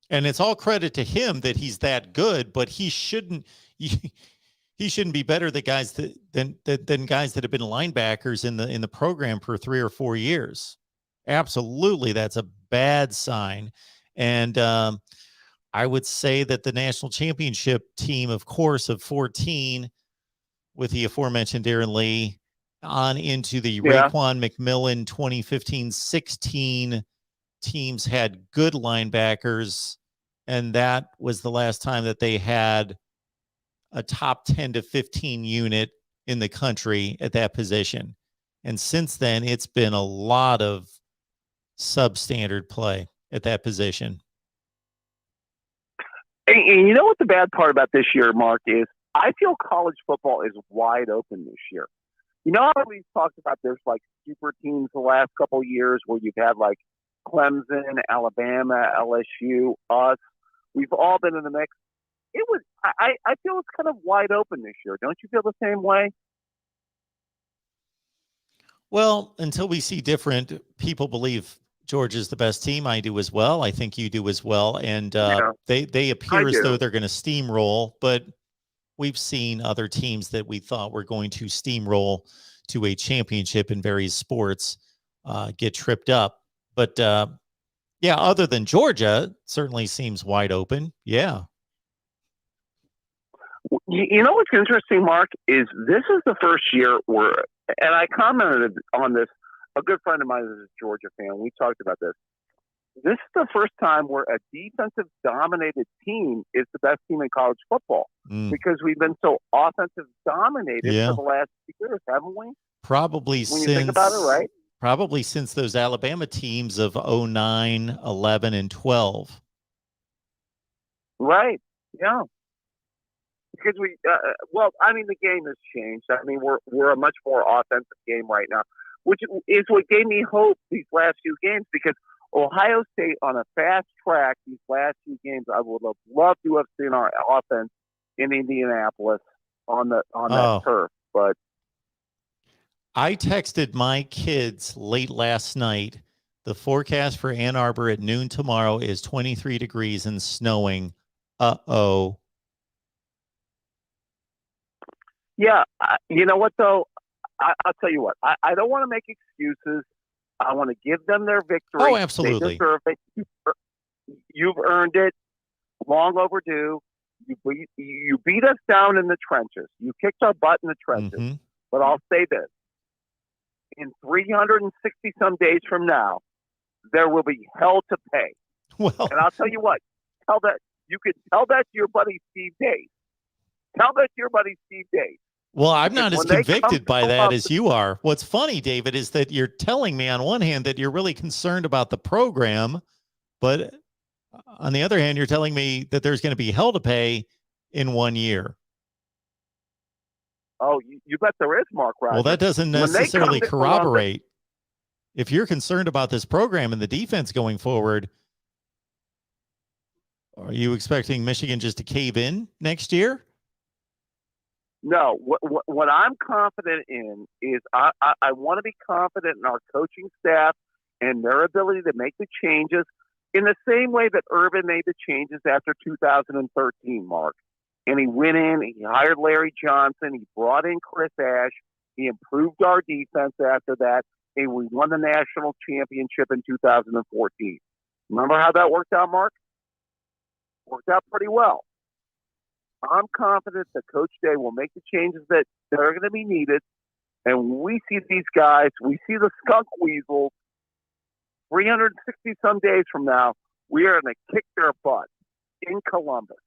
And it's all credit to him that he's that good, but he shouldn't be better than guys than guys that have been linebackers in the program for 3 or 4 years. Absolutely, that's a bad sign. And I would say that the national championship team, of course, of 14, with the aforementioned Darren Lee, on into the Raekwon McMillan 2015-16 teams had good linebackers, and that was the last time that they had a top 10 to 15 unit in the country at that position. And since then, it's been a lot of substandard play at that position. And you know what the bad part about this year, Mark, is I feel college football is wide open this year. You know how we've talked about there's like super teams the last couple of years where you've had like Clemson, Alabama, LSU, us. We've all been in the mix. I feel it's kind of wide open this year. Don't you feel the same way? Well, until we see different people believe Georgia's the best team, I do as well. I think you do as well. And they appear as though they're going to steamroll, but we've seen other teams that we thought were going to steamroll to a championship in various sports get tripped up. But other than Georgia, certainly seems wide open. Yeah. You know what's interesting, Mark, is this is the first year where, and I commented on this, a good friend of mine is a Georgia fan. We talked about this. This is the first time where a defensive-dominated team is the best team in college football because we've been so offensive-dominated for the last 2 years, haven't we? Probably when you think about it, right? Probably since those Alabama teams of 09, 11, and 12. Right, yeah. Because the game has changed. I mean, we're a much more offensive game right now, which is what gave me hope these last few games because Ohio State on a fast track these last few games, I would have loved to have seen our offense in Indianapolis on that turf. But I texted my kids late last night. The forecast for Ann Arbor at noon tomorrow is 23 degrees and snowing. Uh-oh. Yeah, you know what, though? I'll tell you what. I don't want to make excuses. I want to give them their victory. Oh, absolutely. They deserve it. You've earned it. Long overdue. You beat us down in the trenches. You kicked our butt in the trenches. Mm-hmm. But I'll say this. In 360 some days from now, there will be hell to pay. Well, and I'll tell you what, you could tell that to your buddy Steve Dace. Tell that to your buddy Steve Dace. well, I'm not as convicted by that as you are. What's funny, David, is that you're telling me on one hand that you're really concerned about the program, but on the other hand, you're telling me that there's going to be hell to pay in 1 year. Oh, you bet there is, Mark Rogers. Well, that doesn't necessarily corroborate. If you're concerned about this program and the defense going forward, are you expecting Michigan just to cave in next year? No, what I'm confident in is I want to be confident in our coaching staff and their ability to make the changes in the same way that Urban made the changes after 2013, Mark. And he went in, he hired Larry Johnson, he brought in Chris Ash, he improved our defense after that, and we won the national championship in 2014. Remember how that worked out, Mark? Worked out pretty well. I'm confident that Coach Day will make the changes that are going to be needed. And when we see these guys, we see the skunk weasels, 360 some days from now, we are going to kick their butt in Columbus.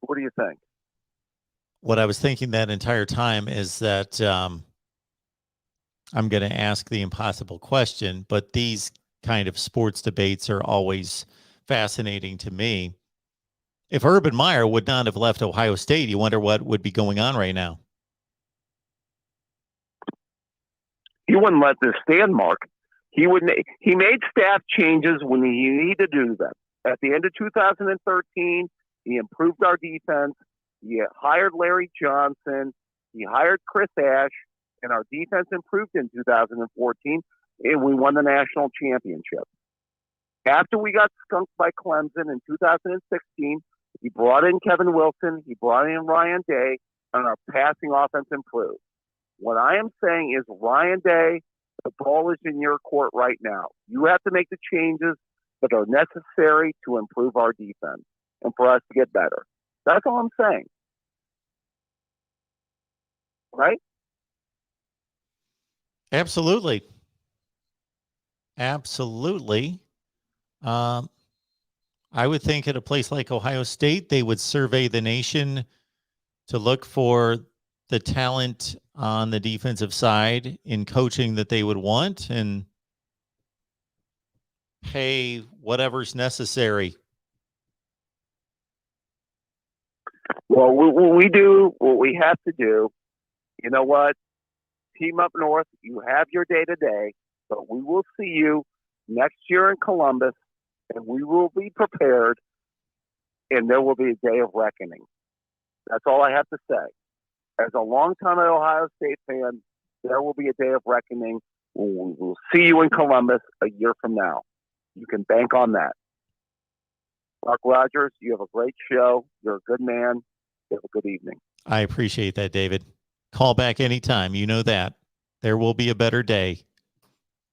What do you think? What I was thinking that entire time is that I'm going to ask the impossible question, but these kind of sports debates are always fascinating to me. If Urban Meyer would not have left Ohio State, you wonder what would be going on right now. He wouldn't let this stand, Mark. He made staff changes when he needed to do them. At the end of 2013, he improved our defense. He hired Larry Johnson. He hired Chris Ash, and our defense improved in 2014, and we won the national championship. After we got skunked by Clemson in 2016, he brought in Kevin Wilson, he brought in Ryan Day, and our passing offense improved. What I am saying is, Ryan Day, the ball is in your court right now. You have to make the changes that are necessary to improve our defense and for us to get better. That's all I'm saying. Right? Absolutely. Absolutely. I would think at a place like Ohio State, they would survey the nation to look for the talent on the defensive side in coaching that they would want and pay whatever's necessary. Well, we do what we have to do. You know what? Team Up North, you have your day-to-day, but we will see you next year in Columbus, and we will be prepared, and there will be a day of reckoning. That's all I have to say. As a longtime Ohio State fan, there will be a day of reckoning. We will see you in Columbus a year from now. You can bank on that. Mark Rogers, you have a great show. You're a good man. You have a good evening. I appreciate that, David. Call back anytime. You know that. There will be a better day.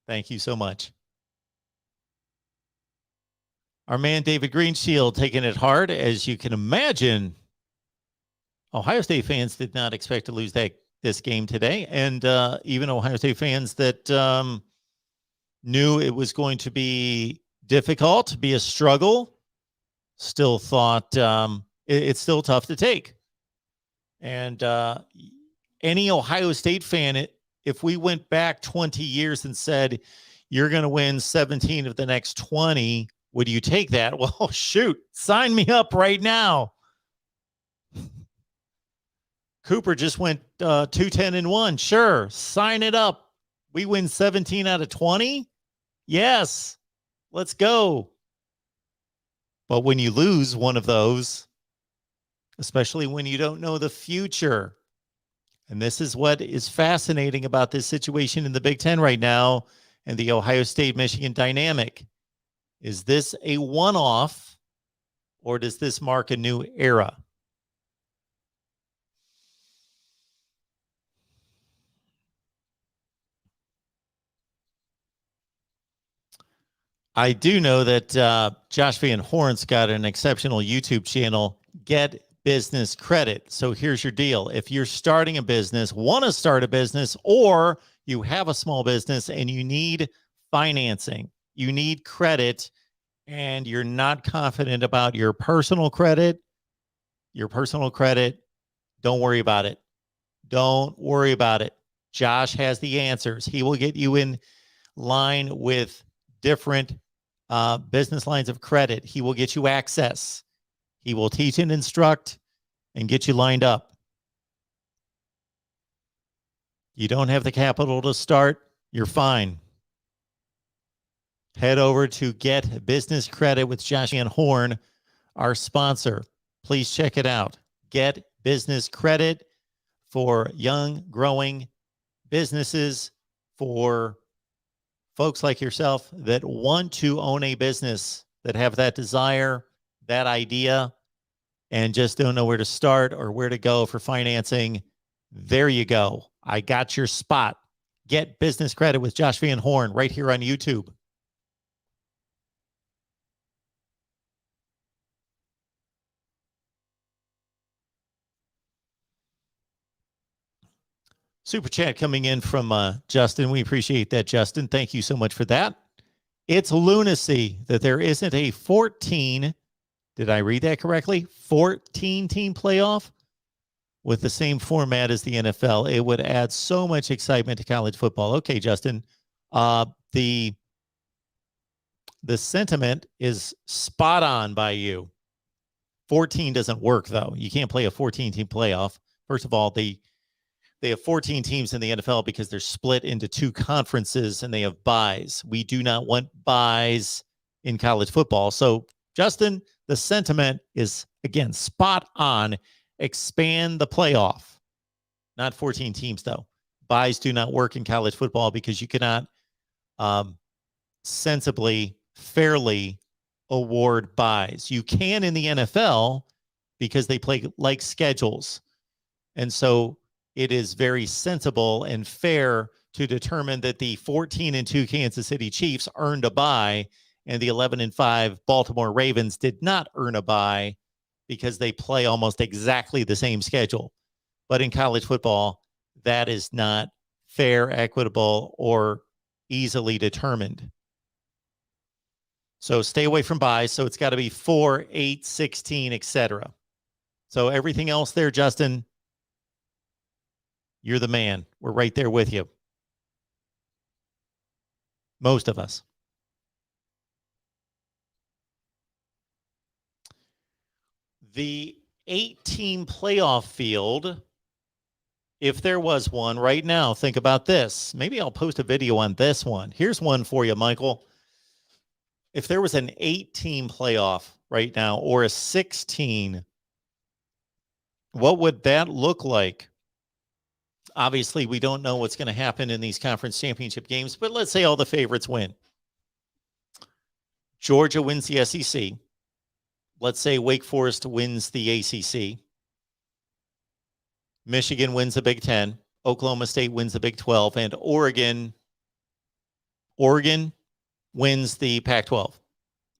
Thank you so much. Our man, David Greenshield, taking it hard. As you can imagine, Ohio State fans did not expect to lose this game today. And even Ohio State fans that knew it was going to be difficult, be a struggle, still thought it's still tough to take. And any Ohio State fan, if we went back 20 years and said, you're going to win 17 of the next 20, would you take that? Well, shoot, sign me up right now. Cooper just went 2-10-1. Sure, sign it up. We win 17 out of 20? Yes, let's go. But when you lose one of those, especially when you don't know the future, and this is what is fascinating about this situation in the Big Ten right now and the Ohio State-Michigan dynamic. Is this a one-off, or does this mark a new era? I do know that Josh Van Horn's got an exceptional YouTube channel, Get Business Credit. So here's your deal. If you're starting a business, want to start a business, or you have a small business and you need financing, you need credit, and you're not confident about your personal credit, don't worry about it. Don't worry about it. Josh has the answers. He will get you in line with different business lines of credit. He will get you access. He will teach and instruct and get you lined up. You don't have the capital to start, you're fine. Head over to Get Business Credit with Josh Van Horn, our sponsor. Please check it out. Get Business Credit for young, growing businesses, for folks like yourself that want to own a business, that have that desire, that idea, and just don't know where to start or where to go for financing. There you go. I got your spot. Get Business Credit with Josh Van Horn right here on YouTube. Super chat coming in from Justin. We appreciate that, Justin. Thank you so much for that. It's lunacy that there isn't a 14, did I read that correctly? 14-team playoff with the same format as the NFL. It would add so much excitement to college football. Okay, Justin. The sentiment is spot on by you. 14 doesn't work, though. You can't play a 14-team playoff. First of all, they have 14 teams in the NFL because they're split into two conferences and they have byes. We do not want byes in college football. So, Justin, the sentiment is, again, spot on. Expand the playoff. Not 14 teams, though. Byes do not work in college football because you cannot sensibly, fairly award byes. You can in the NFL because they play like schedules. And so it is very sensible and fair to determine that the 14-2 Kansas City Chiefs earned a bye and the 11-5 Baltimore Ravens did not earn a bye because they play almost exactly the same schedule. But in college football, that is not fair, equitable, or easily determined. So stay away from byes. So it's got to be 4, 8, 16, etc. So everything else there, Justin, you're the man. We're right there with you. Most of us. The 8-team playoff field, if there was one right now, think about this. Maybe I'll post a video on this one. Here's one for you, Michael. If there was an 8-team playoff right now or a 16, what would that look like? Obviously, we don't know what's going to happen in these conference championship games, but let's say all the favorites win. Georgia wins the SEC. Let's say Wake Forest wins the ACC. Michigan wins the Big Ten. Oklahoma State wins the Big 12. And Oregon wins the Pac-12.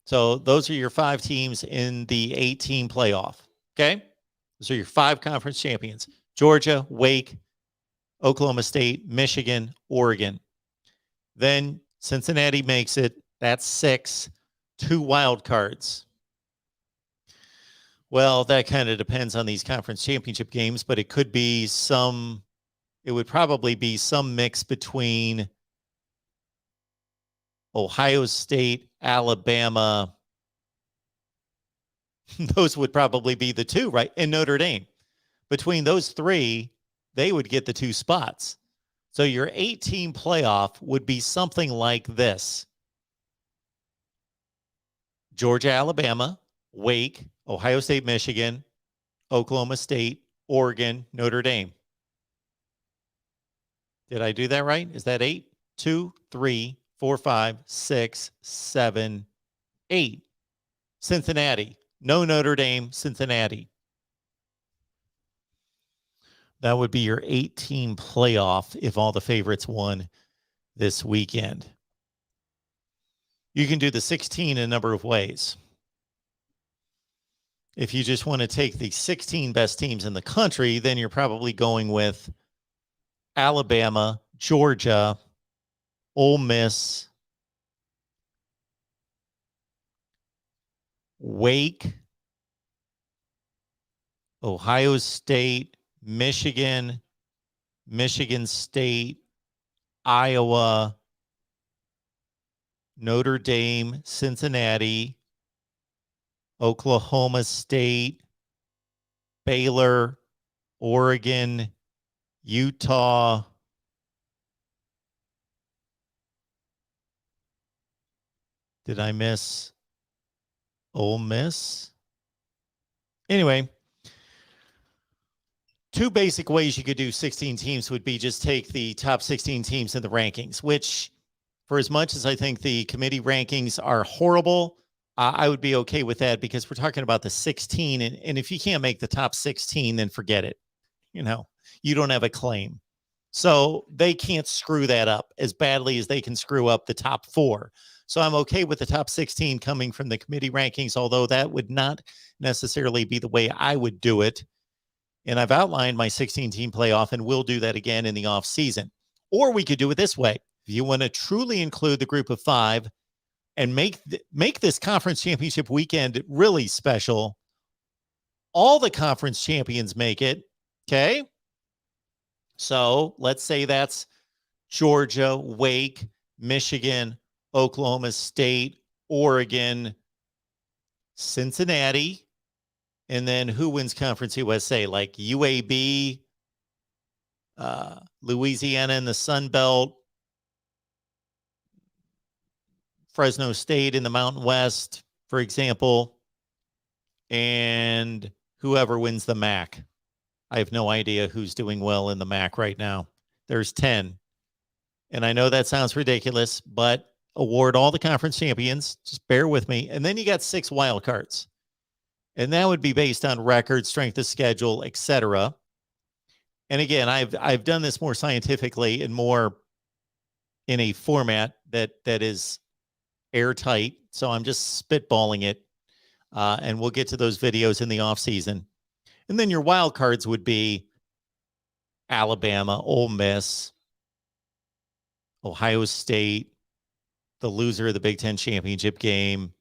So those are your 5 teams in the 8-team playoff. Okay? Those are your 5 conference champions. Georgia, Wake, Oklahoma State, Michigan, Oregon. Then Cincinnati makes it. That's 6. 2 wild cards. Well, that kind of depends on these conference championship games, but it could be it would probably be some mix between Ohio State, Alabama. Those would probably be the 2, right? And Notre Dame. Between those 3, they would get the 2 spots. So your 8-team playoff would be something like this. Georgia, Alabama, Wake, Ohio State, Michigan, Oklahoma State, Oregon, Notre Dame. Did I do that right? Is that 8? 2, 3, 4, 5, 6, 7, 8. Cincinnati. No Notre Dame, Cincinnati. That would be your 8-team playoff if all the favorites won this weekend. You can do the 16 in a number of ways. If you just want to take the 16 best teams in the country, then you're probably going with Alabama, Georgia, Ole Miss, Wake, Ohio State, Michigan, Michigan State, Iowa, Notre Dame, Cincinnati, Oklahoma State, Baylor, Oregon, Utah, did I miss Ole Miss? Anyway, two basic ways you could do 16 teams would be just take the top 16 teams in the rankings, which for as much as I think the committee rankings are horrible, I would be okay with that because we're talking about the 16. And if you can't make the top 16, then forget it. You know, you don't have a claim. So they can't screw that up as badly as they can screw up the top 4. So I'm okay with the top 16 coming from the committee rankings, although that would not necessarily be the way I would do it. And I've outlined my 16-team playoff, and we'll do that again in the off season. Or we could do it this way. If you want to truly include the group of 5 and make this conference championship weekend really special, all the conference champions make it, okay? So let's say that's Georgia, Wake, Michigan, Oklahoma State, Oregon, Cincinnati, and then who wins Conference USA? Like UAB, Louisiana in the Sun Belt, Fresno State in the Mountain West, for example, and whoever wins the MAC. I have no idea who's doing well in the MAC right now. There's 10. And I know that sounds ridiculous, but award all the conference champions. Just bear with me. And then you got 6 wild cards. And that would be based on record, strength of schedule, etc. And again, I've done this more scientifically and more in a format that is airtight. So I'm just spitballing it. And we'll get to those videos in the off season. And then your wild cards would be Alabama, Ole Miss, Ohio State, the loser of the Big Ten championship game,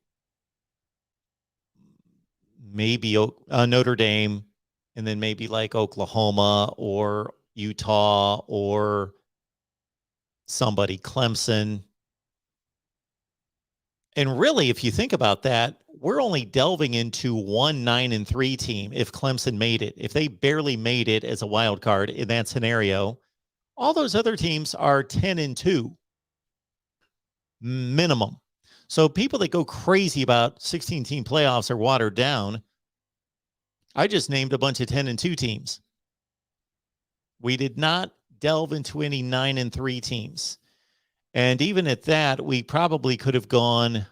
maybe Notre Dame, and then maybe like Oklahoma or Utah or somebody, Clemson. And really, if you think about that, we're only delving into one 9-3 team if Clemson made it. If they barely made it as a wild card in that scenario, all those other teams are 10-2 minimum. So people that go crazy about 16-team playoffs are watered down. I just named a bunch of 10-2 teams. We did not delve into any 9-3 teams. And even at that, we probably could have gone,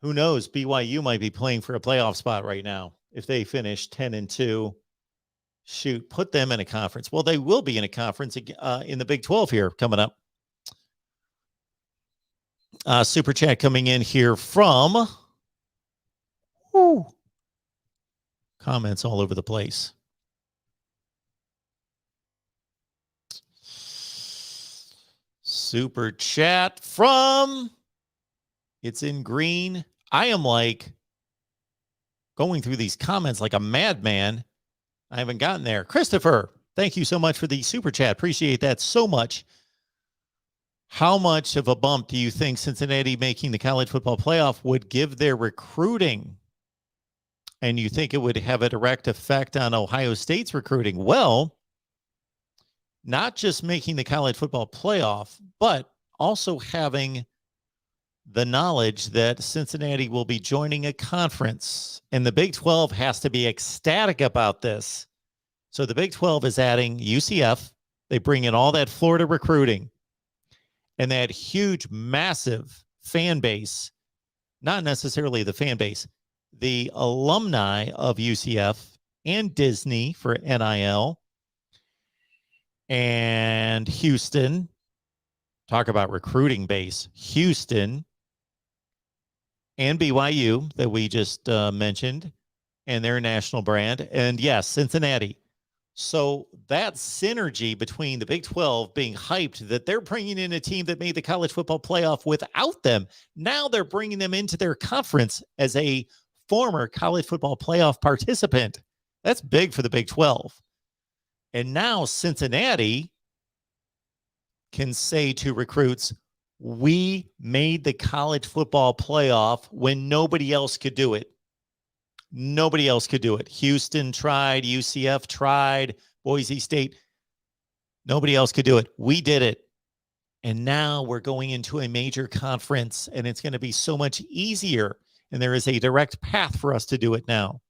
who knows, BYU might be playing for a playoff spot right now. If they finish 10-2, shoot, put them in a conference. Well, they will be in a conference in the Big 12 here coming up. Super chat coming in here from comments all over the place. Super chat from, it's in green. I am like going through these comments like a madman. I haven't gotten there. Christopher, thank you so much for the super chat. Appreciate that so much. How much of a bump do you think Cincinnati making the college football playoff would give their recruiting? And you think it would have a direct effect on Ohio State's recruiting? Well, not just making the college football playoff, but also having the knowledge that Cincinnati will be joining a conference. And the Big 12 has to be ecstatic about this. So the Big 12 is adding UCF. They bring in all that Florida recruiting. And that huge, massive fan base, not necessarily the fan base, the alumni of UCF and Disney for NIL and Houston. Talk about recruiting base. Houston, and BYU that we just mentioned, and their national brand. And yes, Cincinnati. So that synergy between the Big 12 being hyped that they're bringing in a team that made the college football playoff without them. Now they're bringing them into their conference as a former college football playoff participant. That's big for the Big 12. And now Cincinnati can say to recruits, we made the college football playoff when nobody else could do it. Nobody else could do it. Houston tried, UCF tried, Boise State. Nobody else could do it. We did it. And now we're going into a major conference, and it's going to be so much easier. And there is a direct path for us to do it now.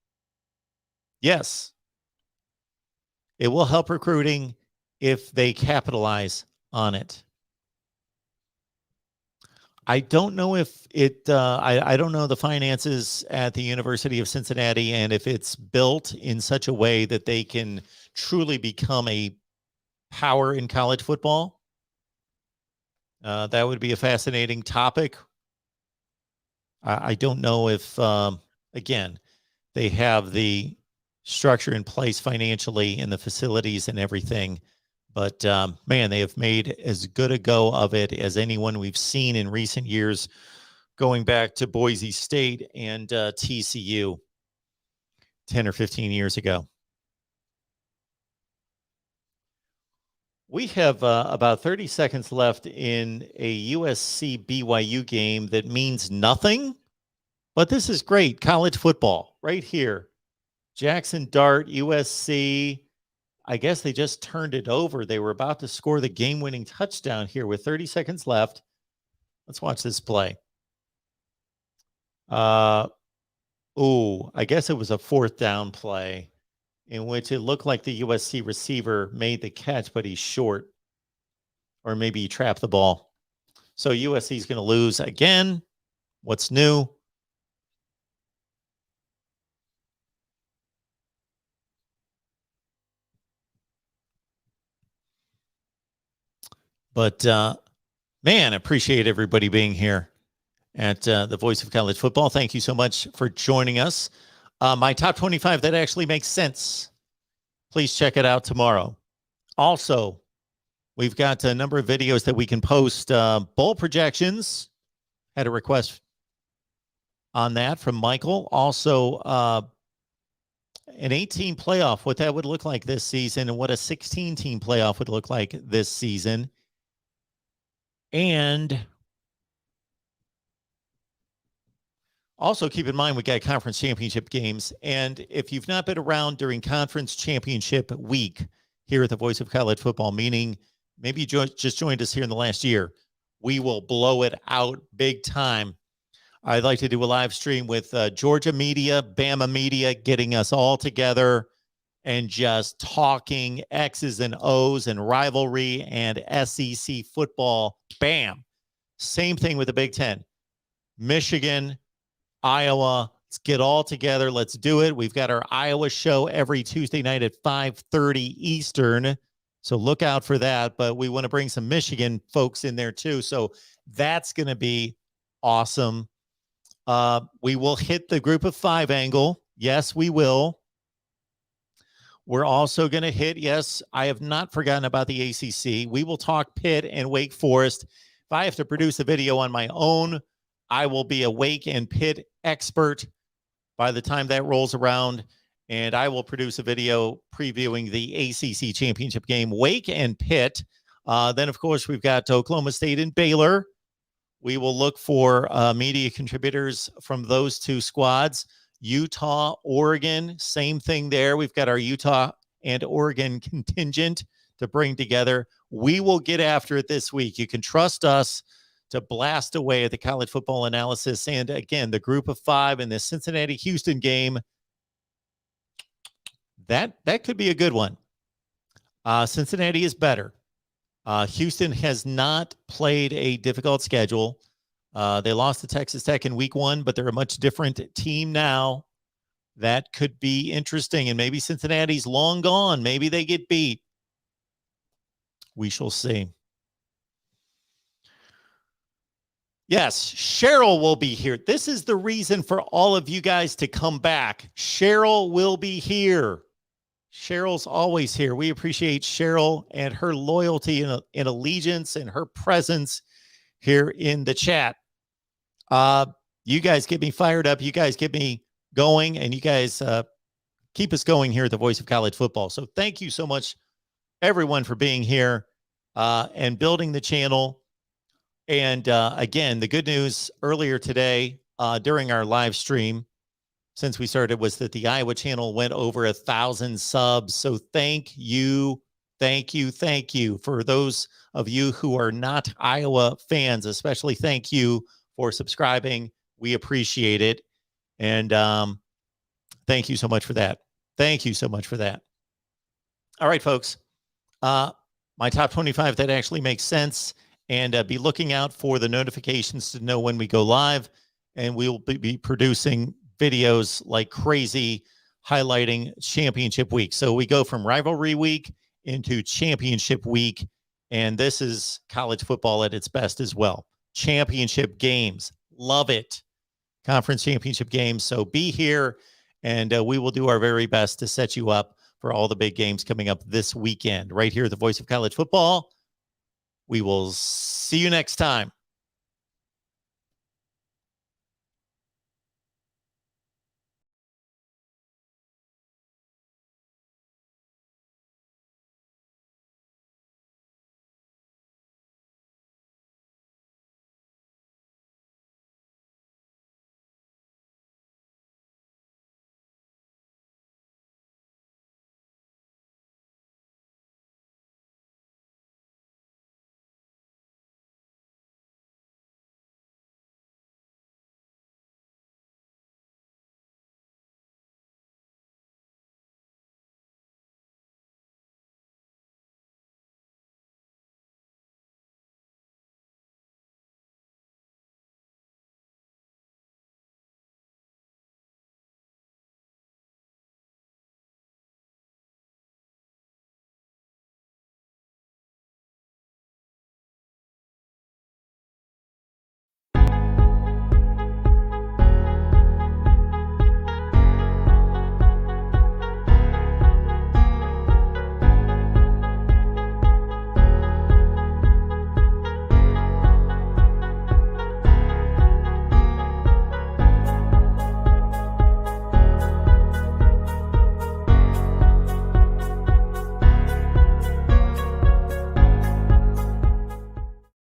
Yes, it will help recruiting if they capitalize on it. I don't know if it, I don't know the finances at the University of Cincinnati and if it's built in such a way that they can truly become a power in college football. That would be a fascinating topic. I don't know if, again, they have the structure in place financially and the facilities and everything. But, man, they have made as good a go of it as anyone we've seen in recent years, going back to Boise State and TCU 10 or 15 years ago. We have about 30 seconds left in a USC-BYU game that means nothing, but this is great. College football right here. Jackson Dart, USC. I guess they just turned it over. They were about to score the game-winning touchdown here with 30 seconds left. Let's watch this play. I guess it was a fourth down play in which it looked like the USC receiver made the catch, but he's short. Or maybe he trapped the ball. So USC is going to lose again. What's new? But, man, appreciate everybody being here at the Voice of College Football. Thank you so much for joining us. My top 25 that actually makes sense. Please check it out tomorrow. Also, we've got a number of videos that we can post. Bowl projections. Had a request on that from Michael. Also, an 18 playoff, what that would look like this season and what a 16-team playoff would look like this season. And also keep in mind, we got conference championship games. And if you've not been around during conference championship week here at the Voice of College Football, meaning maybe you just joined us here in the last year, we will blow it out big time. I'd like to do a live stream with Georgia media, Bama media, getting us all together and just talking X's and O's and rivalry and SEC football. Bam. Same thing with the Big Ten. Michigan, Iowa, let's get all together. Let's do it. We've got our Iowa show every Tuesday night at 5:30 Eastern. So look out for that. But we want to bring some Michigan folks in there too. So that's going to be awesome. We will hit the group of 5 angle. Yes, we will. We're also going to hit, yes, I have not forgotten about the ACC. We will talk Pitt and Wake Forest. If I have to produce a video on my own, I will be a Wake and Pitt expert by the time that rolls around, and I will produce a video previewing the ACC championship game, Wake and Pitt. Then, of course, we've got Oklahoma State and Baylor. We will look for media contributors from those two squads. Utah, Oregon, same thing there. We've got our Utah and Oregon contingent to bring together. We will get after it this week. You can trust us to blast away at the college football analysis. And again, the group of 5 in the Cincinnati-Houston game, that could be a good one. Cincinnati is better. Houston has not played a difficult schedule. They lost to Texas Tech in week 1, but they're a much different team now. That could be interesting. And maybe Cincinnati's long gone. Maybe they get beat. We shall see. Yes, Cheryl will be here. This is the reason for all of you guys to come back. Cheryl will be here. Cheryl's always here. We appreciate Cheryl and her loyalty and allegiance and her presence here in the chat. You guys get me fired up. You guys get me going, and you guys keep us going here at the Voice of College Football. So thank you so much, everyone, for being here and building the channel. And again, the good news earlier today during our live stream, since we started, was that the Iowa channel went over 1,000 subs. So thank you for those of you who are not Iowa fans, especially. Thank you for subscribing. We appreciate it. And thank you so much for that. Thank you so much for that. All right, folks. My top 25 that actually makes sense. And be looking out for the notifications to know when we go live. And we'll be producing videos like crazy highlighting championship week. So we go from rivalry week into championship week. And this is college football at its best as well. Championship games. Love it. Conference championship games. So be here, and we will do our very best to set you up for all the big games coming up this weekend right here at the Voice of College Football. We will see you next time.